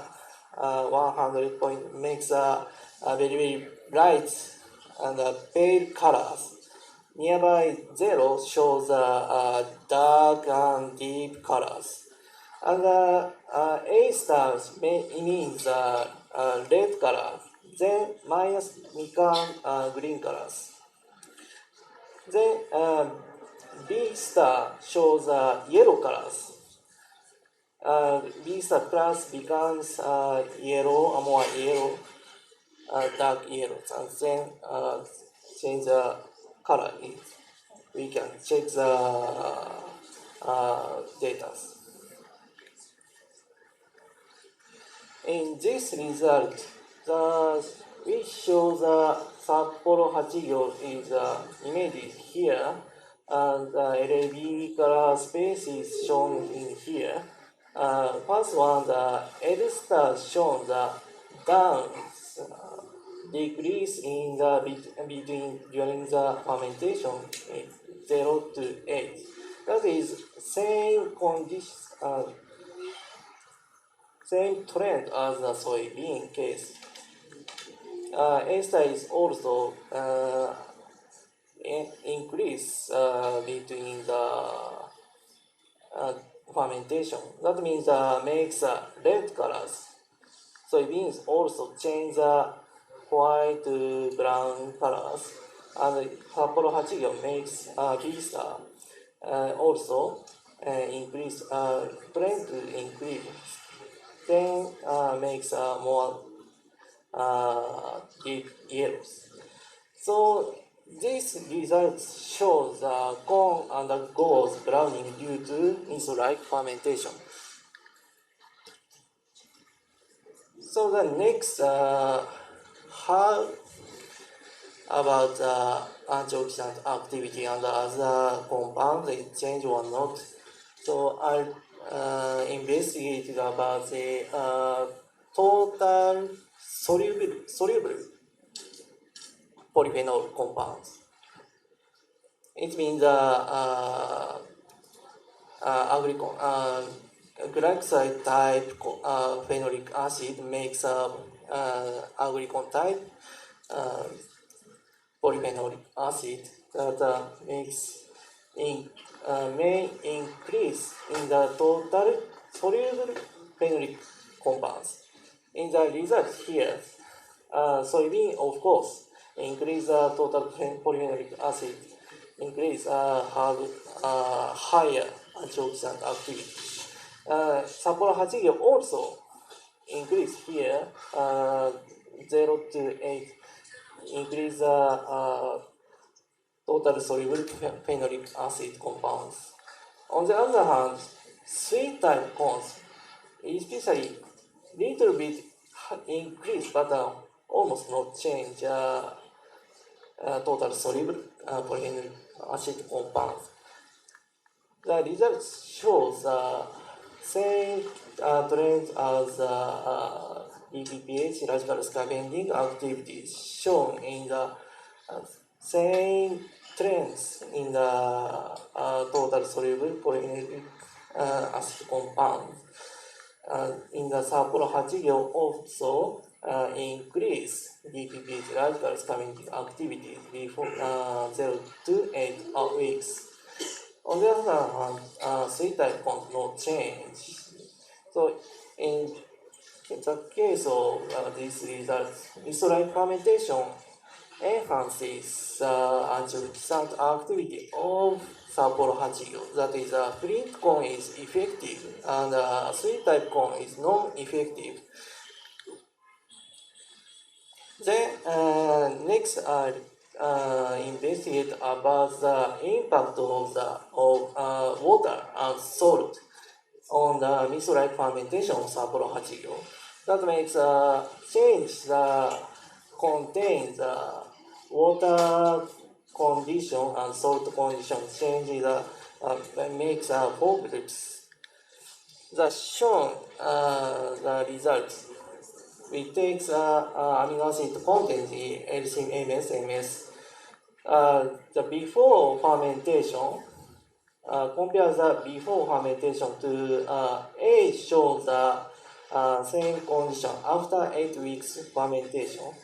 100 point makes very light and pale colors. Nearby 0 shows dark and deep colors. And A stars means red color, then minus become green colors. Then B star shows yellow colors. B star plus becomes yellow, more yellow, dark yellow, and then change the color. We can check the data. In this result, we show the Sapporo Hachigyo is imaged here, and the LAB color space is shown in here. First one, the L star shown the down decrease in the between during the fermentation 0 to 8. That is same condition. Same trend as the soybean case. A star is also increase between the fermentation. That means makes red colors. Soybeans also change the white to brown colors, and Sapporo Hachigyo makes B star also increase trend to increase. Then makes more deep yellows. So this result shows corn undergoes browning due to miso-like fermentation. So the next, how about antioxidant activity and other compounds, they change or not? So I investigated about the total soluble polyphenol compounds. It means glycoside type phenolic acid makes agricon type polyphenolic acid that may increase in the total soluble phenolic compounds. In the result here, soybean of course increase the total polyphenolic acid, increase have higher antioxidant activity. Sapporo Hachigyo also increase here 0 to 8, increase total soluble phenolic acid compounds. On the other hand, sweet type corns, especially little bit increase, but almost not change total soluble polyphenolic acid compounds. The results shows same trends as EPPH, radical scavenging activities shown in the same trends in the total soluble polyphenolic acid compound. In the Sapporo Hachigyo also increase DPPH radical scavenging activities before 0 to 8 weeks. On the other hand, sweet type corns no change. So in the case of these results, miso-like fermentation enhances antioxidant activity of Sapporo Hachigyo. That is, flint corn is effective and sweet type corn is non-effective. Then next investigate about the impact of water and salt on the miso-like fermentation of Sapporo Hachigyo. That makes change the contains the water condition and salt condition change the makes fog lips. The shown the results. We take amino acid content in LC MS. The before fermentation, compare the before fermentation to A shows the same condition after 8 weeks fermentation.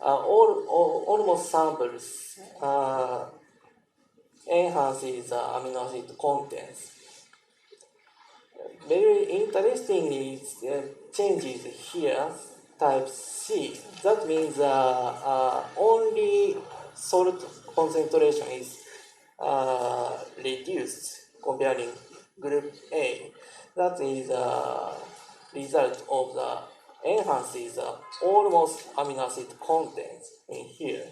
Almost samples enhances the amino acid contents. Very interestingly, changes here, type C. That means only salt concentration is reduced comparing group A. That is result of the enhances almost amino acid contents in here.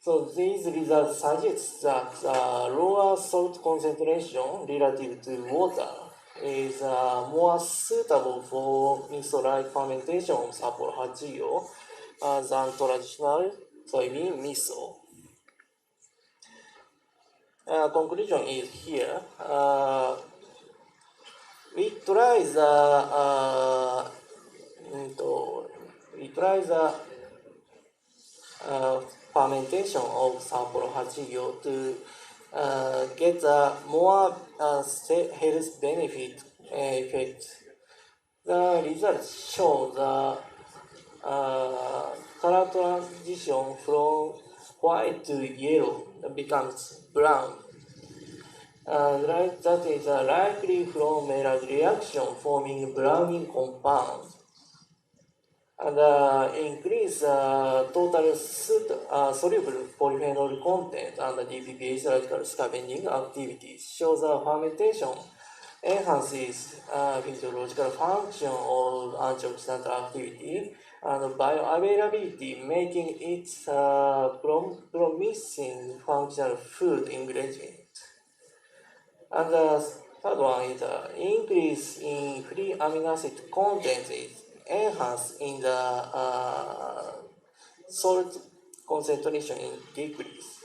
So these results suggest that lower salt concentration relative to water is more suitable for miso-like fermentation of Sapporo Hachigyo than traditional soybean miso. Conclusion is here. We try the fermentation of Sapporo Hachigyo to get a more health benefit effect. The results show the color transition from white to yellow becomes brown. That is likely from Maillard reaction forming browning compound. And increase total soluble polyphenol content and the DPPH radical scavenging activities shows the fermentation enhances physiological function of antioxidant activity and bioavailability, making it promising functional food ingredient. And the third one is increase in free amino acid content is enhanced in the salt concentration in decrease.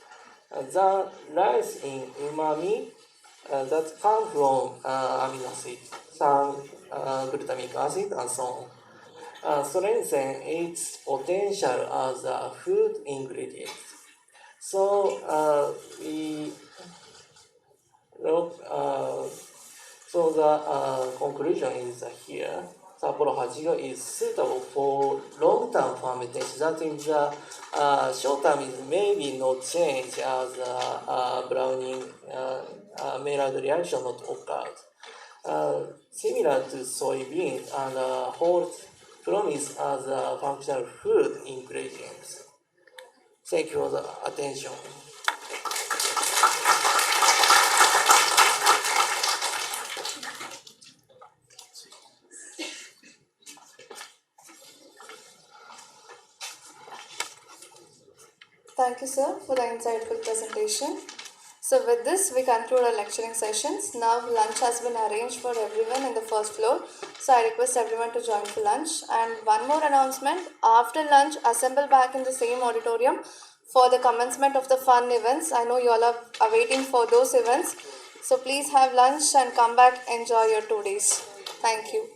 The rise in umami that come from amino acid, some glutamic acid and so on, strengthen its potential as a food ingredient. So we look. So the conclusion is here. Sapporo Hachigyo is suitable for long-term fermentation. That is, short-term is maybe not change as browning Maillard reaction not occurred. Similar to soybeans and hold promise as functional food ingredients. Thank you for the attention. Thank you, sir, for the insightful presentation. So with this, we conclude our lecturing sessions. Now lunch has been arranged for everyone in the first floor. So I request everyone to join for lunch. And one more announcement, after lunch, assemble back in the same auditorium for the commencement of the fun events. I know you all are waiting for those events. So please have lunch and come back, enjoy your 2 days. Thank you.